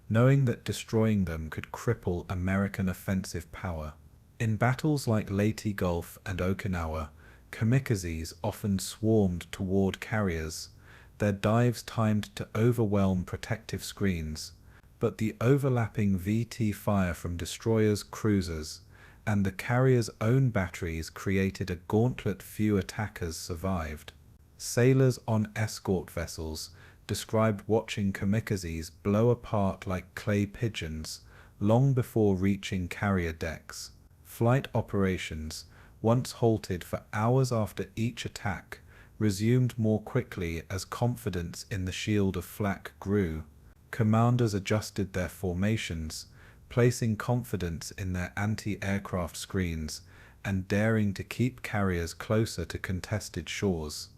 knowing that destroying them could cripple American offensive power. In battles like Leyte Gulf and Okinawa, kamikazes often swarmed toward carriers, their dives timed to overwhelm protective screens, but the overlapping VT fire from destroyers, cruisers, and the carrier's own batteries created a gauntlet few attackers survived. Sailors on escort vessels described watching kamikazes blow apart like clay pigeons long before reaching carrier decks. Flight operations, once halted for hours after each attack, resumed more quickly as confidence in the shield of flak grew. Commanders adjusted their formations, placing confidence in their anti-aircraft screens and daring to keep carriers closer to contested shores.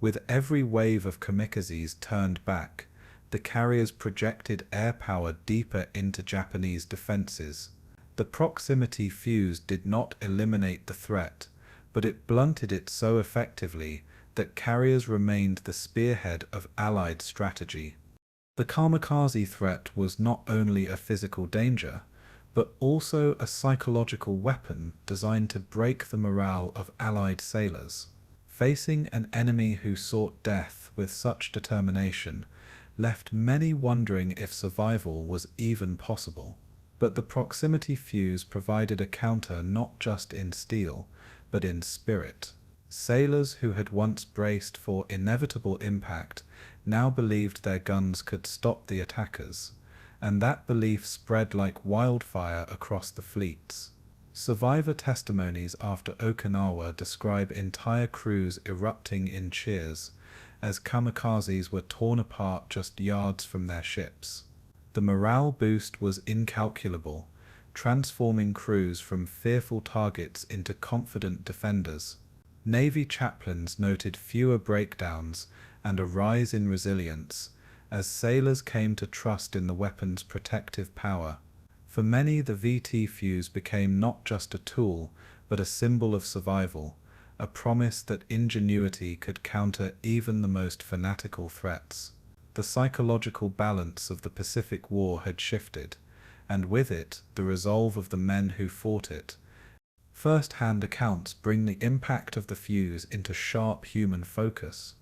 With every wave of kamikazes turned back, the carriers projected air power deeper into Japanese defenses. The proximity Fuze did not eliminate the threat, but it blunted it so effectively that carriers remained the spearhead of Allied strategy. The kamikaze threat was not only a physical danger, but also a psychological weapon designed to break the morale of Allied sailors. Facing an enemy who sought death with such determination left many wondering if survival was even possible. But the proximity Fuze provided a counter not just in steel, but in spirit. Sailors who had once braced for inevitable impact now believed their guns could stop the attackers, and that belief spread like wildfire across the fleets. Survivor testimonies after Okinawa describe entire crews erupting in cheers as kamikazes were torn apart just yards from their ships. The morale boost was incalculable, transforming crews from fearful targets into confident defenders. Navy chaplains noted fewer breakdowns and a rise in resilience as sailors came to trust in the weapon's protective power. For many, the VT fuse became not just a tool, but a symbol of survival, a promise that ingenuity could counter even the most fanatical threats. The psychological balance of the Pacific War had shifted, and with it, the resolve of the men who fought it. First-hand accounts bring the impact of the fuse into sharp human focus.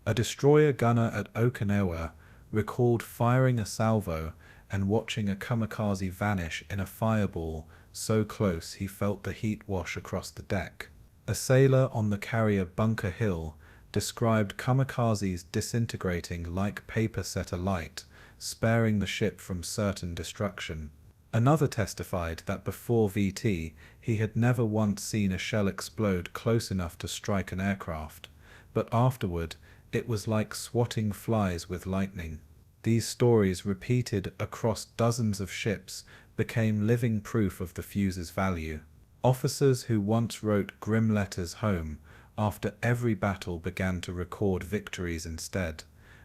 A destroyer gunner at Okinawa recalled firing a salvo and watching a kamikaze vanish in a fireball so close he felt the heat wash across the deck. A sailor on the carrier Bunker Hill described kamikazes disintegrating like paper set alight, sparing the ship from certain destruction. Another testified that before VT, he had never once seen a shell explode close enough to strike an aircraft, but afterward, it was like swatting flies with lightning. These stories, repeated across dozens of ships, became living proof of the fuse's value. Officers who once wrote grim letters home after every battle began to record victories instead,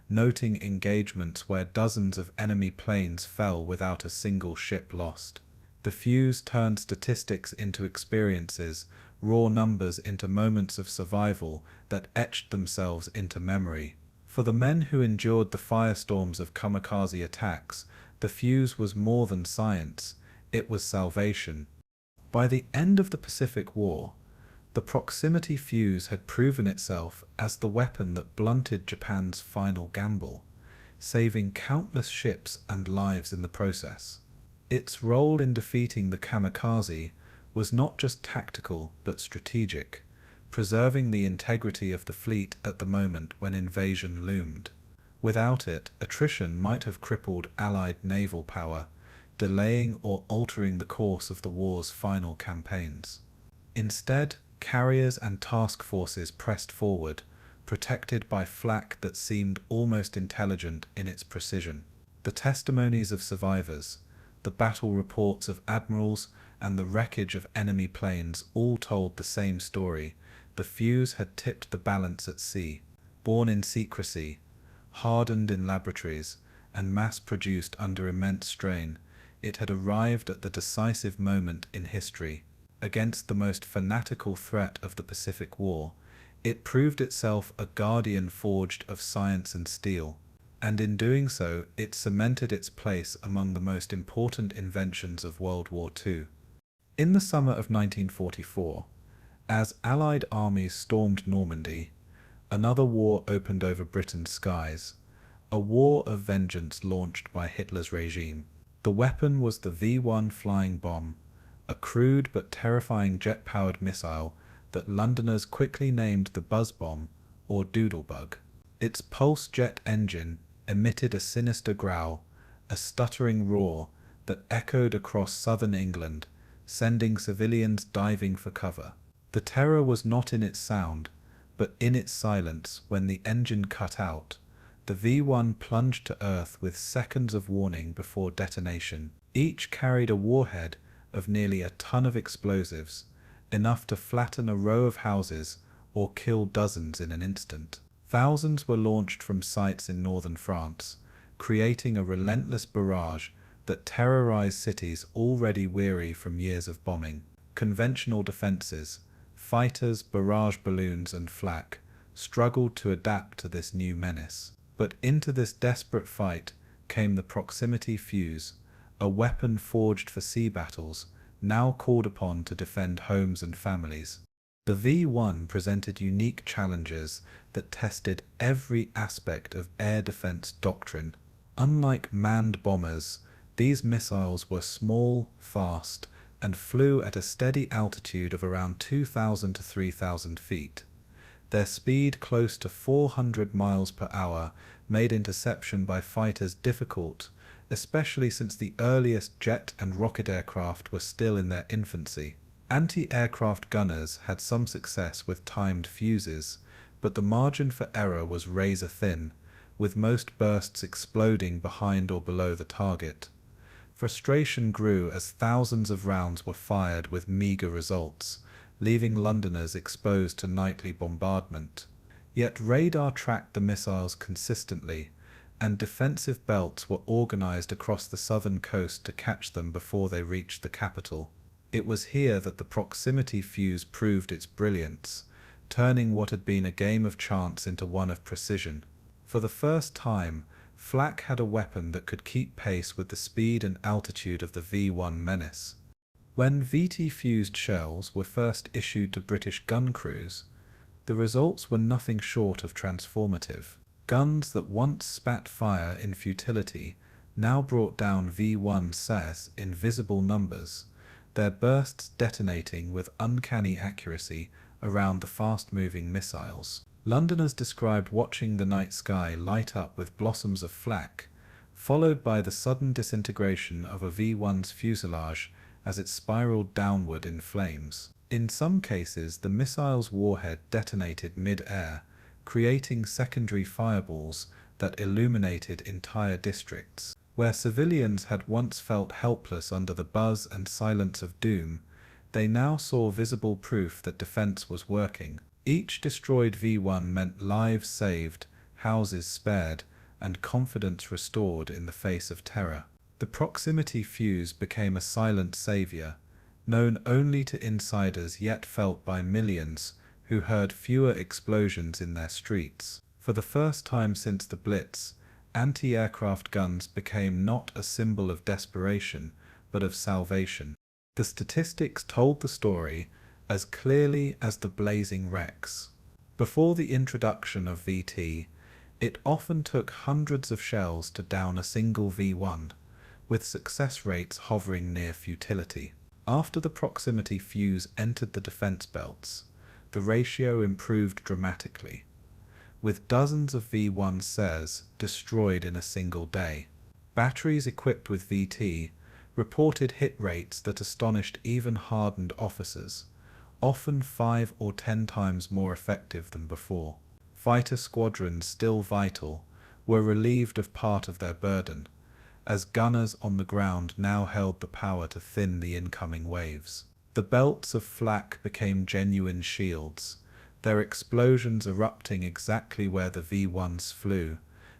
noting engagements where dozens of enemy planes fell without a single ship lost. The fuse turned statistics into experiences, raw numbers into moments of survival that etched themselves into memory. For the men who endured the firestorms of kamikaze attacks, the fuse was more than science, it was salvation. By the end of the Pacific War, the proximity fuse had proven itself as the weapon that blunted Japan's final gamble, saving countless ships and lives in the process. Its role in defeating the kamikaze was not just tactical but strategic, preserving the integrity of the fleet at the moment when invasion loomed. Without it, attrition might have crippled Allied naval power, delaying or altering the course of the war's final campaigns. Instead, carriers and task forces pressed forward, protected by flak that seemed almost intelligent in its precision. The testimonies of survivors, the battle reports of admirals, and the wreckage of enemy planes all told the same story. The fuse had tipped the balance at sea. Born in secrecy, hardened in laboratories, and mass-produced under immense strain, it had arrived at the decisive moment in history. Against the most fanatical threat of the Pacific War, it proved itself a guardian forged of science and steel, and in doing so it cemented its place among the most important inventions of World War II. In the summer of 1944, as Allied armies stormed Normandy, another war opened over Britain's skies, a war of vengeance launched by Hitler's regime. The weapon was the V-1 flying bomb, a crude but terrifying jet-powered missile that Londoners quickly named the Buzz Bomb, or Doodlebug. Its pulse jet engine emitted a sinister growl, a stuttering roar that echoed across southern England, sending civilians diving for cover. The terror was not in its sound, but in its silence. When the engine cut out, the V-1 plunged to Earth with seconds of warning before detonation. Each carried a warhead of nearly a ton of explosives, enough to flatten a row of houses or kill dozens in an instant. Thousands were launched from sites in northern France, creating a relentless barrage that terrorized cities already weary from years of bombing. Conventional defenses, fighters, barrage balloons, and flak struggled to adapt to this new menace. But into this desperate fight came the proximity fuse, a weapon forged for sea battles, now called upon to defend homes and families. The V-1 presented unique challenges that tested every aspect of air defense doctrine. Unlike manned bombers, these missiles were small, fast, and flew at a steady altitude of around 2,000 to 3,000 feet. Their speed, close to 400 miles per hour, made interception by fighters difficult especially since the earliest jet and rocket aircraft were still in their infancy. Anti-aircraft gunners had some success with timed fuses, but the margin for error was razor thin, with most bursts exploding behind or below the target. Frustration grew as thousands of rounds were fired with meagre results, leaving Londoners exposed to nightly bombardment. Yet radar tracked the missiles consistently, and defensive belts were organized across the southern coast to catch them before they reached the capital. It was here that the proximity fuse proved its brilliance, turning what had been a game of chance into one of precision. For the first time, flak had a weapon that could keep pace with the speed and altitude of the V1 Menace. When VT-fused shells were first issued to British gun crews, the results were nothing short of transformative. Guns that once spat fire in futility now brought down V1 SAS in visible numbers, their bursts detonating with uncanny accuracy around the fast-moving missiles. Londoners described watching the night sky light up with blossoms of flak, followed by the sudden disintegration of a V1's fuselage as it spiraled downward in flames. In some cases, the missile's warhead detonated mid-air, creating secondary fireballs that illuminated entire districts. Where civilians had once felt helpless under the buzz and silence of doom, they now saw visible proof that defense was working. Each destroyed V1 meant lives saved, houses spared, and confidence restored in the face of terror. The proximity fuse became a silent savior, known only to insiders yet felt by millions who heard fewer explosions in their streets. For the first time since the Blitz, anti-aircraft guns became not a symbol of desperation, but of salvation. The statistics told the story as clearly as the blazing wrecks. Before the introduction of VT, it often took hundreds of shells to down a single V1, with success rates hovering near futility. After the proximity fuse entered the defense belts, the ratio improved dramatically, with dozens of V1 SAS destroyed in a single day. Batteries equipped with VT reported hit rates that astonished even hardened officers, often 5 or 10 times more effective than before. Fighter squadrons, still vital, were relieved of part of their burden, as gunners on the ground now held the power to thin the incoming waves. The belts of flak became genuine shields, their explosions erupting exactly where the V1s flew,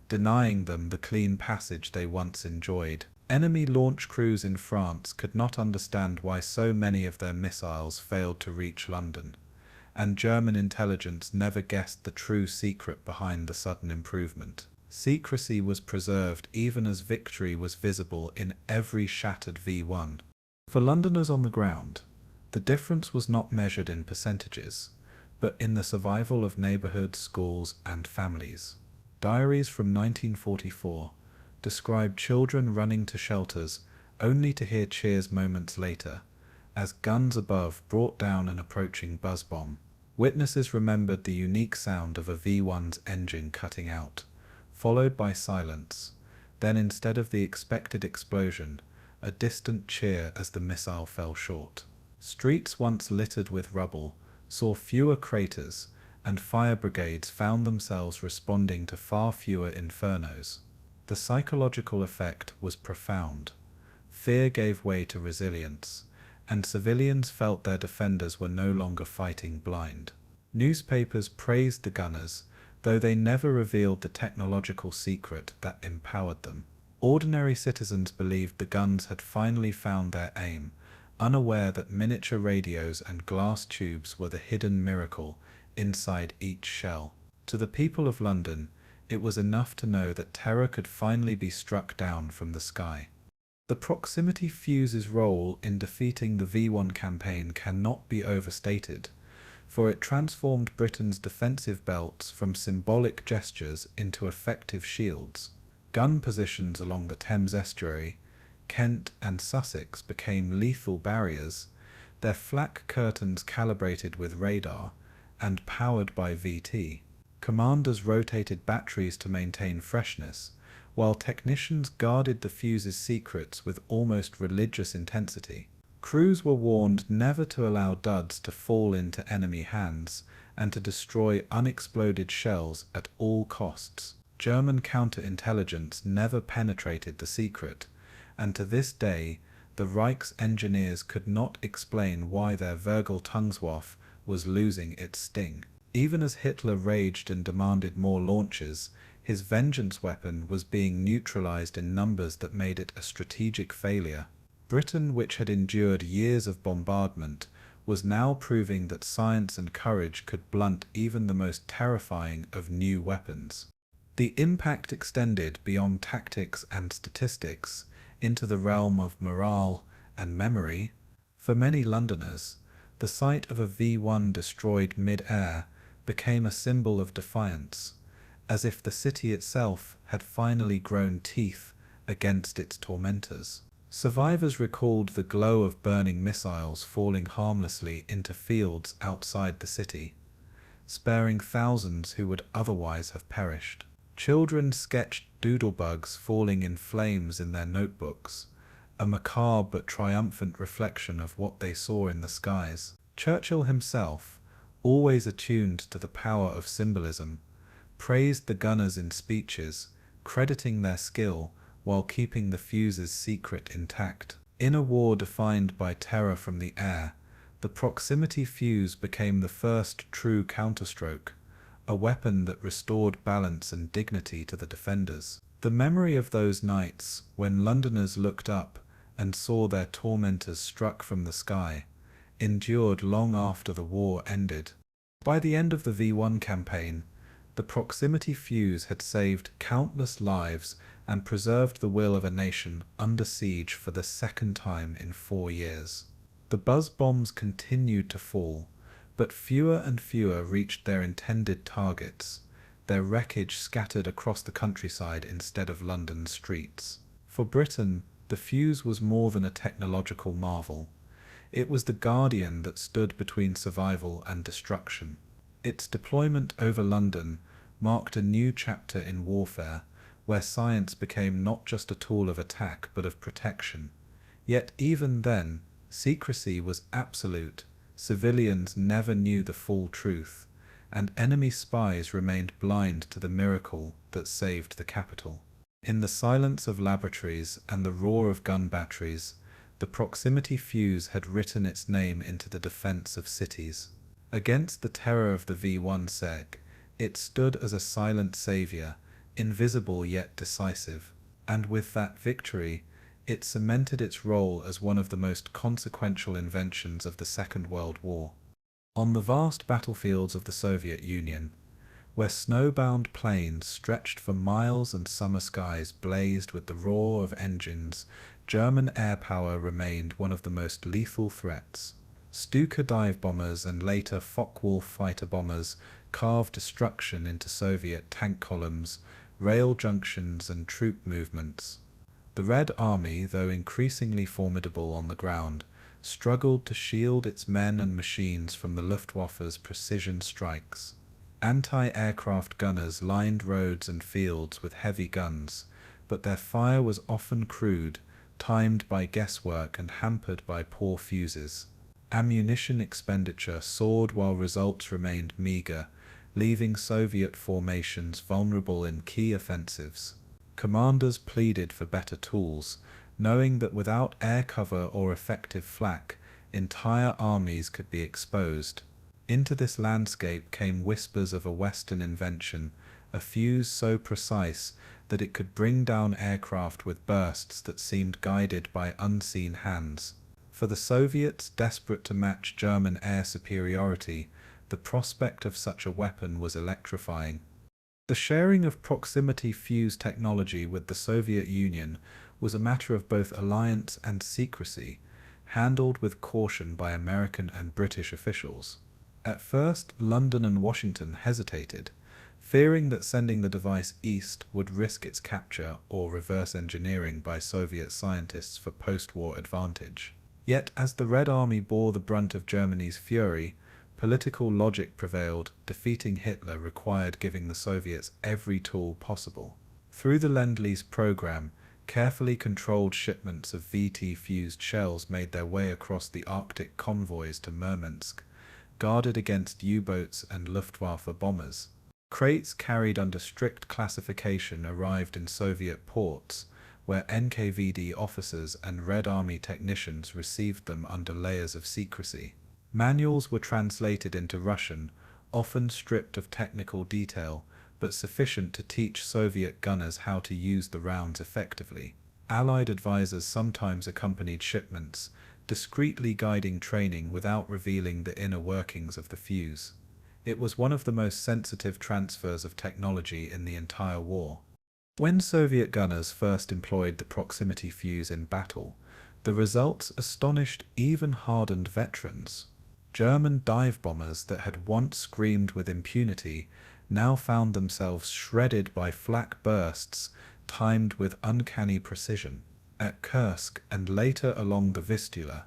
denying them the clean passage they once enjoyed. Enemy launch crews in France could not understand why so many of their missiles failed to reach London, and German intelligence never guessed the true secret behind the sudden improvement. Secrecy was preserved even as victory was visible in every shattered V1. For Londoners on the ground, the difference was not measured in percentages, but in the survival of neighborhoods, schools, and families. Diaries from 1944 described children running to shelters only to hear cheers moments later, as guns above brought down an approaching buzz bomb. Witnesses remembered the unique sound of a V1's engine cutting out, followed by silence, then instead of the expected explosion, a distant cheer as the missile fell short. Streets once littered with rubble saw fewer craters, and fire brigades found themselves responding to far fewer infernos. The psychological effect was profound. Fear gave way to resilience, and civilians felt their defenders were no longer fighting blind. Newspapers praised the gunners, though they never revealed the technological secret that empowered them. Ordinary citizens believed the guns had finally found their aim, unaware that miniature radios and glass tubes were the hidden miracle inside each shell. To the people of London, it was enough to know that terror could finally be struck down from the sky. The proximity fuse's role in defeating the V1 campaign cannot be overstated, for it transformed Britain's defensive belts from symbolic gestures into effective shields. Gun positions along the Thames estuary, Kent and Sussex became lethal barriers, their flak curtains calibrated with radar and powered by VT. Commanders rotated batteries to maintain freshness, while technicians guarded the fuse's secrets with almost religious intensity. Crews were warned never to allow duds to fall into enemy hands and to destroy unexploded shells at all costs. German counterintelligence never penetrated the secret, and to this day, the Reich's engineers could not explain why their Vergeltungswaffe was losing its sting. Even as Hitler raged and demanded more launches, his vengeance weapon was being neutralized in numbers that made it a strategic failure. Britain, which had endured years of bombardment, was now proving that science and courage could blunt even the most terrifying of new weapons. The impact extended beyond tactics and statistics into the realm of morale and memory. For many Londoners, the sight of a V1 destroyed mid-air became a symbol of defiance, as if the city itself had finally grown teeth against its tormentors. Survivors recalled the glow of burning missiles falling harmlessly into fields outside the city, sparing thousands who would otherwise have perished. Children sketched doodlebugs falling in flames in their notebooks, a macabre but triumphant reflection of what they saw in the skies. Churchill himself, always attuned to the power of symbolism, praised the gunners in speeches, crediting their skill while keeping the fuse's secret intact. In a war defined by terror from the air, the proximity fuse became the first true counterstroke, a weapon that restored balance and dignity to the defenders. The memory of those nights, when Londoners looked up and saw their tormentors struck from the sky, endured long after the war ended. By the end of the V1 campaign, the proximity fuse had saved countless lives and preserved the will of a nation under siege for the second time in 4 years. The buzz bombs continued to fall, but fewer and fewer reached their intended targets, their wreckage scattered across the countryside instead of London's streets. For Britain, the fuse was more than a technological marvel. It was the guardian that stood between survival and destruction. Its deployment over London marked a new chapter in warfare, where science became not just a tool of attack but of protection. Yet even then, secrecy was absolute. Civilians never knew the full truth, and enemy spies remained blind to the miracle that saved the capital. In the silence of laboratories and the roar of gun batteries, the proximity fuse had written its name into the defense of cities. Against the terror of the V1 seg, it stood as a silent savior, invisible yet decisive, and with that victory, it cemented its role as one of the most consequential inventions of the Second World War. On the vast battlefields of the Soviet Union, where snowbound plains stretched for miles and summer skies blazed with the roar of engines, German air power remained one of the most lethal threats. Stuka dive bombers and later Focke-Wulf fighter bombers carved destruction into Soviet tank columns, rail junctions and troop movements. The Red Army, though increasingly formidable on the ground, struggled to shield its men and machines from the Luftwaffe's precision strikes. Anti-aircraft gunners lined roads and fields with heavy guns, but their fire was often crude, timed by guesswork and hampered by poor fuses. Ammunition expenditure soared while results remained meager, leaving Soviet formations vulnerable in key offensives. Commanders pleaded for better tools, knowing that without air cover or effective flak, entire armies could be exposed. Into this landscape came whispers of a Western invention, a fuse so precise that it could bring down aircraft with bursts that seemed guided by unseen hands. For the Soviets, desperate to match German air superiority, the prospect of such a weapon was electrifying. The sharing of proximity fuse technology with the Soviet Union was a matter of both alliance and secrecy, handled with caution by American and British officials. At first, London and Washington hesitated, fearing that sending the device east would risk its capture or reverse engineering by Soviet scientists for post-war advantage. Yet, as the Red Army bore the brunt of Germany's fury, political logic prevailed. Defeating Hitler required giving the Soviets every tool possible. Through the Lend-Lease program, carefully controlled shipments of VT-fused shells made their way across the Arctic convoys to Murmansk, guarded against U-boats and Luftwaffe bombers. Crates carried under strict classification arrived in Soviet ports, where NKVD officers and Red Army technicians received them under layers of secrecy. Manuals were translated into Russian, often stripped of technical detail, but sufficient to teach Soviet gunners how to use the rounds effectively. Allied advisors sometimes accompanied shipments, discreetly guiding training without revealing the inner workings of the fuse. It was one of the most sensitive transfers of technology in the entire war. When Soviet gunners first employed the proximity fuse in battle, the results astonished even hardened veterans. German dive bombers that had once screamed with impunity now found themselves shredded by flak bursts timed with uncanny precision. At Kursk and later along the Vistula,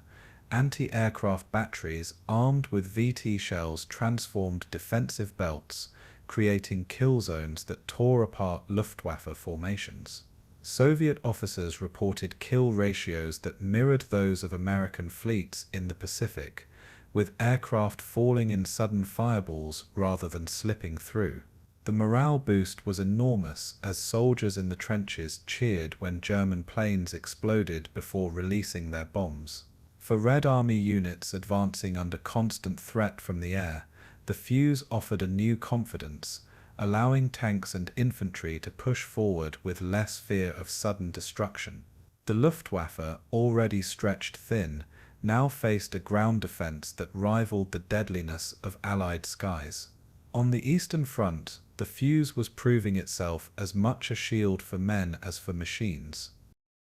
anti-aircraft batteries armed with VT shells transformed defensive belts, creating kill zones that tore apart Luftwaffe formations. Soviet officers reported kill ratios that mirrored those of American fleets in the Pacific, with aircraft falling in sudden fireballs rather than slipping through. The morale boost was enormous as soldiers in the trenches cheered when German planes exploded before releasing their bombs. For Red Army units advancing under constant threat from the air, the fuse offered a new confidence, allowing tanks and infantry to push forward with less fear of sudden destruction. The Luftwaffe, already stretched thin, now faced a ground defense that rivaled the deadliness of Allied skies. On the Eastern Front, the fuse was proving itself as much a shield for men as for machines.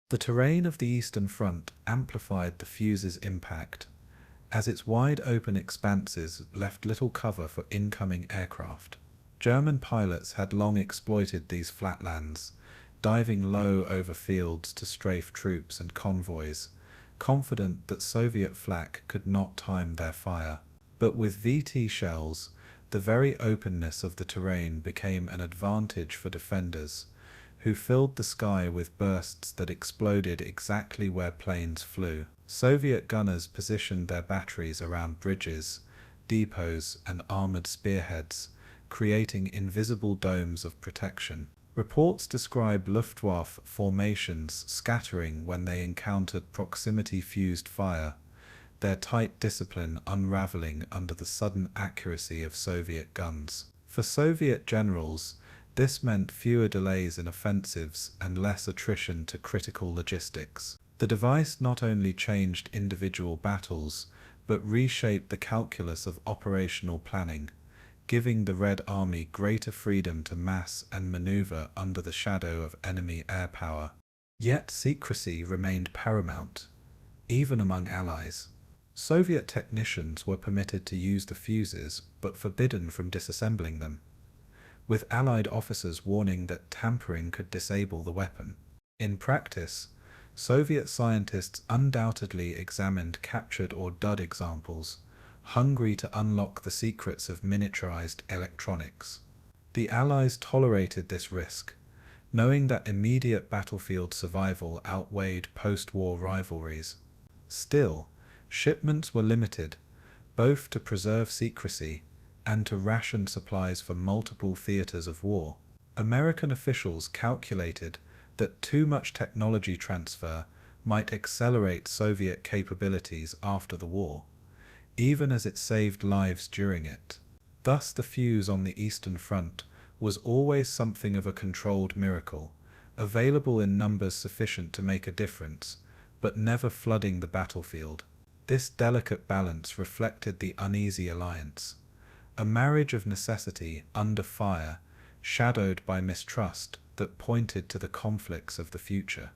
The terrain of the Eastern Front amplified the fuse's impact, as its wide open expanses left little cover for incoming aircraft. German pilots had long exploited these flatlands, diving low over fields to strafe troops and convoys, confident that Soviet flak could not time their fire. But with VT shells, the very openness of the terrain became an advantage for defenders, who filled the sky with bursts that exploded exactly where planes flew. Soviet gunners positioned their batteries around bridges, depots, and armored spearheads, creating invisible domes of protection. Reports describe Luftwaffe formations scattering when they encountered proximity-fused fire, their tight discipline unraveling under the sudden accuracy of Soviet guns. For Soviet generals, this meant fewer delays in offensives and less attrition to critical logistics. The device not only changed individual battles, but reshaped the calculus of operational planning, giving the Red Army greater freedom to mass and maneuver under the shadow of enemy air power. Yet secrecy remained paramount, even among allies. Soviet technicians were permitted to use the fuses, but forbidden from disassembling them, with Allied officers warning that tampering could disable the weapon. In practice, Soviet scientists undoubtedly examined captured or dud examples, hungry to unlock the secrets of miniaturized electronics. The Allies tolerated this risk, knowing that immediate battlefield survival outweighed post-war rivalries. Still, shipments were limited, both to preserve secrecy and to ration supplies for multiple theaters of war. American officials calculated that too much technology transfer might accelerate Soviet capabilities after the war, even as it saved lives during it. Thus the fuse on the Eastern Front was always something of a controlled miracle, available in numbers sufficient to make a difference, but never flooding the battlefield. This delicate balance reflected the uneasy alliance, a marriage of necessity under fire, shadowed by mistrust that pointed to the conflicts of the future.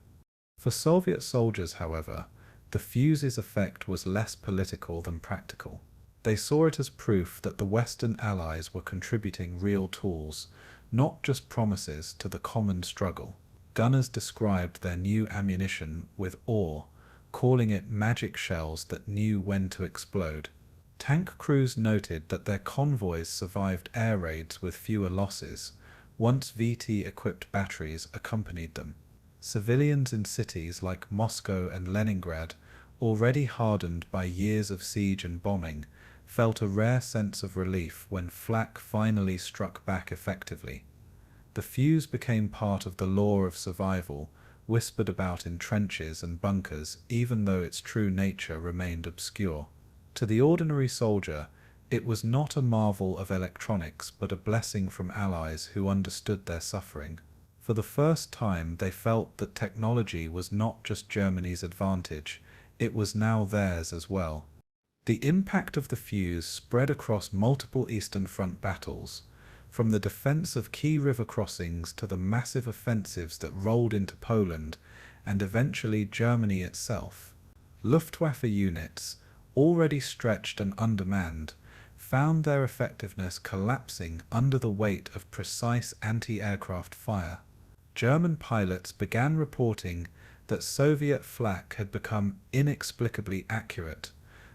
For Soviet soldiers, however, the fuse's effect was less political than practical. They saw it as proof that the Western Allies were contributing real tools, not just promises, to the common struggle. Gunners described their new ammunition with awe, calling it magic shells that knew when to explode. Tank crews noted that their convoys survived air raids with fewer losses, Once VT-equipped batteries accompanied them. Civilians in cities like Moscow and Leningrad, already hardened by years of siege and bombing, felt a rare sense of relief when flak finally struck back effectively. The fuse became part of the law of survival, whispered about in trenches and bunkers, even though its true nature remained obscure. To the ordinary soldier, it was not a marvel of electronics, but a blessing from allies who understood their suffering. For the first time, they felt that technology was not just Germany's advantage, it was now theirs as well. The impact of the fuse spread across multiple Eastern Front battles, from the defense of key river crossings to the massive offensives that rolled into Poland and eventually Germany itself. Luftwaffe units, already stretched and undermanned, found their effectiveness collapsing under the weight of precise anti-aircraft fire. German pilots began reporting that Soviet flak had become inexplicably accurate,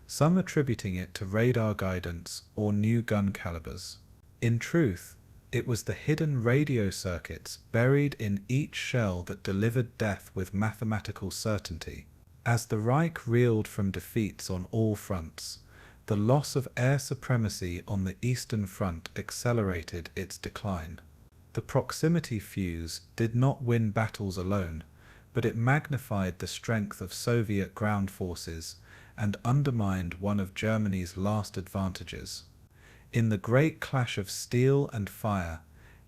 some attributing it to radar guidance or new gun calibers. In truth, it was the hidden radio circuits buried in each shell that delivered death with mathematical certainty. As the Reich reeled from defeats on all fronts, the loss of air supremacy on the Eastern Front accelerated its decline. The proximity fuse did not win battles alone, but it magnified the strength of Soviet ground forces and undermined one of Germany's last advantages. In the great clash of steel and fire,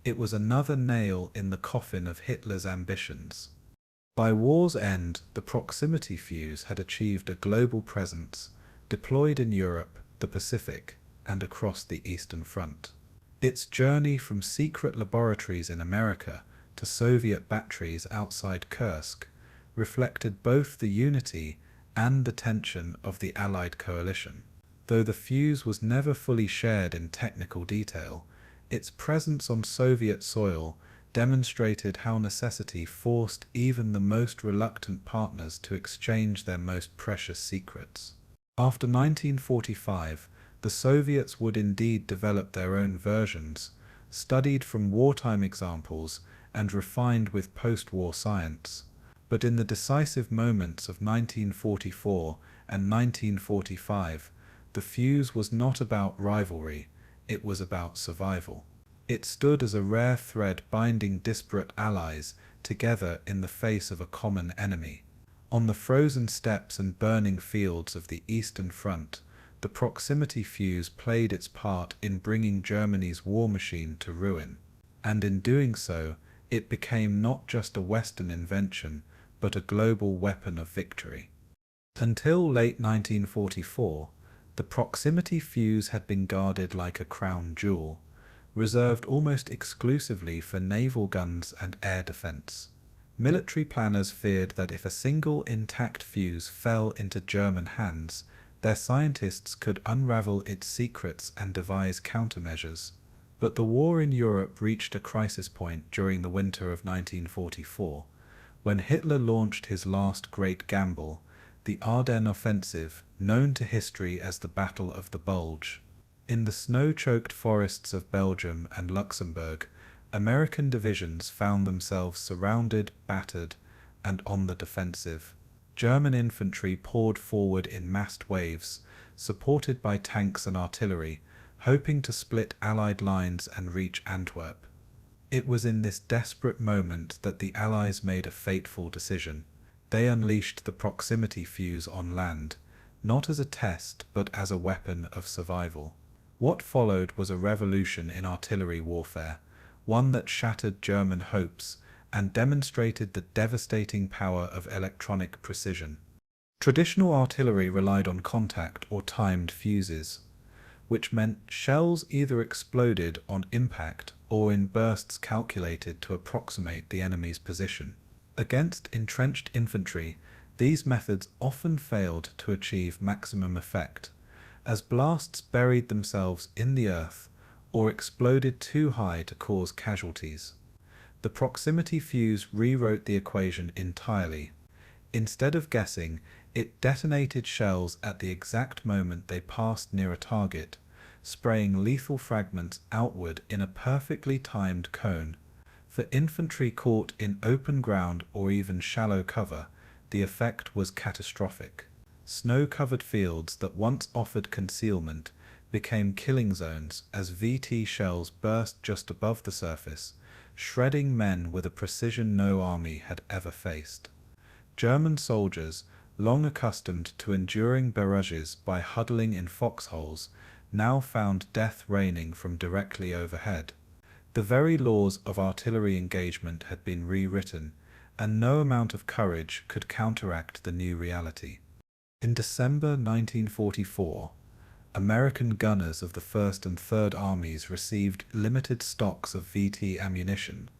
it was another nail in the coffin of Hitler's ambitions. By war's end, the proximity fuse had achieved a global presence, deployed in Europe, the Pacific, and across the Eastern Front. Its journey from secret laboratories in America to Soviet batteries outside Kursk reflected both the unity and the tension of the Allied coalition. Though the fuse was never fully shared in technical detail, its presence on Soviet soil demonstrated how necessity forced even the most reluctant partners to exchange their most precious secrets. After 1945, the Soviets would indeed develop their own versions, studied from wartime examples and refined with post-war science. But in the decisive moments of 1944 and 1945, the fuse was not about rivalry, it was about survival. It stood as a rare thread binding disparate allies together in the face of a common enemy. On the frozen steppes and burning fields of the Eastern Front, the proximity fuse played its part in bringing Germany's war machine to ruin. And in doing so, it became not just a Western invention, but a global weapon of victory. Until late 1944, the proximity fuse had been guarded like a crown jewel, reserved almost exclusively for naval guns and air defense. Military planners feared that if a single intact fuse fell into German hands, their scientists could unravel its secrets and devise countermeasures. But the war in Europe reached a crisis point during the winter of 1944, when Hitler launched his last great gamble, the Ardennes offensive, known to history as the Battle of the Bulge. In the snow-choked forests of Belgium and Luxembourg, American divisions found themselves surrounded, battered, and on the defensive. German infantry poured forward in massed waves, supported by tanks and artillery, hoping to split Allied lines and reach Antwerp. It was in this desperate moment that the Allies made a fateful decision. They unleashed the proximity fuse on land, not as a test but as a weapon of survival. What followed was a revolution in artillery warfare, one that shattered German hopes and demonstrated the devastating power of electronic precision. Traditional artillery relied on contact or timed fuses, which meant shells either exploded on impact or in bursts calculated to approximate the enemy's position. Against entrenched infantry, these methods often failed to achieve maximum effect, as blasts buried themselves in the earth or exploded too high to cause casualties. The proximity fuse rewrote the equation entirely. Instead of guessing, it detonated shells at the exact moment they passed near a target, spraying lethal fragments outward in a perfectly timed cone. For infantry caught in open ground or even shallow cover, the effect was catastrophic. Snow-covered fields that once offered concealment became killing zones as VT shells burst just above the surface, shredding men with a precision no army had ever faced. German soldiers, long accustomed to enduring barrages by huddling in foxholes, now found death raining from directly overhead. The very laws of artillery engagement had been rewritten, and no amount of courage could counteract the new reality. In December 1944, American gunners of the 1st and 3rd Armies received limited stocks of VT ammunition,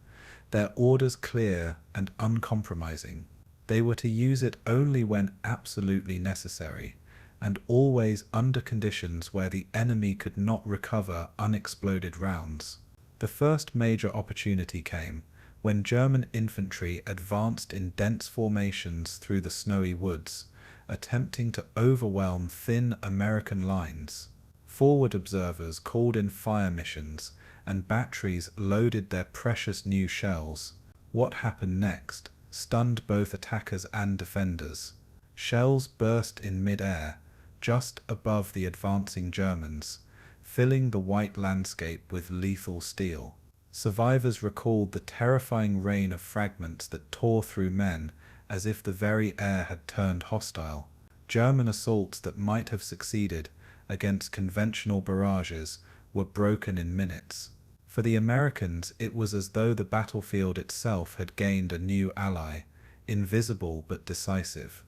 their orders clear and uncompromising. They were to use it only when absolutely necessary, and always under conditions where the enemy could not recover unexploded rounds. The first major opportunity came when German infantry advanced in dense formations through the snowy woods, attempting to overwhelm thin American lines. Forward observers called in fire missions, and batteries loaded their precious new shells. What happened next stunned both attackers and defenders. Shells burst in mid-air, just above the advancing Germans, filling the white landscape with lethal steel. Survivors recalled the terrifying rain of fragments that tore through men as if the very air had turned hostile. German assaults that might have succeeded against conventional barrages were broken in minutes. For the Americans, it was as though the battlefield itself had gained a new ally, invisible but decisive.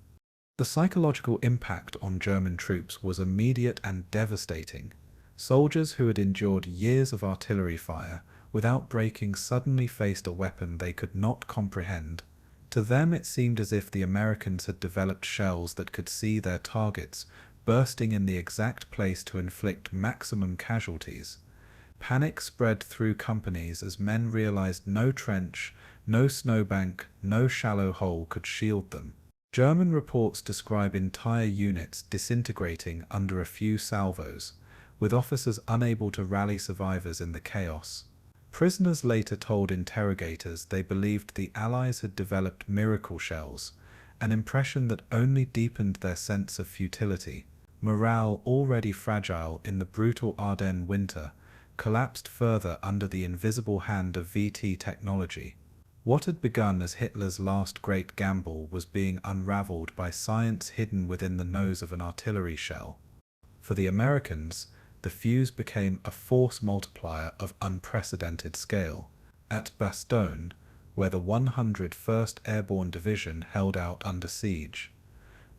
The psychological impact on German troops was immediate and devastating. Soldiers who had endured years of artillery fire without breaking suddenly faced a weapon they could not comprehend. To them it seemed as if the Americans had developed shells that could see their targets, bursting in the exact place to inflict maximum casualties. Panic spread through companies as men realized no trench, no snowbank, no shallow hole could shield them. German reports describe entire units disintegrating under a few salvos, with officers unable to rally survivors in the chaos. Prisoners later told interrogators they believed the Allies had developed miracle shells, an impression that only deepened their sense of futility. Morale, already fragile in the brutal Ardennes winter, collapsed further under the invisible hand of VT technology. What had begun as Hitler's last great gamble was being unraveled by science hidden within the nose of an artillery shell. For the Americans, the Fuze became a force multiplier of unprecedented scale. At Bastogne, where the 101st Airborne Division held out under siege,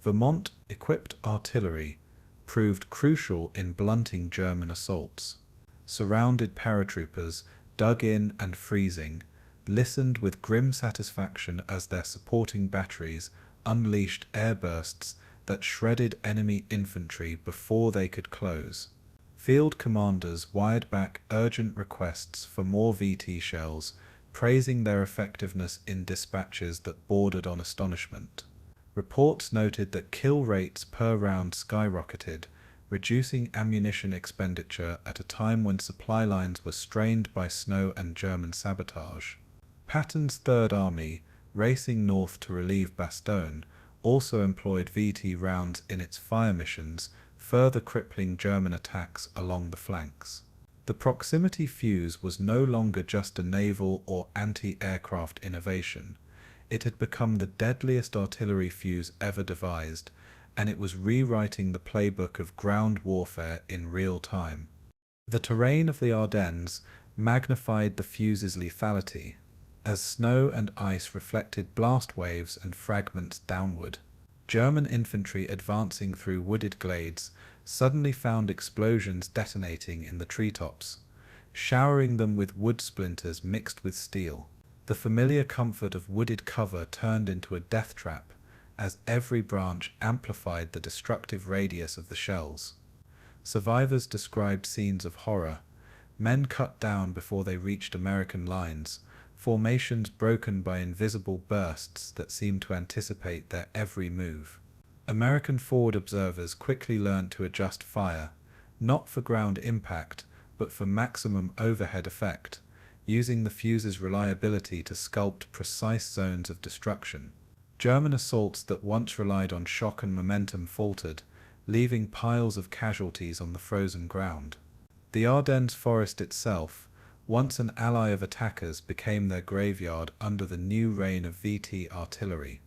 Vermont-equipped artillery proved crucial in blunting German assaults. Surrounded paratroopers, dug in and freezing, listened with grim satisfaction as their supporting batteries unleashed airbursts that shredded enemy infantry before they could close. Field commanders wired back urgent requests for more VT shells, praising their effectiveness in dispatches that bordered on astonishment. Reports noted that kill rates per round skyrocketed, reducing ammunition expenditure at a time when supply lines were strained by snow and German sabotage. Patton's Third Army, racing north to relieve Bastogne, also employed VT rounds in its fire missions, further crippling German attacks along the flanks. The proximity fuse was no longer just a naval or anti-aircraft innovation. It had become the deadliest artillery fuse ever devised, and it was rewriting the playbook of ground warfare in real time. The terrain of the Ardennes magnified the fuse's lethality, as snow and ice reflected blast waves and fragments downward. German infantry advancing through wooded glades suddenly found explosions detonating in the treetops, showering them with wood splinters mixed with steel. The familiar comfort of wooded cover turned into a death trap, as every branch amplified the destructive radius of the shells. Survivors described scenes of horror, men cut down before they reached American lines, formations broken by invisible bursts that seemed to anticipate their every move. American forward observers quickly learned to adjust fire, not for ground impact, but for maximum overhead effect, using the fuse's reliability to sculpt precise zones of destruction. German assaults that once relied on shock and momentum faltered, leaving piles of casualties on the frozen ground. The Ardennes forest itself, once an ally of attackers, became their graveyard under the new reign of VT artillery.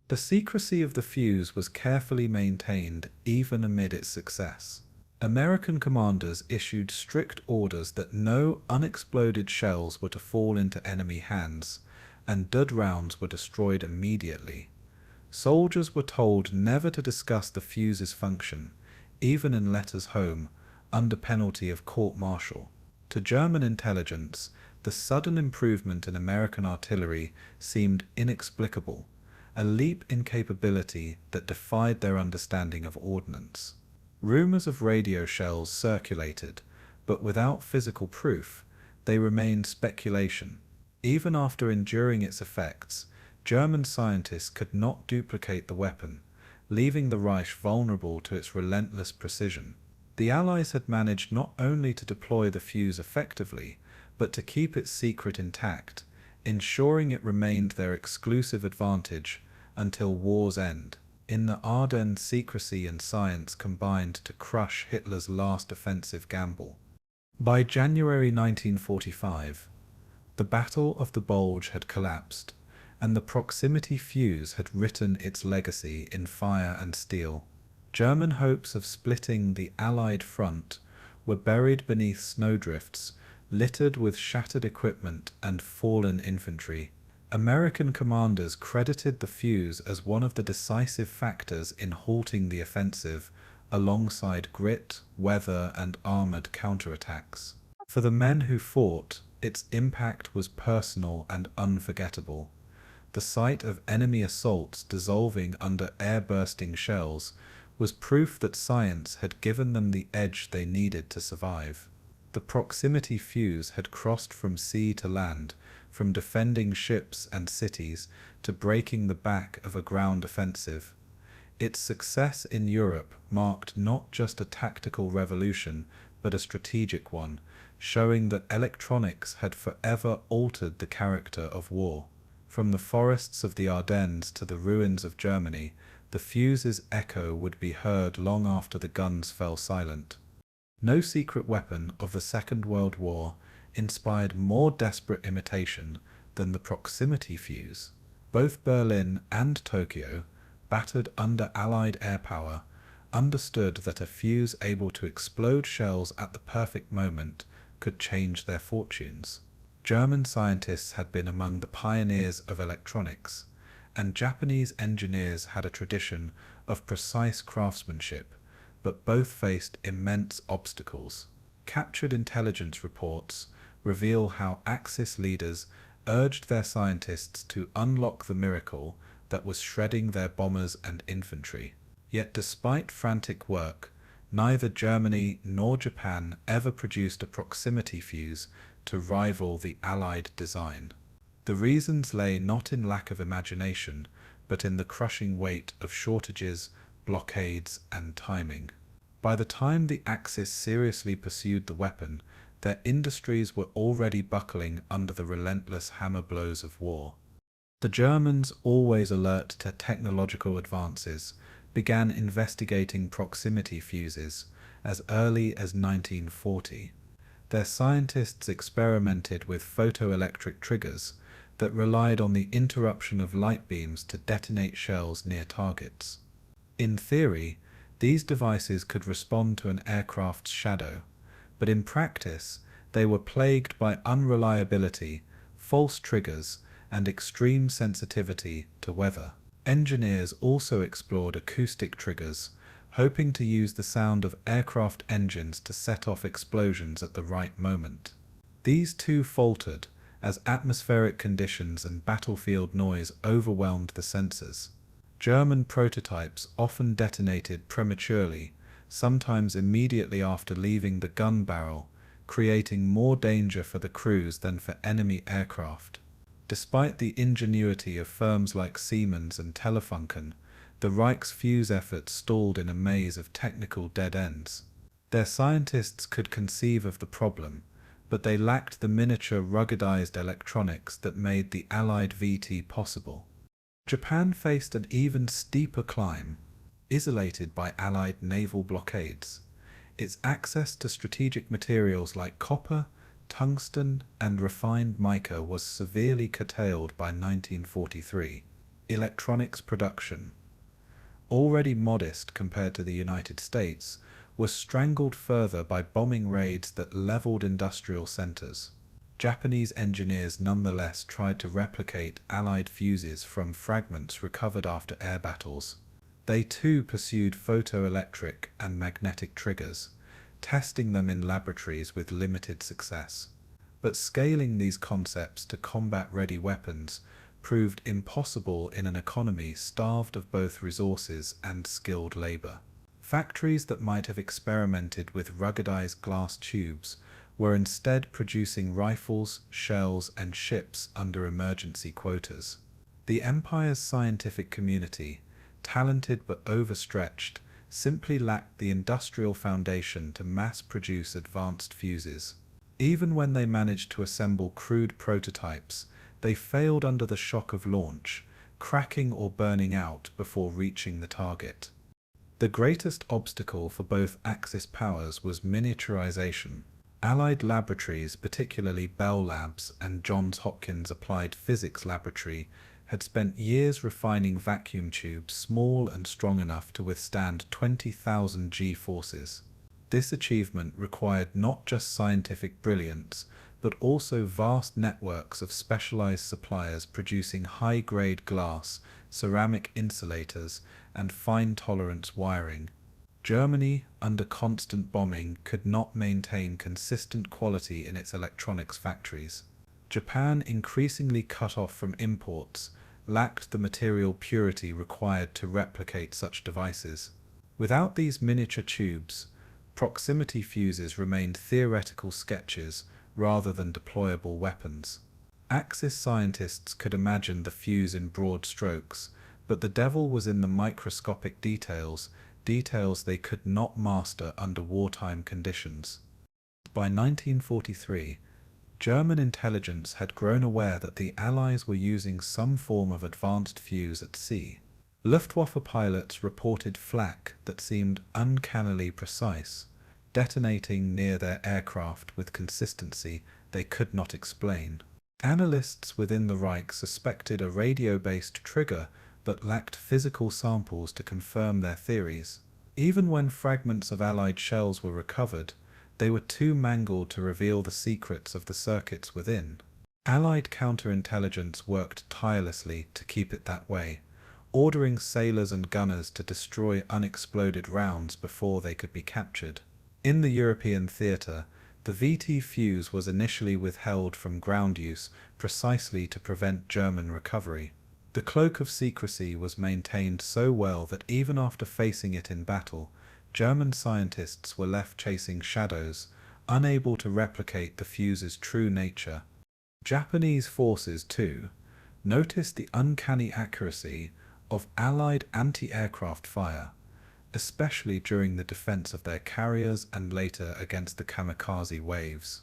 The secrecy of the fuse was carefully maintained even amid its success. American commanders issued strict orders that no unexploded shells were to fall into enemy hands, and dud rounds were destroyed immediately. Soldiers were told never to discuss the fuse's function, even in letters home, under penalty of court-martial. To German intelligence, the sudden improvement in American artillery seemed inexplicable, a leap in capability that defied their understanding of ordnance. Rumors of radio shells circulated, but without physical proof, they remained speculation. Even after enduring its effects, German scientists could not duplicate the weapon, leaving the Reich vulnerable to its relentless precision. The Allies had managed not only to deploy the fuse effectively, but to keep its secret intact, ensuring it remained their exclusive advantage until war's end. In the Ardennes, secrecy and science combined to crush Hitler's last offensive gamble. By January 1945, the Battle of the Bulge had collapsed, and the proximity fuse had written its legacy in fire and steel. German hopes of splitting the Allied front were buried beneath snowdrifts, littered with shattered equipment and fallen infantry. American commanders credited the fuse as one of the decisive factors in halting the offensive, alongside grit, weather, and armored counterattacks. For the men who fought, its impact was personal and unforgettable. The sight of enemy assaults dissolving under air-bursting shells was proof that science had given them the edge they needed to survive. The proximity fuse had crossed from sea to land, from defending ships and cities to breaking the back of a ground offensive. Its success in Europe marked not just a tactical revolution, but a strategic one, showing that electronics had forever altered the character of war. From the forests of the Ardennes to the ruins of Germany, the fuse's echo would be heard long after the guns fell silent. No secret weapon of the Second World War inspired more desperate imitation than the proximity fuse. Both Berlin and Tokyo, battered under Allied air power, understood that a fuse able to explode shells at the perfect moment could change their fortunes. German scientists had been among the pioneers of electronics, and Japanese engineers had a tradition of precise craftsmanship, but both faced immense obstacles. Captured intelligence reports reveal how Axis leaders urged their scientists to unlock the miracle that was shredding their bombers and infantry. Yet despite frantic work, neither Germany nor Japan ever produced a proximity fuse to rival the Allied design. The reasons lay not in lack of imagination, but in the crushing weight of shortages, blockades, and timing. By the time the Axis seriously pursued the weapon, their industries were already buckling under the relentless hammer blows of war. The Germans, always alert to technological advances, began investigating proximity fuses as early as 1940. Their scientists experimented with photoelectric triggers that relied on the interruption of light beams to detonate shells near targets. In theory, these devices could respond to an aircraft's shadow, but in practice, they were plagued by unreliability, false triggers, and extreme sensitivity to weather. Engineers also explored acoustic triggers, hoping to use the sound of aircraft engines to set off explosions at the right moment. These too faltered, as atmospheric conditions and battlefield noise overwhelmed the sensors. German prototypes often detonated prematurely, sometimes immediately after leaving the gun barrel, creating more danger for the crews than for enemy aircraft. Despite the ingenuity of firms like Siemens and Telefunken, the Reich's fuse efforts stalled in a maze of technical dead ends. Their scientists could conceive of the problem, but they lacked the miniature ruggedized electronics that made the Allied VT possible. Japan faced an even steeper climb, isolated by Allied naval blockades. Its access to strategic materials like copper, tungsten, and refined mica was severely curtailed by 1943. Electronics production, already modest compared to the United States, was strangled further by bombing raids that leveled industrial centers. Japanese engineers nonetheless tried to replicate Allied fuses from fragments recovered after air battles. They too pursued photoelectric and magnetic triggers, testing them in laboratories with limited success. But scaling these concepts to combat-ready weapons proved impossible in an economy starved of both resources and skilled labor. Factories that might have experimented with ruggedized glass tubes were instead producing rifles, shells, and ships under emergency quotas. The empire's scientific community, talented but overstretched, simply lacked the industrial foundation to mass-produce advanced fuses. Even when they managed to assemble crude prototypes, they failed under the shock of launch, cracking or burning out before reaching the target. The greatest obstacle for both Axis powers was miniaturization. Allied laboratories, particularly Bell Labs and Johns Hopkins Applied Physics Laboratory, had spent years refining vacuum tubes small and strong enough to withstand 20,000 G-forces. This achievement required not just scientific brilliance, but also vast networks of specialized suppliers producing high-grade glass, ceramic insulators, and fine-tolerance wiring. Germany, under constant bombing, could not maintain consistent quality in its electronics factories. Japan, increasingly cut off from imports, lacked the material purity required to replicate such devices. Without these miniature tubes, proximity fuses remained theoretical sketches rather than deployable weapons. Axis scientists could imagine the fuse in broad strokes, but the devil was in the microscopic details they could not master under wartime conditions. By 1943, German intelligence had grown aware that the Allies were using some form of advanced fuse at sea. Luftwaffe pilots reported flak that seemed uncannily precise, detonating near their aircraft with consistency they could not explain. Analysts within the Reich suspected a radio-based trigger but lacked physical samples to confirm their theories. Even when fragments of Allied shells were recovered, they were too mangled to reveal the secrets of the circuits within. Allied counterintelligence worked tirelessly to keep it that way, ordering sailors and gunners to destroy unexploded rounds before they could be captured. In the European theatre, the VT fuse was initially withheld from ground use precisely to prevent German recovery. The cloak of secrecy was maintained so well that even after facing it in battle, German scientists were left chasing shadows, unable to replicate the fuse's true nature. Japanese forces, too, noticed the uncanny accuracy of Allied anti-aircraft fire, especially during the defense of their carriers and later against the kamikaze waves.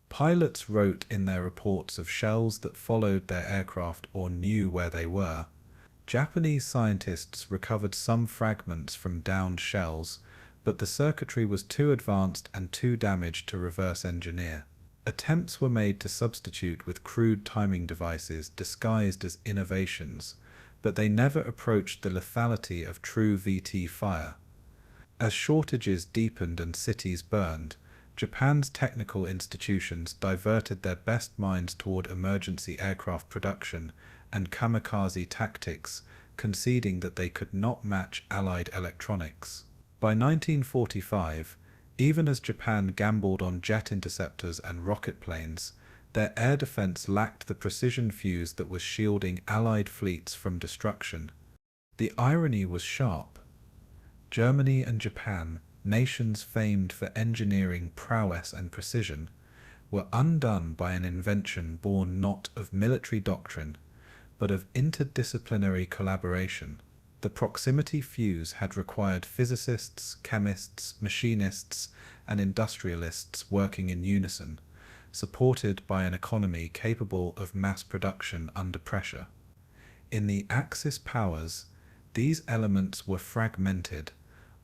Pilots wrote in their reports of shells that followed their aircraft or knew where they were. Japanese scientists recovered some fragments from downed shells, but the circuitry was too advanced and too damaged to reverse engineer. Attempts were made to substitute with crude timing devices disguised as innovations, but they never approached the lethality of true VT fire. As shortages deepened and cities burned, Japan's technical institutions diverted their best minds toward emergency aircraft production and kamikaze tactics, conceding that they could not match Allied electronics. By 1945, even as Japan gambled on jet interceptors and rocket planes, their air defense lacked the precision fuse that was shielding Allied fleets from destruction. The irony was sharp. Germany and Japan, nations famed for engineering prowess and precision, were undone by an invention born not of military doctrine, but of interdisciplinary collaboration. The proximity fuse had required physicists, chemists, machinists, and industrialists working in unison, supported by an economy capable of mass production under pressure. In the Axis powers, these elements were fragmented,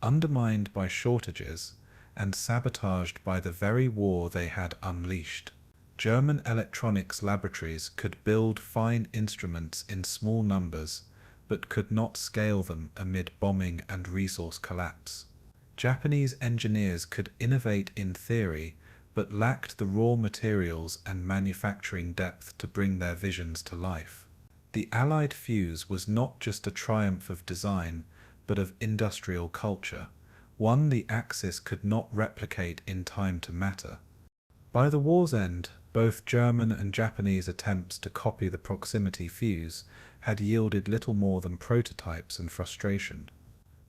undermined by shortages, and sabotaged by the very war they had unleashed. German electronics laboratories could build fine instruments in small numbers, but could not scale them amid bombing and resource collapse. Japanese engineers could innovate in theory, but lacked the raw materials and manufacturing depth to bring their visions to life. The Allied fuse was not just a triumph of design, but of industrial culture, one the Axis could not replicate in time to matter. By the war's end, both German and Japanese attempts to copy the proximity fuse had yielded little more than prototypes and frustration.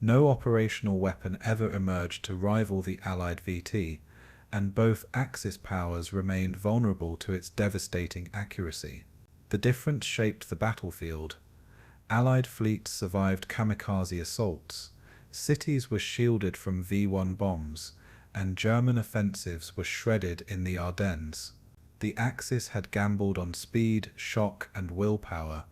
No operational weapon ever emerged to rival the Allied VT, and both Axis powers remained vulnerable to its devastating accuracy. The difference shaped the battlefield. Allied fleets survived kamikaze assaults, cities were shielded from V1 bombs, and German offensives were shredded in the Ardennes. The Axis had gambled on speed, shock, and willpower,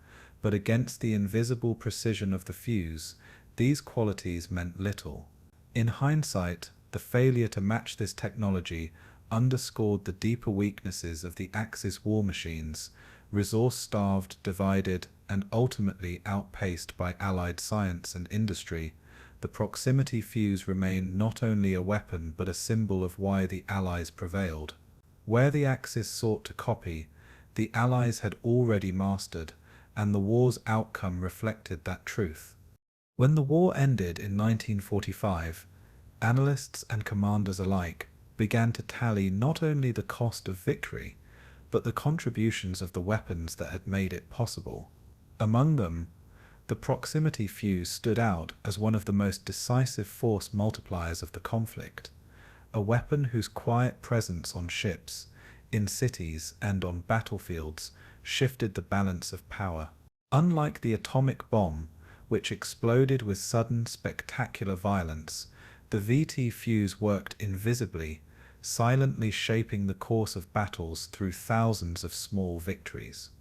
but against the invisible precision of the fuse, these qualities meant little. In hindsight, the failure to match this technology underscored the deeper weaknesses of the Axis war machines, resource-starved, divided, and ultimately outpaced by Allied science and industry. The proximity fuse remained not only a weapon but a symbol of why the Allies prevailed. Where the Axis sought to copy, the Allies had already mastered, and the war's outcome reflected that truth. When the war ended in 1945, analysts and commanders alike began to tally not only the cost of victory, but the contributions of the weapons that had made it possible. Among them, the proximity fuse stood out as one of the most decisive force multipliers of the conflict, a weapon whose quiet presence on ships, in cities, and on battlefields shifted the balance of power. Unlike the atomic bomb, which exploded with sudden, spectacular violence, the VT fuse worked invisibly, silently shaping the course of battles through thousands of small victories.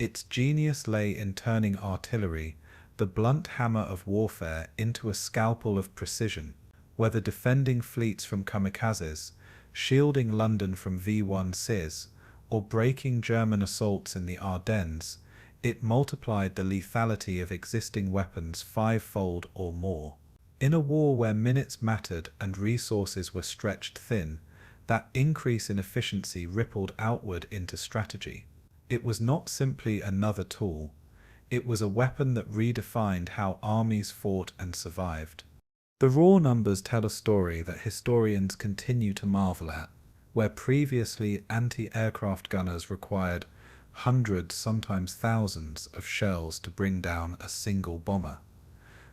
Its genius lay in turning artillery, the blunt hammer of warfare, into a scalpel of precision. Whether defending fleets from kamikazes, shielding London from V1 SIS, or breaking German assaults in the Ardennes, it multiplied the lethality of existing weapons fivefold or more. In a war where minutes mattered and resources were stretched thin, that increase in efficiency rippled outward into strategy. It was not simply another tool, it was a weapon that redefined how armies fought and survived. The raw numbers tell a story that historians continue to marvel at. Where previously anti-aircraft gunners required hundreds, sometimes thousands, of shells to bring down a single bomber,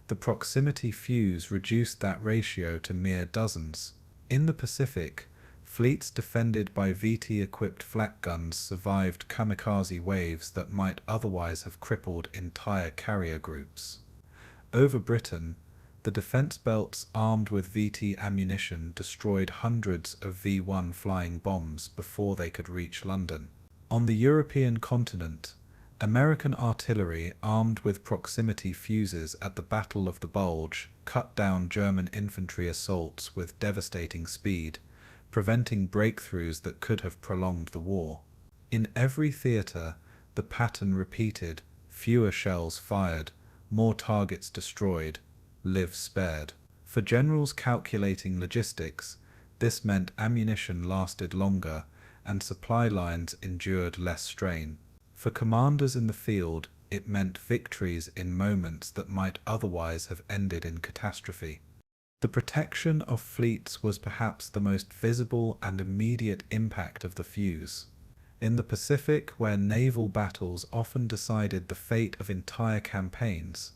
the proximity fuse reduced that ratio to mere dozens. In the Pacific, fleets defended by VT-equipped flak guns survived kamikaze waves that might otherwise have crippled entire carrier groups. Over Britain, the defense belts armed with VT ammunition destroyed hundreds of V1 flying bombs before they could reach London. On the European continent, American artillery armed with proximity fuses at the Battle of the Bulge cut down German infantry assaults with devastating speed, preventing breakthroughs that could have prolonged the war. In every theatre, the pattern repeated: fewer shells fired, more targets destroyed, lives spared. For generals calculating logistics, this meant ammunition lasted longer and supply lines endured less strain. For commanders in the field, it meant victories in moments that might otherwise have ended in catastrophe. The protection of fleets was perhaps the most visible and immediate impact of the fuse. In the Pacific, where naval battles often decided the fate of entire campaigns,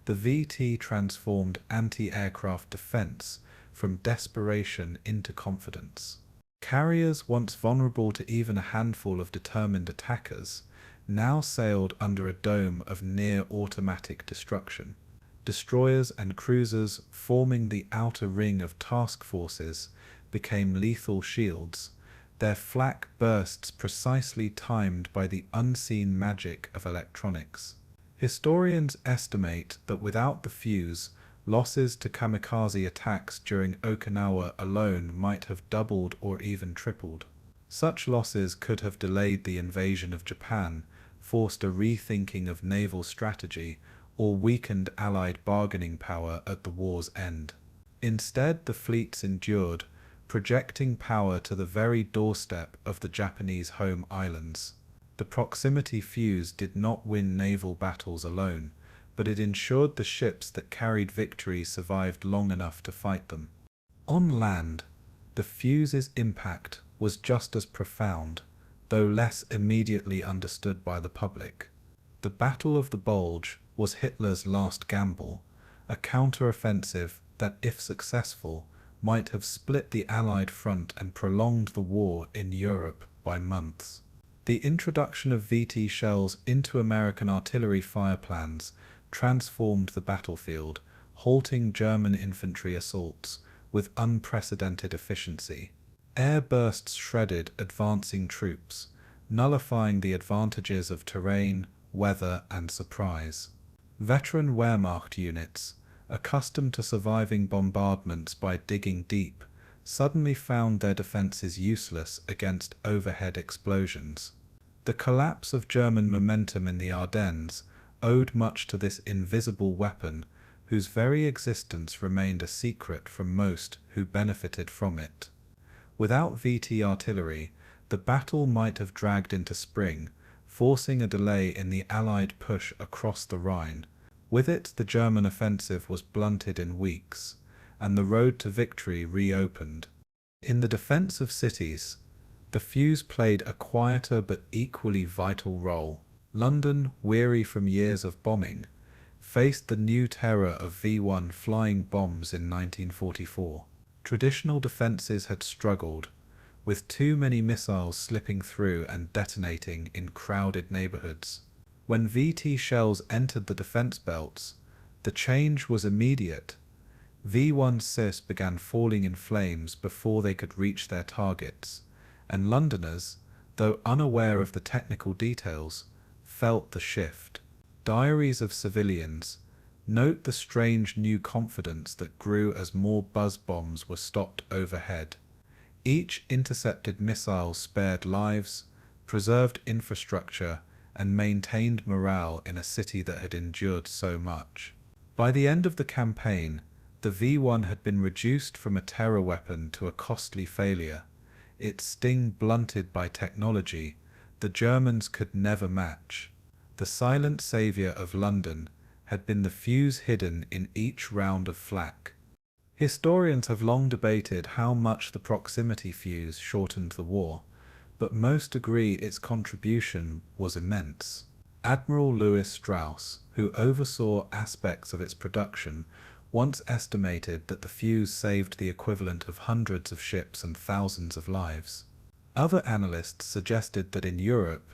the VT transformed anti-aircraft defense from desperation into confidence. Carriers, once vulnerable to even a handful of determined attackers, now sailed under a dome of near-automatic destruction. Destroyers and cruisers, forming the outer ring of task forces, became lethal shields, their flak bursts precisely timed by the unseen magic of electronics. Historians estimate that without the fuse, losses to kamikaze attacks during Okinawa alone might have doubled or even tripled. Such losses could have delayed the invasion of Japan, forced a rethinking of naval strategy, or weakened Allied bargaining power at the war's end. Instead, the fleets endured, projecting power to the very doorstep of the Japanese home islands. The proximity fuse did not win naval battles alone, but it ensured the ships that carried victory survived long enough to fight them. On land, the fuse's impact was just as profound, though less immediately understood by the public. The Battle of the Bulge was Hitler's last gamble, a counter-offensive that, if successful, might have split the Allied front and prolonged the war in Europe by months. The introduction of VT shells into American artillery fire plans transformed the battlefield, halting German infantry assaults with unprecedented efficiency. Air bursts shredded advancing troops, nullifying the advantages of terrain, weather, and surprise. Veteran Wehrmacht units, accustomed to surviving bombardments by digging deep, suddenly found their defenses useless against overhead explosions. The collapse of German momentum in the Ardennes owed much to this invisible weapon, whose very existence remained a secret from most who benefited from it. Without VT artillery, the battle might have dragged into spring, forcing a delay in the Allied push across the Rhine. With it, the German offensive was blunted in weeks, and the road to victory reopened. In the defense of cities, the fuse played a quieter but equally vital role. London, weary from years of bombing, faced the new terror of V1 flying bombs in 1944. Traditional defenses had struggled, with too many missiles slipping through and detonating in crowded neighborhoods. When VT shells entered the defense belts, the change was immediate. V1 CIS began falling in flames before they could reach their targets, and Londoners, though unaware of the technical details, felt the shift. Diaries of civilians note the strange new confidence that grew as more buzz bombs were stopped overhead. Each intercepted missile spared lives, preserved infrastructure, and maintained morale in a city that had endured so much. By the end of the campaign, the V1 had been reduced from a terror weapon to a costly failure, its sting blunted by technology the Germans could never match. The silent savior of London had been the fuse hidden in each round of flak. Historians have long debated how much the proximity fuse shortened the war, but most agree its contribution was immense. Admiral Lewis Strauss, who oversaw aspects of its production, once estimated that the fuse saved the equivalent of hundreds of ships and thousands of lives. Other analysts suggested that in Europe,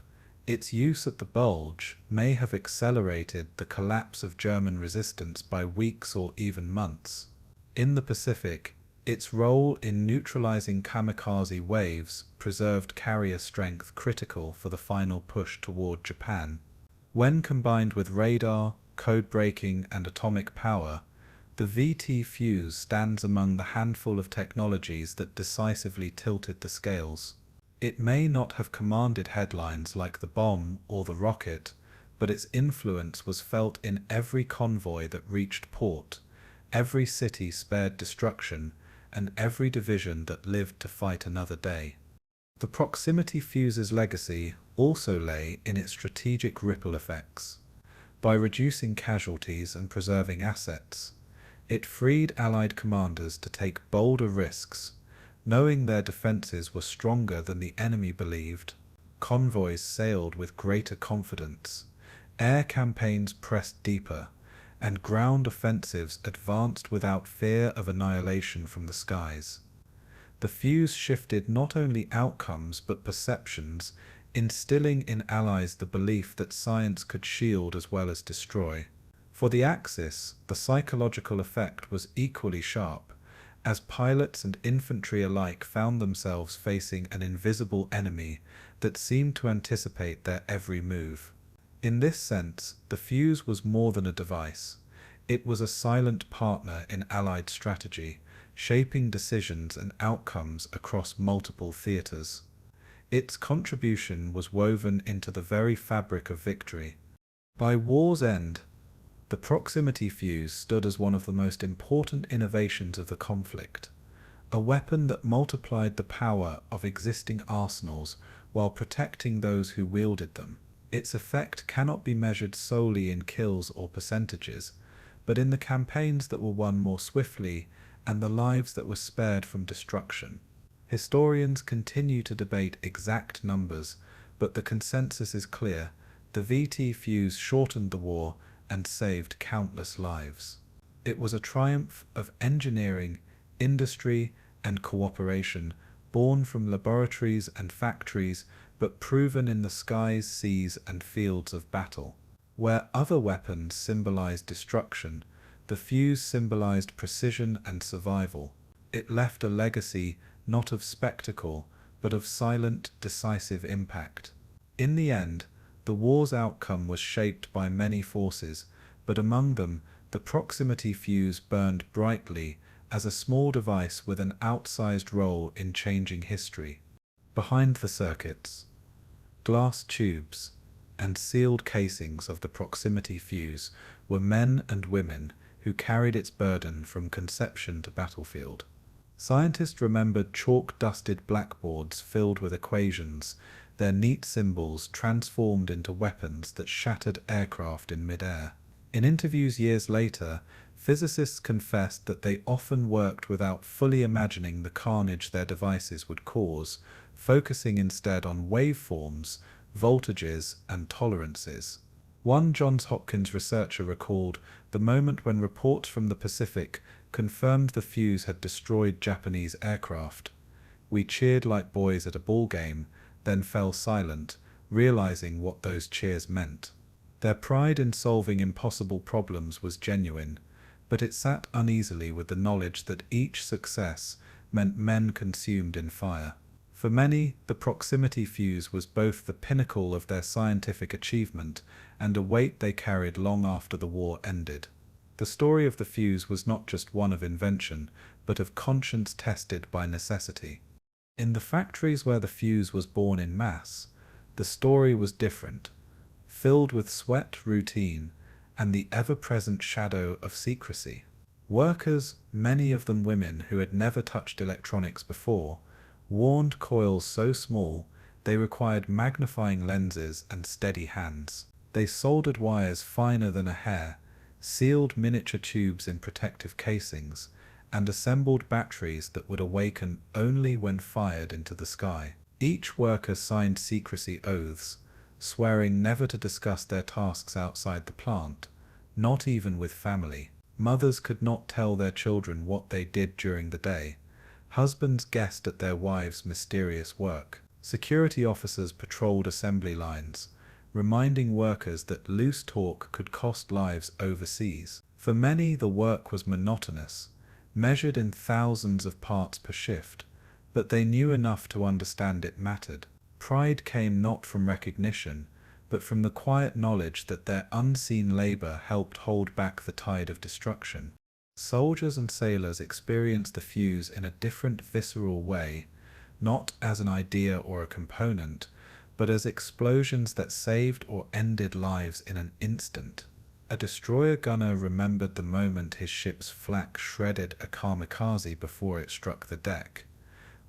its use at the Bulge may have accelerated the collapse of German resistance by weeks or even months. In the Pacific, its role in neutralizing kamikaze waves preserved carrier strength critical for the final push toward Japan. When combined with radar, code breaking, and atomic power, the VT fuse stands among the handful of technologies that decisively tilted the scales. It may not have commanded headlines like the bomb or the rocket, but its influence was felt in every convoy that reached port, every city spared destruction, and every division that lived to fight another day. The proximity fuse's legacy also lay in its strategic ripple effects. By reducing casualties and preserving assets, it freed Allied commanders to take bolder risks, knowing their defenses were stronger than the enemy believed. Convoys sailed with greater confidence, air campaigns pressed deeper, and ground offensives advanced without fear of annihilation from the skies. The fuse shifted not only outcomes but perceptions, instilling in Allies the belief that science could shield as well as destroy. For the Axis, the psychological effect was equally sharp. as pilots and infantry alike found themselves facing an invisible enemy that seemed to anticipate their every move. In this sense, the Fuze was more than a device. It was a silent partner in Allied strategy, shaping decisions and outcomes across multiple theaters. Its contribution was woven into the very fabric of victory. By war's end, the proximity fuse stood as one of the most important innovations of the conflict, a weapon that multiplied the power of existing arsenals while protecting those who wielded them. Its effect cannot be measured solely in kills or percentages, but in the campaigns that were won more swiftly and the lives that were spared from destruction. Historians continue to debate exact numbers, but the consensus is clear: the VT fuse shortened the war and saved countless lives. It was a triumph of engineering, industry, and cooperation, born from laboratories and factories, but proven in the skies, seas, and fields of battle. Where other weapons symbolized destruction, the fuse symbolized precision and survival. It left a legacy not of spectacle, but of silent, decisive impact. In the end, the war's outcome was shaped by many forces, but among them, the proximity fuse burned brightly as a small device with an outsized role in changing history. Behind the circuits, glass tubes, and sealed casings of the proximity fuse were men and women who carried its burden from conception to battlefield. Scientists remembered chalk-dusted blackboards filled with equations, their neat symbols transformed into weapons that shattered aircraft in mid-air. In interviews years later, physicists confessed that they often worked without fully imagining the carnage their devices would cause, focusing instead on waveforms, voltages, and tolerances. One Johns Hopkins researcher recalled the moment when reports from the Pacific confirmed the fuse had destroyed Japanese aircraft. "We cheered like boys at a ball game, then fell silent, realizing what those cheers meant." Their pride in solving impossible problems was genuine, but it sat uneasily with the knowledge that each success meant men consumed in fire. For many, the proximity fuse was both the pinnacle of their scientific achievement and a weight they carried long after the war ended. The story of the fuse was not just one of invention, but of conscience tested by necessity. In the factories where the fuse was born in mass, the story was different, filled with sweat, routine, and the ever-present shadow of secrecy. Workers, many of them women who had never touched electronics before, warned coils so small they required magnifying lenses and steady hands. They soldered wires finer than a hair, sealed miniature tubes in protective casings, and assembled batteries that would awaken only when fired into the sky. Each worker signed secrecy oaths, swearing never to discuss their tasks outside the plant, not even with family. Mothers could not tell their children what they did during the day. Husbands guessed at their wives' mysterious work. Security officers patrolled assembly lines, reminding workers that loose talk could cost lives overseas. For many, the work was monotonous, measured in thousands of parts per shift, but they knew enough to understand it mattered. Pride came not from recognition, but from the quiet knowledge that their unseen labor helped hold back the tide of destruction. Soldiers and sailors experienced the fuse in a different, visceral way, not as an idea or a component, but as explosions that saved or ended lives in an instant. A destroyer gunner remembered the moment his ship's flak shredded a Kamikaze before it struck the deck.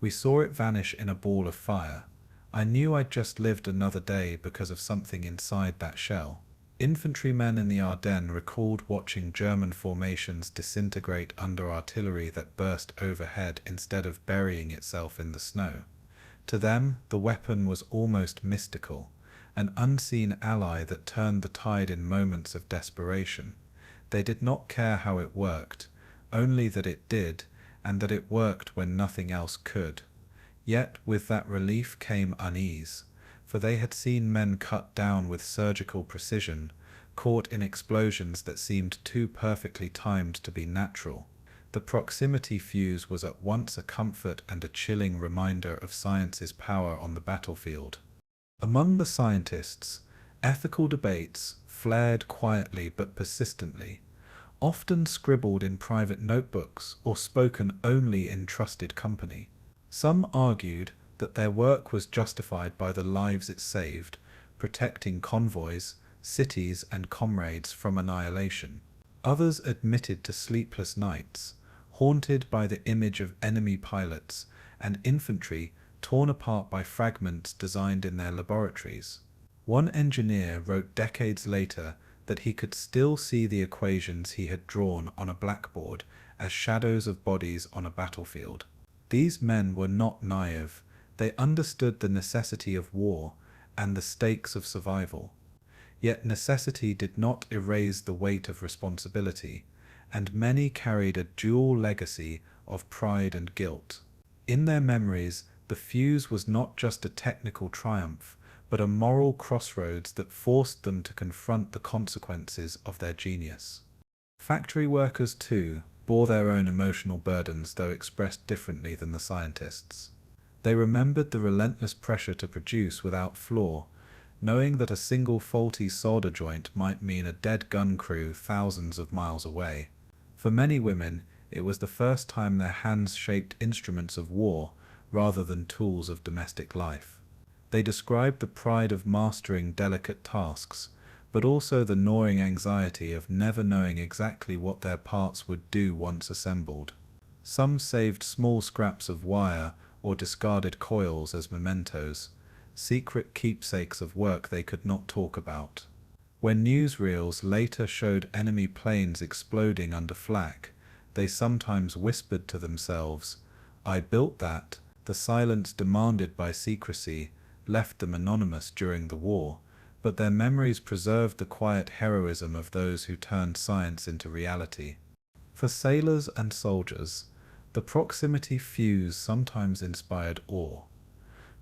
"We saw it vanish in a ball of fire. I knew I'd just lived another day because of something inside that shell." Infantrymen in the Ardennes recalled watching German formations disintegrate under artillery that burst overhead instead of burying itself in the snow. To them, the weapon was almost mystical, an unseen ally that turned the tide in moments of desperation. They did not care how it worked, only that it did, and that it worked when nothing else could. Yet with that relief came unease, for they had seen men cut down with surgical precision, caught in explosions that seemed too perfectly timed to be natural. The proximity fuse was at once a comfort and a chilling reminder of science's power on the battlefield. Among the scientists, ethical debates flared quietly but persistently, often scribbled in private notebooks or spoken only in trusted company. Some argued that their work was justified by the lives it saved, protecting convoys, cities, and comrades from annihilation. Others admitted to sleepless nights, haunted by the image of enemy pilots and infantry torn apart by fragments designed in their laboratories. One engineer wrote decades later that he could still see the equations he had drawn on a blackboard as shadows of bodies on a battlefield. These men were not naive. They understood the necessity of war and the stakes of survival. Yet necessity did not erase the weight of responsibility, and many carried a dual legacy of pride and guilt. In their memories, the fuse was not just a technical triumph, but a moral crossroads that forced them to confront the consequences of their genius. Factory workers, too, bore their own emotional burdens, though expressed differently than the scientists. They remembered the relentless pressure to produce without flaw, knowing that a single faulty solder joint might mean a dead gun crew thousands of miles away. For many women, it was the first time their hands shaped instruments of war rather than tools of domestic life. They described the pride of mastering delicate tasks, but also the gnawing anxiety of never knowing exactly what their parts would do once assembled. Some saved small scraps of wire or discarded coils as mementos, secret keepsakes of work they could not talk about. When newsreels later showed enemy planes exploding under flak, they sometimes whispered to themselves, "I built that." The silence demanded by secrecy left them anonymous during the war, but their memories preserved the quiet heroism of those who turned science into reality. For sailors and soldiers, the proximity fuse sometimes inspired awe,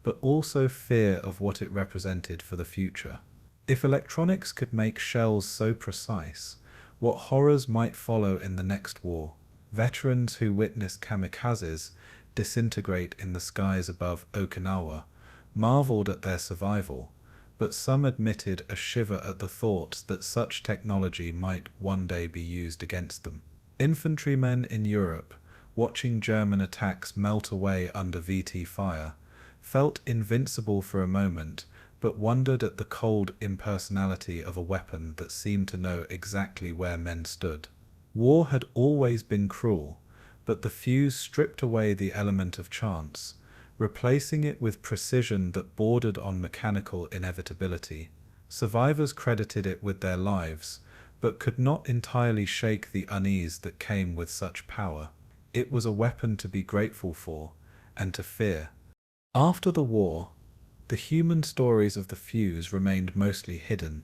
but also fear of what it represented for the future. If electronics could make shells so precise, what horrors might follow in the next war? Veterans who witnessed kamikazes disintegrate in the skies above Okinawa marveled at their survival, but some admitted a shiver at the thought that such technology might one day be used against them. Infantrymen in Europe, watching German attacks melt away under VT fire, felt invincible for a moment, but wondered at the cold impersonality of a weapon that seemed to know exactly where men stood. War had always been cruel, but the fuse stripped away the element of chance, replacing it with precision that bordered on mechanical inevitability. Survivors credited it with their lives, but could not entirely shake the unease that came with such power. It was a weapon to be grateful for, and to fear. After the war, the human stories of the fuse remained mostly hidden,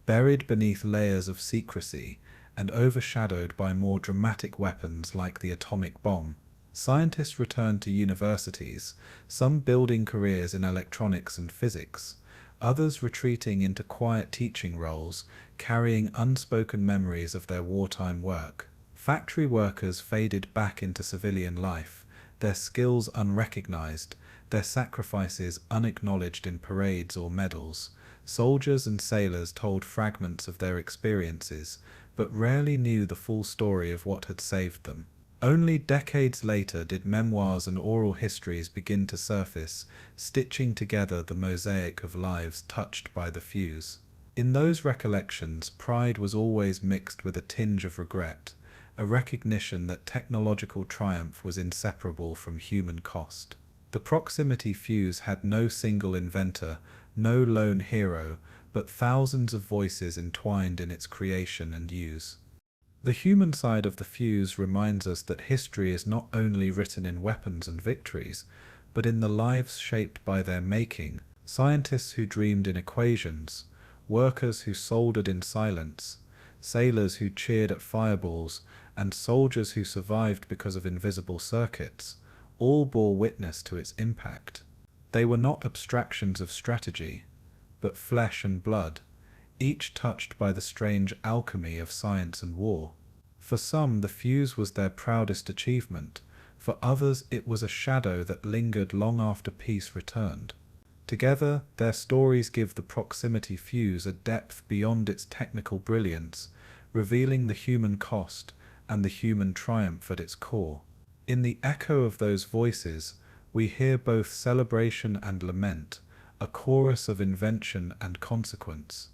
buried beneath layers of secrecy, and overshadowed by more dramatic weapons like the atomic bomb. Scientists returned to universities, some building careers in electronics and physics, others retreating into quiet teaching roles, carrying unspoken memories of their wartime work. Factory workers faded back into civilian life, their skills unrecognized, their sacrifices unacknowledged in parades or medals. Soldiers and sailors told fragments of their experiences, but rarely knew the full story of what had saved them. Only decades later did memoirs and oral histories begin to surface, stitching together the mosaic of lives touched by the fuse. In those recollections, pride was always mixed with a tinge of regret, a recognition that technological triumph was inseparable from human cost. The proximity fuse had no single inventor, no lone hero, but thousands of voices entwined in its creation and use. The human side of the fuse reminds us that history is not only written in weapons and victories, but in the lives shaped by their making. Scientists who dreamed in equations, workers who soldered in silence, sailors who cheered at fireballs, and soldiers who survived because of invisible circuits, all bore witness to its impact. They were not abstractions of strategy, but flesh and blood, each touched by the strange alchemy of science and war. For some, the fuse was their proudest achievement. For others, it was a shadow that lingered long after peace returned. Together, their stories give the proximity fuse a depth beyond its technical brilliance, revealing the human cost and the human triumph at its core. In the echo of those voices, we hear both celebration and lament, a chorus of invention and consequence.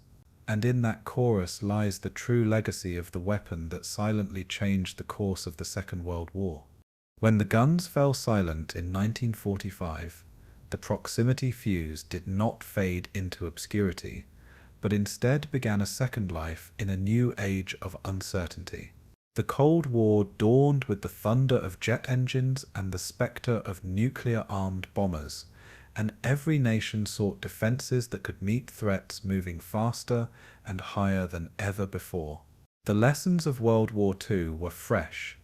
And in that chorus lies the true legacy of the weapon that silently changed the course of the Second World War. When the guns fell silent in 1945, the proximity fuse did not fade into obscurity, but instead began a second life in a new age of uncertainty. The Cold War dawned with the thunder of jet engines and the spectre of nuclear-armed bombers, and every nation sought defenses that could meet threats moving faster and higher than ever before. The lessons of World War II were fresh.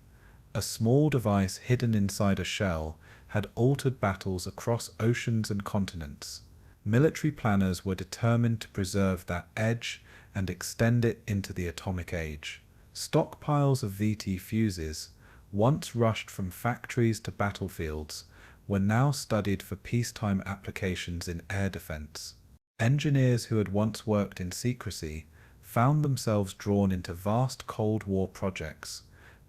A small device hidden inside a shell had altered battles across oceans and continents. Military planners were determined to preserve that edge and extend it into the atomic age. Stockpiles of VT fuses, once rushed from factories to battlefields, were now studied for peacetime applications in air defense. Engineers who had once worked in secrecy found themselves drawn into vast Cold War projects,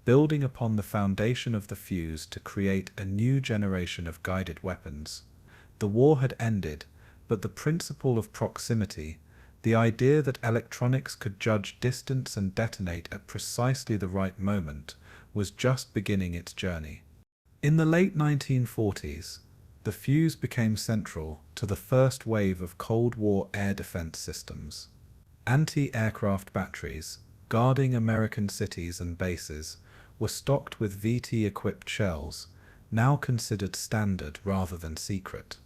building upon the foundation of the fuse to create a new generation of guided weapons. The war had ended, but the principle of proximity, the idea that electronics could judge distance and detonate at precisely the right moment, was just beginning its journey. In the late 1940s, the fuse became central to the first wave of Cold War air defense systems. Anti-aircraft batteries, guarding American cities and bases, were stocked with VT-equipped shells, now considered standard rather than secret.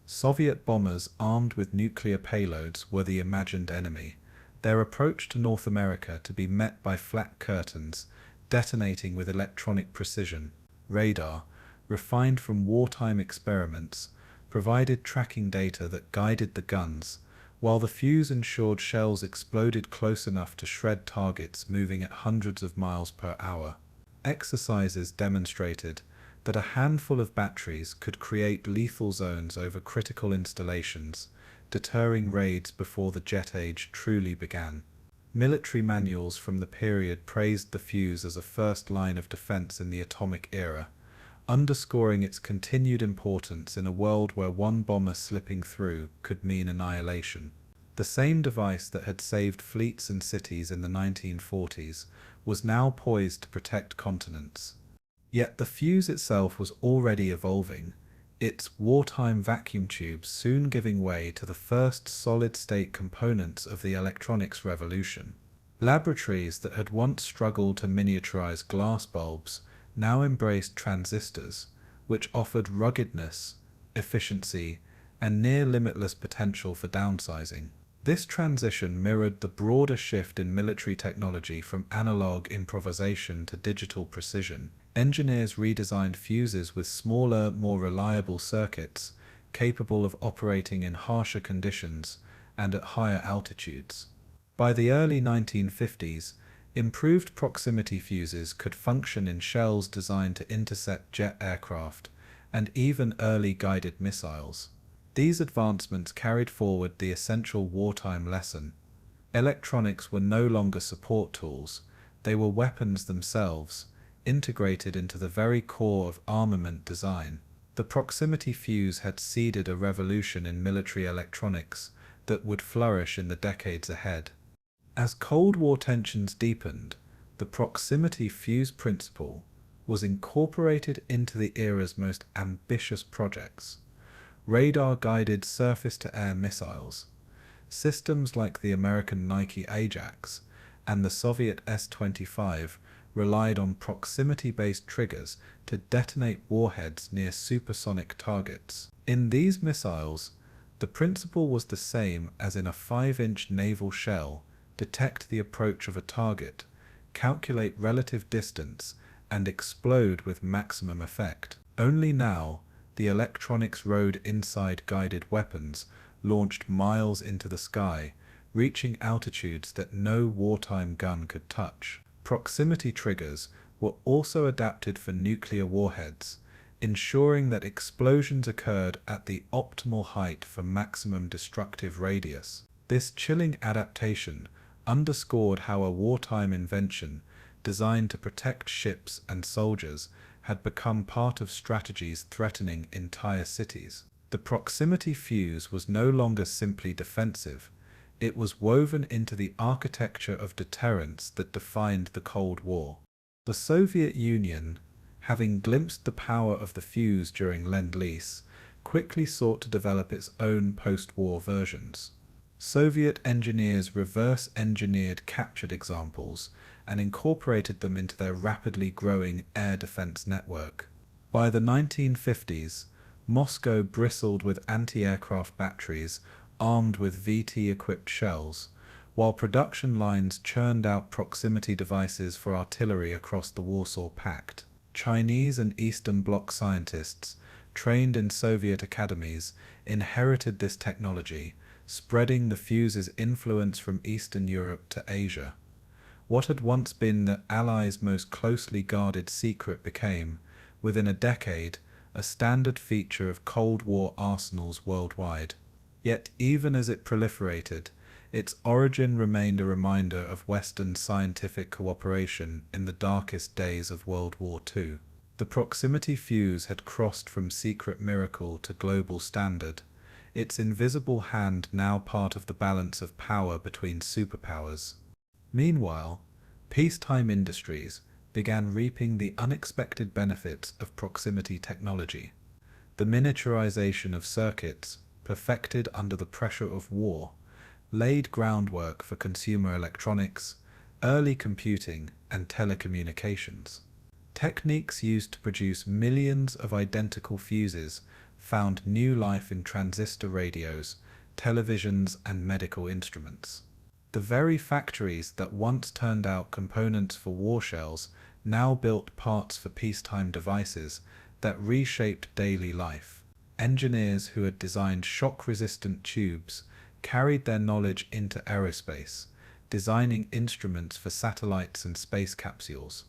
Soviet bombers armed with nuclear payloads were the imagined enemy, their approach to North America to be met by flat curtains, detonating with electronic precision. Radar, refined from wartime experiments, provided tracking data that guided the guns, while the fuse ensured shells exploded close enough to shred targets moving at hundreds of miles per hour. Exercises demonstrated that a handful of batteries could create lethal zones over critical installations, deterring raids before the jet age truly began. Military manuals from the period praised the fuse as a first line of defense in the atomic era, underscoring its continued importance in a world where one bomber slipping through could mean annihilation. The same device that had saved fleets and cities in the 1940s was now poised to protect continents. Yet the fuse itself was already evolving, its wartime vacuum tubes soon giving way to the first solid-state components of the electronics revolution. Laboratories that had once struggled to miniaturize glass bulbs now embraced transistors, which offered ruggedness, efficiency, and near-limitless potential for downsizing. This transition mirrored the broader shift in military technology from analog improvisation to digital precision. Engineers redesigned fuses with smaller, more reliable circuits, capable of operating in harsher conditions and at higher altitudes. By the early 1950s, improved proximity fuses could function in shells designed to intercept jet aircraft and even early guided missiles. These advancements carried forward the essential wartime lesson. Electronics were no longer support tools, they were weapons themselves, integrated into the very core of armament design. The proximity fuse had seeded a revolution in military electronics that would flourish in the decades ahead. As Cold War tensions deepened, the proximity fuse principle was incorporated into the era's most ambitious projects. Radar-guided surface-to-air missiles, systems like the American Nike Ajax and the Soviet S-25 relied on proximity-based triggers to detonate warheads near supersonic targets. In these missiles, the principle was the same as in a 5-inch naval shell: detect the approach of a target, calculate relative distance, and explode with maximum effect. Only now, the electronics rode inside guided weapons, launched miles into the sky, reaching altitudes that no wartime gun could touch. Proximity triggers were also adapted for nuclear warheads, ensuring that explosions occurred at the optimal height for maximum destructive radius. This chilling adaptation underscored how a wartime invention designed to protect ships and soldiers had become part of strategies threatening entire cities. The proximity fuse was no longer simply defensive, it was woven into the architecture of deterrence that defined the Cold War. The Soviet Union, having glimpsed the power of the fuse during Lend-Lease, quickly sought to develop its own post-war versions. Soviet engineers reverse-engineered captured examples and incorporated them into their rapidly growing air defense network. By the 1950s, Moscow bristled with anti-aircraft batteries armed with VT-equipped shells, while production lines churned out proximity devices for artillery across the Warsaw Pact. Chinese and Eastern Bloc scientists, trained in Soviet academies, inherited this technology, spreading the fuse's influence from Eastern Europe to Asia. What had once been the Allies' most closely guarded secret became, within a decade, a standard feature of Cold War arsenals worldwide. Yet even as it proliferated, its origin remained a reminder of Western scientific cooperation in the darkest days of World War II. The proximity fuse had crossed from secret miracle to global standard, its invisible hand now part of the balance of power between superpowers. Meanwhile, peacetime industries began reaping the unexpected benefits of proximity technology. The miniaturization of circuits, perfected under the pressure of war, laid groundwork for consumer electronics, early computing, and telecommunications. Techniques used to produce millions of identical fuses found new life in transistor radios, televisions, and medical instruments. The very factories that once turned out components for war shells now built parts for peacetime devices that reshaped daily life. Engineers who had designed shock-resistant tubes carried their knowledge into aerospace, designing instruments for satellites and space capsules.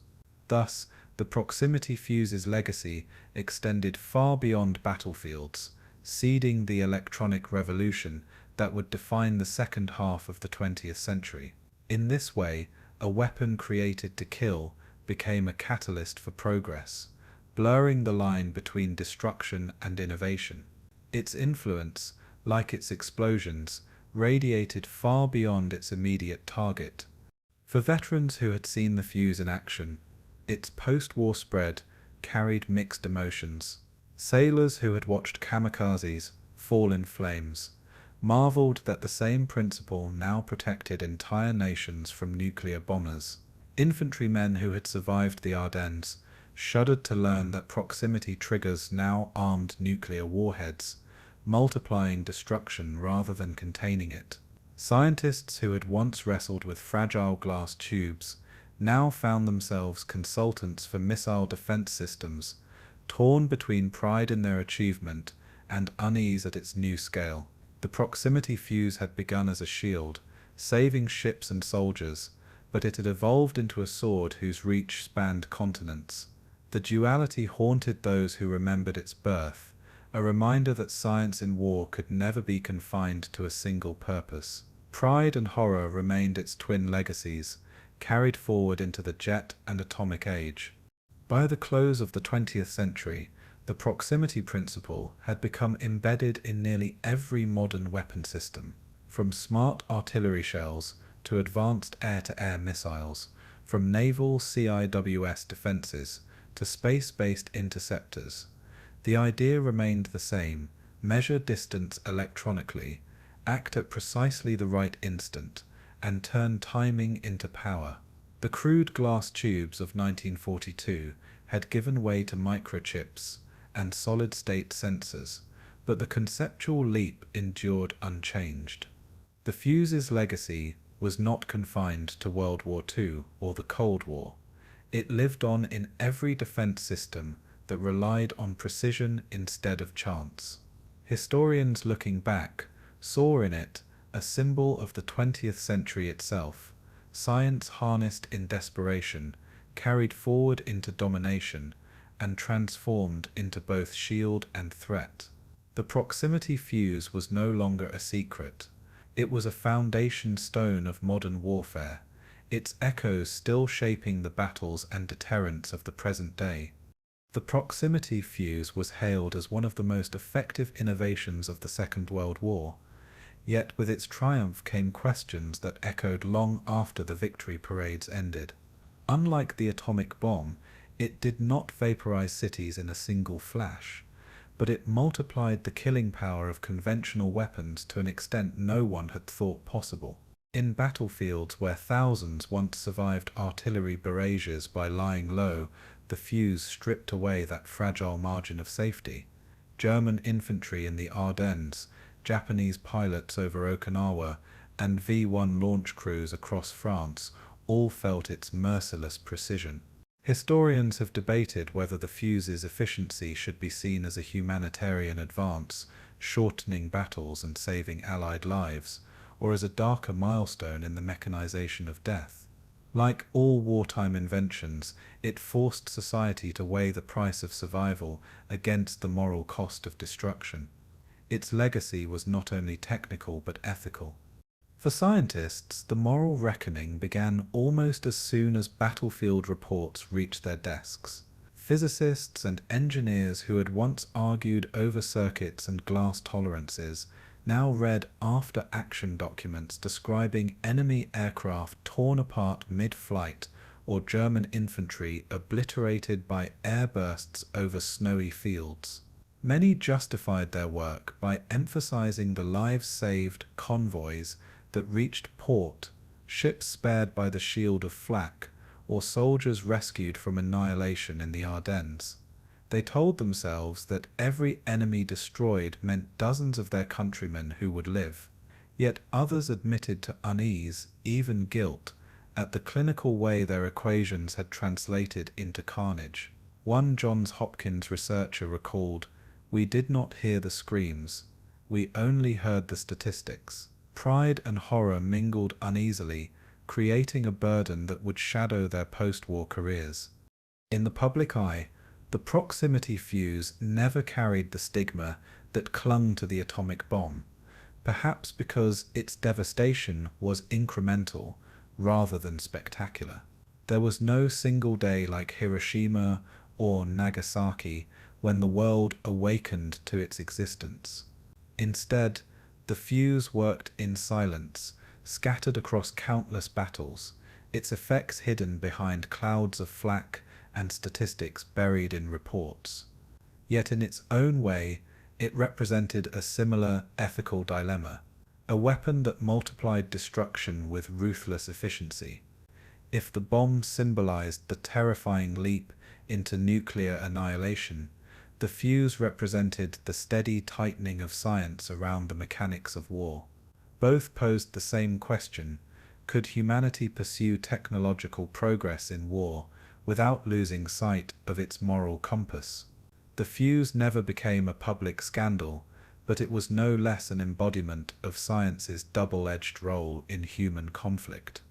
Thus, the proximity fuse's legacy extended far beyond battlefields, seeding the electronic revolution that would define the second half of the 20th century. In this way, a weapon created to kill became a catalyst for progress, blurring the line between destruction and innovation. Its influence, like its explosions, radiated far beyond its immediate target. For veterans who had seen the fuse in action, its post-war spread carried mixed emotions. Sailors who had watched kamikazes fall in flames marveled that the same principle now protected entire nations from nuclear bombers. Infantrymen who had survived the Ardennes shuddered to learn that proximity triggers now armed nuclear warheads, multiplying destruction rather than containing it. Scientists who had once wrestled with fragile glass tubes now found themselves consultants for missile defense systems, torn between pride in their achievement and unease at its new scale. The proximity fuse had begun as a shield, saving ships and soldiers, but it had evolved into a sword whose reach spanned continents. The duality haunted those who remembered its birth, a reminder that science in war could never be confined to a single purpose. Pride and horror remained its twin legacies, carried forward into the jet and atomic age. By the close of the 20th century, the proximity principle had become embedded in nearly every modern weapon system, from smart artillery shells to advanced air-to-air missiles, from naval CIWS defenses to space-based interceptors. The idea remained the same: measure distance electronically, act at precisely the right instant, and turn timing into power. The crude glass tubes of 1942 had given way to microchips and solid-state sensors, but the conceptual leap endured unchanged. The fuse's legacy was not confined to World War II or the Cold War. It lived on in every defense system that relied on precision instead of chance. Historians looking back saw in it a symbol of the 20th century itself, Science harnessed in desperation, carried forward into domination, and transformed into both shield and threat. The proximity fuse was no longer a secret. It was a foundation stone of modern warfare, its echoes still shaping the battles and deterrents of the present day. The proximity fuse was hailed as one of the most effective innovations of the Second World War, yet with its triumph came questions that echoed long after the victory parades ended. Unlike the atomic bomb, it did not vaporize cities in a single flash, but it multiplied the killing power of conventional weapons to an extent no one had thought possible. In battlefields where thousands once survived artillery barrages by lying low, the fuse stripped away that fragile margin of safety. German infantry in the Ardennes, Japanese pilots over Okinawa, and V-1 launch crews across France all felt its merciless precision. Historians have debated whether the fuse's efficiency should be seen as a humanitarian advance, shortening battles and saving Allied lives, or as a darker milestone in the mechanization of death. Like all wartime inventions, it forced society to weigh the price of survival against the moral cost of destruction. Its legacy was not only technical but ethical. For scientists, the moral reckoning began almost as soon as battlefield reports reached their desks. Physicists and engineers who had once argued over circuits and glass tolerances now read after-action documents describing enemy aircraft torn apart mid-flight or German infantry obliterated by airbursts over snowy fields. Many justified their work by emphasizing the lives saved convoys that reached port, ships spared by the shield of flak, or soldiers rescued from annihilation in the Ardennes. They told themselves that every enemy destroyed meant dozens of their countrymen who would live. Yet others admitted to unease, even guilt, at the clinical way their equations had translated into carnage. One Johns Hopkins researcher recalled, "We did not hear the screams, we only heard the statistics." Pride and horror mingled uneasily, creating a burden that would shadow their post-war careers. In the public eye, the proximity fuse never carried the stigma that clung to the atomic bomb, perhaps because its devastation was incremental rather than spectacular. There was no single day like Hiroshima or Nagasaki when the world awakened to its existence. Instead, the fuse worked in silence, scattered across countless battles, its effects hidden behind clouds of flak and statistics buried in reports. Yet in its own way, it represented a similar ethical dilemma, a weapon that multiplied destruction with ruthless efficiency. If the bomb symbolized the terrifying leap into nuclear annihilation, the fuse represented the steady tightening of science around the mechanics of war. Both posed the same question: could humanity pursue technological progress in war without losing sight of its moral compass? The fuse never became a public scandal, but it was no less an embodiment of science's double-edged role in human conflict.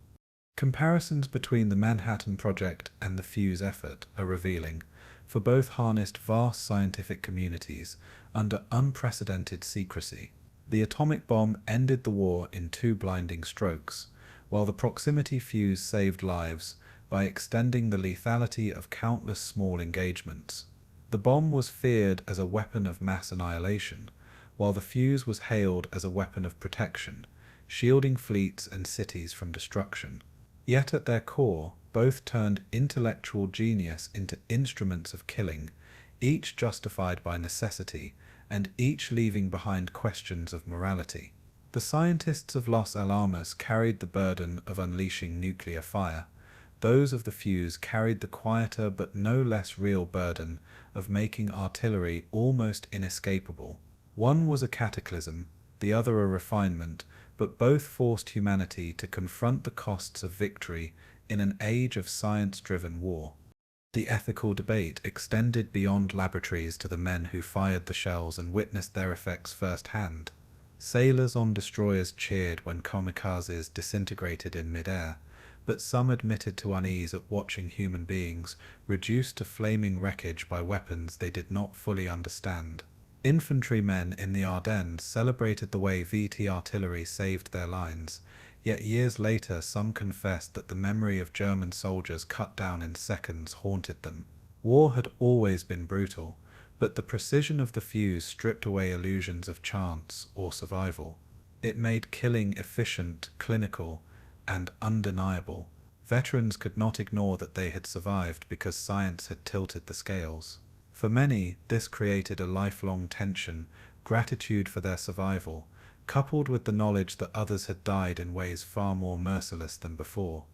Comparisons between the Manhattan Project and the Fuze effort are revealing, for both harnessed vast scientific communities under unprecedented secrecy. The atomic bomb ended the war in 2 blinding strokes, while the proximity fuse saved lives by extending the lethality of countless small engagements. The bomb was feared as a weapon of mass annihilation, while the fuse was hailed as a weapon of protection, shielding fleets and cities from destruction. Yet at their core, both turned intellectual genius into instruments of killing, each justified by necessity, and each leaving behind questions of morality. The scientists of Los Alamos carried the burden of unleashing nuclear fire. Those of the fuse carried the quieter but no less real burden of making artillery almost inescapable. One was a cataclysm, the other a refinement, but both forced humanity to confront the costs of victory in an age of science-driven war. The ethical debate extended beyond laboratories to the men who fired the shells and witnessed their effects firsthand. Sailors on destroyers cheered when kamikazes disintegrated in midair, but some admitted to unease at watching human beings reduced to flaming wreckage by weapons they did not fully understand. Infantrymen in the Ardennes celebrated the way VT artillery saved their lines, yet years later some confessed that the memory of German soldiers cut down in seconds haunted them. War had always been brutal, but the precision of the Fuze stripped away illusions of chance or survival. It made killing efficient, clinical, and undeniable. Veterans could not ignore that they had survived because science had tilted the scales. For many, this created a lifelong tension, gratitude for their survival, coupled with the knowledge that others had died in ways far more merciless than before.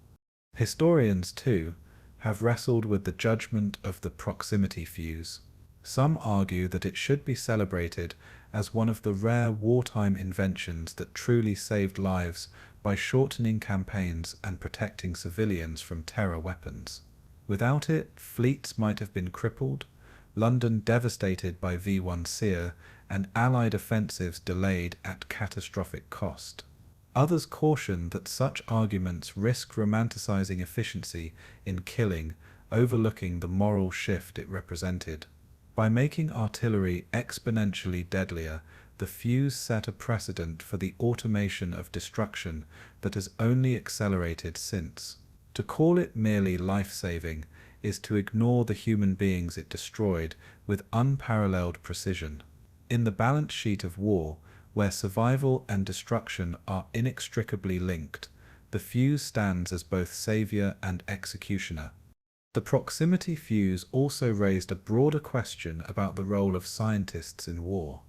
Historians, too, have wrestled with the judgment of the proximity fuse. Some argue that it should be celebrated as one of the rare wartime inventions that truly saved lives by shortening campaigns and protecting civilians from terror weapons. Without it, fleets might have been crippled, London devastated by V1 Sear, and Allied offensives delayed at catastrophic cost. Others caution that such arguments risk romanticizing efficiency in killing, overlooking the moral shift it represented. By making artillery exponentially deadlier, the Fuze set a precedent for the automation of destruction that has only accelerated since. To call it merely life-saving is to ignore the human beings it destroyed with unparalleled precision. In the balance sheet of war, where survival and destruction are inextricably linked, the Fuze stands as both savior and executioner. The proximity fuse also raised a broader question about the role of scientists in war.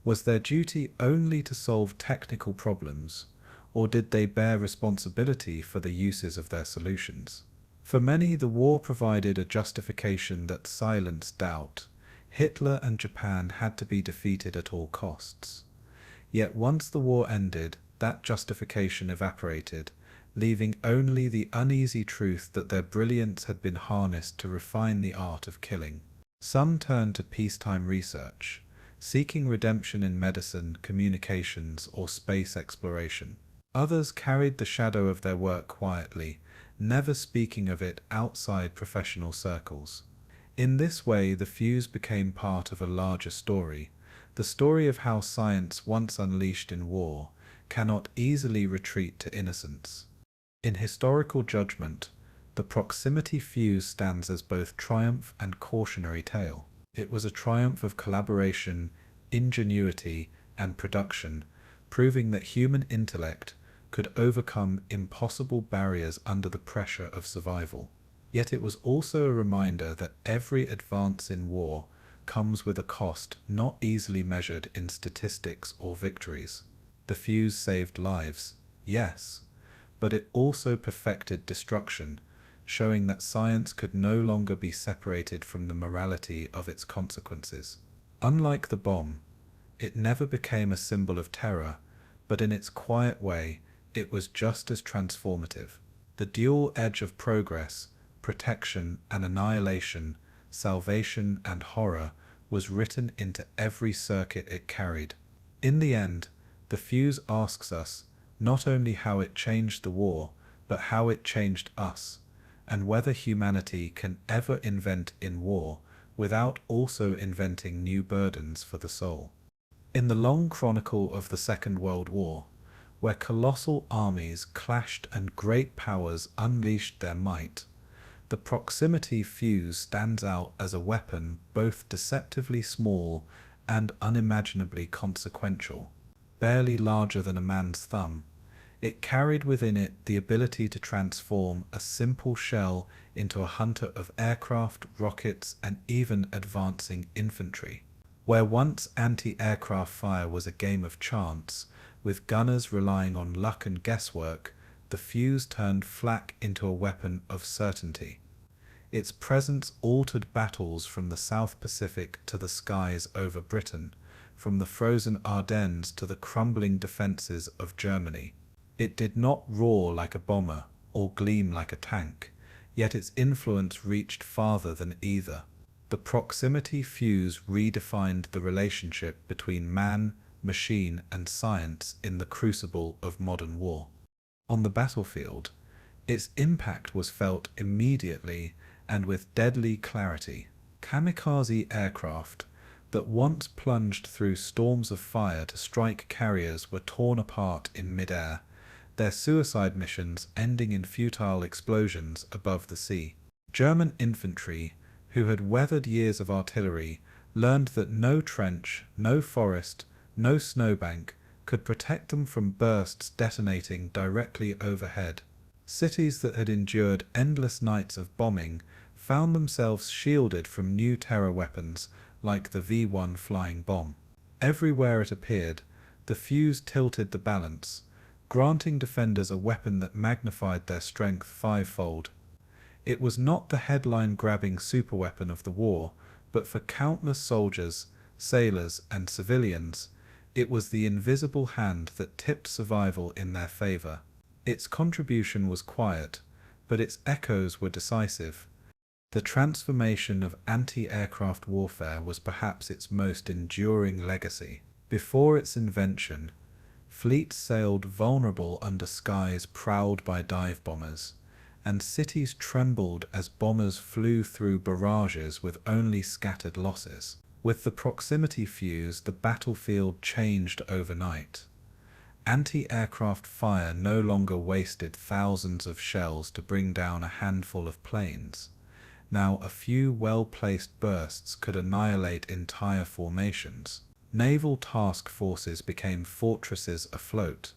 Was their duty only to solve technical problems, or did they bear responsibility for the uses of their solutions? For many, the war provided a justification that silenced doubt. Hitler and Japan had to be defeated at all costs. Yet once the war ended, that justification evaporated, leaving only the uneasy truth that their brilliance had been harnessed to refine the art of killing. Some turned to peacetime research, seeking redemption in medicine, communications, or space exploration. Others carried the shadow of their work quietly, never speaking of it outside professional circles. In this way, the Fuze became part of a larger story, the story of how science, once unleashed in war, cannot easily retreat to innocence. In historical judgment, the proximity fuse stands as both triumph and cautionary tale. It was a triumph of collaboration, ingenuity, and production, proving that human intellect could overcome impossible barriers under the pressure of survival. Yet it was also a reminder that every advance in war comes with a cost not easily measured in statistics or victories. The Fuze saved lives, yes, but it also perfected destruction, showing that science could no longer be separated from the morality of its consequences. Unlike the bomb, it never became a symbol of terror, but in its quiet way, it was just as transformative. The dual edge of progress, protection and annihilation, salvation and horror, was written into every circuit it carried. In the end, the Fuze asks us not only how it changed the war, but how it changed us, and whether humanity can ever invent in war without also inventing new burdens for the soul. In the long chronicle of the Second World War, where colossal armies clashed and great powers unleashed their might, the proximity fuse stands out as a weapon both deceptively small and unimaginably consequential. Barely larger than a man's thumb, it carried within it the ability to transform a simple shell into a hunter of aircraft, rockets, and even advancing infantry. Where once anti-aircraft fire was a game of chance, with gunners relying on luck and guesswork, the Fuze turned flak into a weapon of certainty. Its presence altered battles from the South Pacific to the skies over Britain, from the frozen Ardennes to the crumbling defences of Germany. It did not roar like a bomber or gleam like a tank, yet its influence reached farther than either. The proximity fuse redefined the relationship between man, machine, and science in the crucible of modern war. On the battlefield, Its impact was felt immediately and with deadly clarity. Kamikaze aircraft that once plunged through storms of fire to strike carriers were torn apart in midair, their suicide missions ending in futile explosions above the sea. German infantry, who had weathered years of artillery, learned that no trench, no forest, no snowbank could protect them from bursts detonating directly overhead. Cities that had endured endless nights of bombing found themselves shielded from new terror weapons like the V1 flying bomb. Everywhere it appeared, the Fuze tilted the balance, granting defenders a weapon that magnified their strength fivefold. It was not the headline-grabbing superweapon of the war, but for countless soldiers, sailors, and civilians, it was the invisible hand that tipped survival in their favor. Its contribution was quiet, but its echoes were decisive. The transformation of anti-aircraft warfare was perhaps its most enduring legacy. Before its invention, fleets sailed vulnerable under skies prowled by dive bombers, and cities trembled as bombers flew through barrages with only scattered losses. With the proximity fuse, the battlefield changed overnight. Anti-aircraft fire no longer wasted thousands of shells to bring down a handful of planes. Now a few well-placed bursts could annihilate entire formations. Naval task forces became fortresses afloat,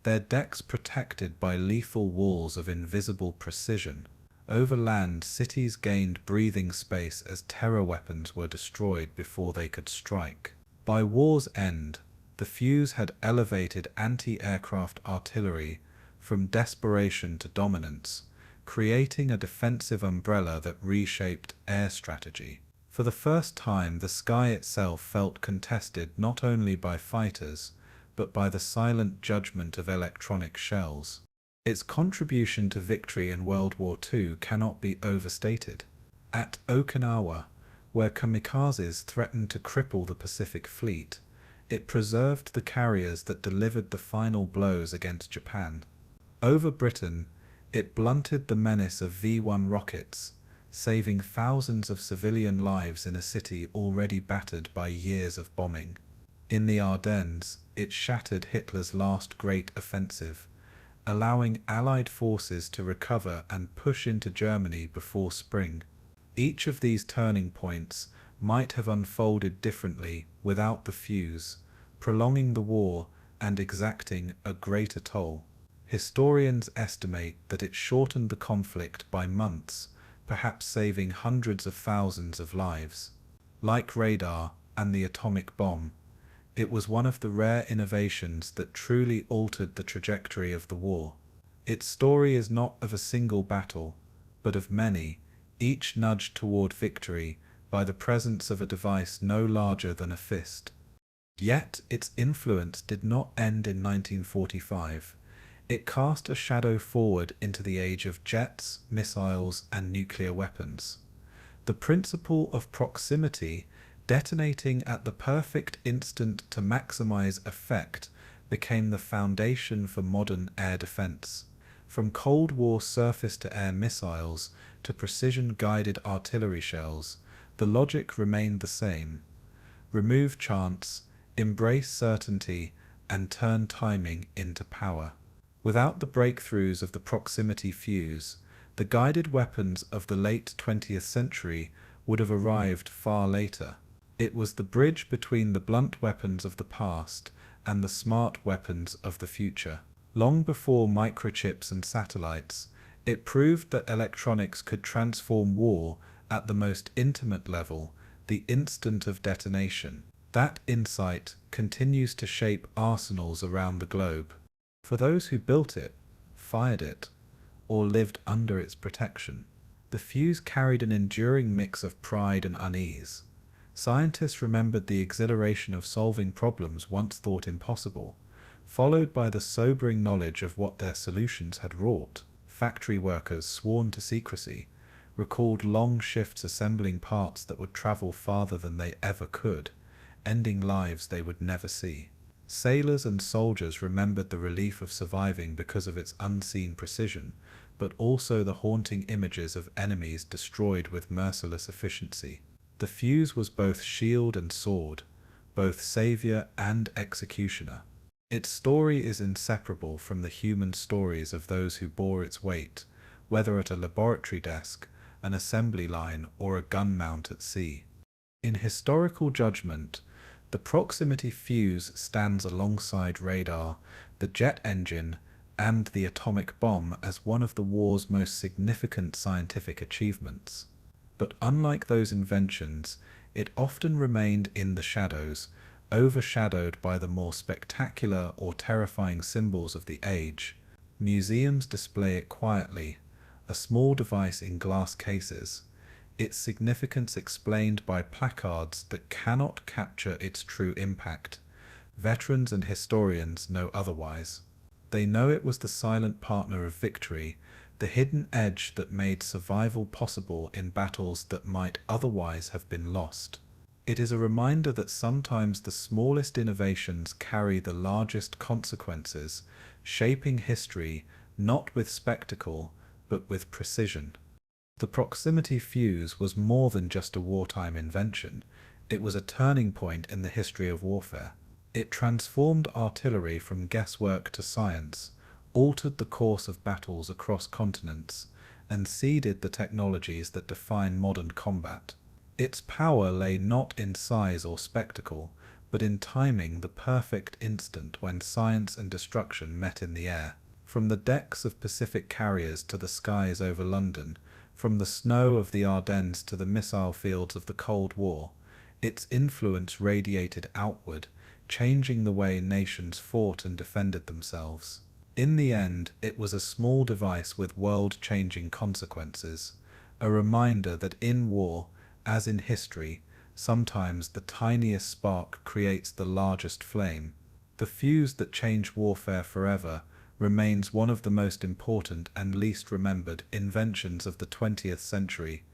their decks protected by lethal walls of invisible precision. Over land, cities gained breathing space as terror weapons were destroyed before they could strike. By war's end, the Fuze had elevated anti-aircraft artillery from desperation to dominance, creating a defensive umbrella that reshaped air strategy. For the first time, the sky itself felt contested not only by fighters, but by the silent judgment of electronic shells. Its contribution to victory in World War II cannot be overstated. At Okinawa, where kamikazes threatened to cripple the Pacific Fleet, it preserved the carriers that delivered the final blows against Japan. Over Britain, it blunted the menace of V1 rockets, saving thousands of civilian lives in a city already battered by years of bombing. In the Ardennes, it shattered Hitler's last great offensive, allowing Allied forces to recover and push into Germany before spring. Each of these turning points might have unfolded differently without the Fuze, prolonging the war and exacting a greater toll. Historians estimate that it shortened the conflict by months, perhaps saving hundreds of thousands of lives. Like radar and the atomic bomb, it was one of the rare innovations that truly altered the trajectory of the war. Its story is not of a single battle, but of many, each nudged toward victory by the presence of a device no larger than a fist. Yet its influence did not end in 1945. It cast a shadow forward into the age of jets, missiles, and nuclear weapons. The principle of proximity, detonating at the perfect instant to maximize effect, became the foundation for modern air defense. From Cold War surface-to-air missiles to precision-guided artillery shells, the logic remained the same. Remove chance, embrace certainty, and turn timing into power. Without the breakthroughs of the proximity fuse, the guided weapons of the late 20th century would have arrived far later. It was the bridge between the blunt weapons of the past and the smart weapons of the future. Long before microchips and satellites, it proved that electronics could transform war at the most intimate level, the instant of detonation. That insight continues to shape arsenals around the globe. For those who built it, fired it, or lived under its protection, the Fuze carried an enduring mix of pride and unease. Scientists remembered the exhilaration of solving problems once thought impossible, followed by the sobering knowledge of what their solutions had wrought. Factory workers, sworn to secrecy, recalled long shifts assembling parts that would travel farther than they ever could, ending lives they would never see. Sailors and soldiers remembered the relief of surviving because of its unseen precision, but also the haunting images of enemies destroyed with merciless efficiency. The fuse was both shield and sword, both savior and executioner. Its story is inseparable from the human stories of those who bore its weight, whether at a laboratory desk, an assembly line, or a gun mount at sea. In historical judgment, the proximity fuse stands alongside radar, the jet engine, and the atomic bomb as one of the war's most significant scientific achievements. But unlike those inventions, it often remained in the shadows, overshadowed by the more spectacular or terrifying symbols of the age. Museums display it quietly, a small device in glass cases, its significance explained by placards that cannot capture its true impact. Veterans and historians know otherwise. They know it was the silent partner of victory, the hidden edge that made survival possible in battles that might otherwise have been lost. It is a reminder that sometimes the smallest innovations carry the largest consequences, shaping history not with spectacle, but with precision. The proximity fuse was more than just a wartime invention. It was a turning point in the history of warfare. It transformed artillery from guesswork to science, altered the course of battles across continents, and seeded the technologies that define modern combat. Its power lay not in size or spectacle, but in timing the perfect instant when science and destruction met in the air. From the decks of Pacific carriers to the skies over London, from the snow of the Ardennes to the missile fields of the Cold War, its influence radiated outward, changing the way nations fought and defended themselves. In the end, it was a small device with world-changing consequences, a reminder that in war, as in history, sometimes the tiniest spark creates the largest flame. The fuse that changed warfare forever remains one of the most important and least remembered inventions of the 20th century,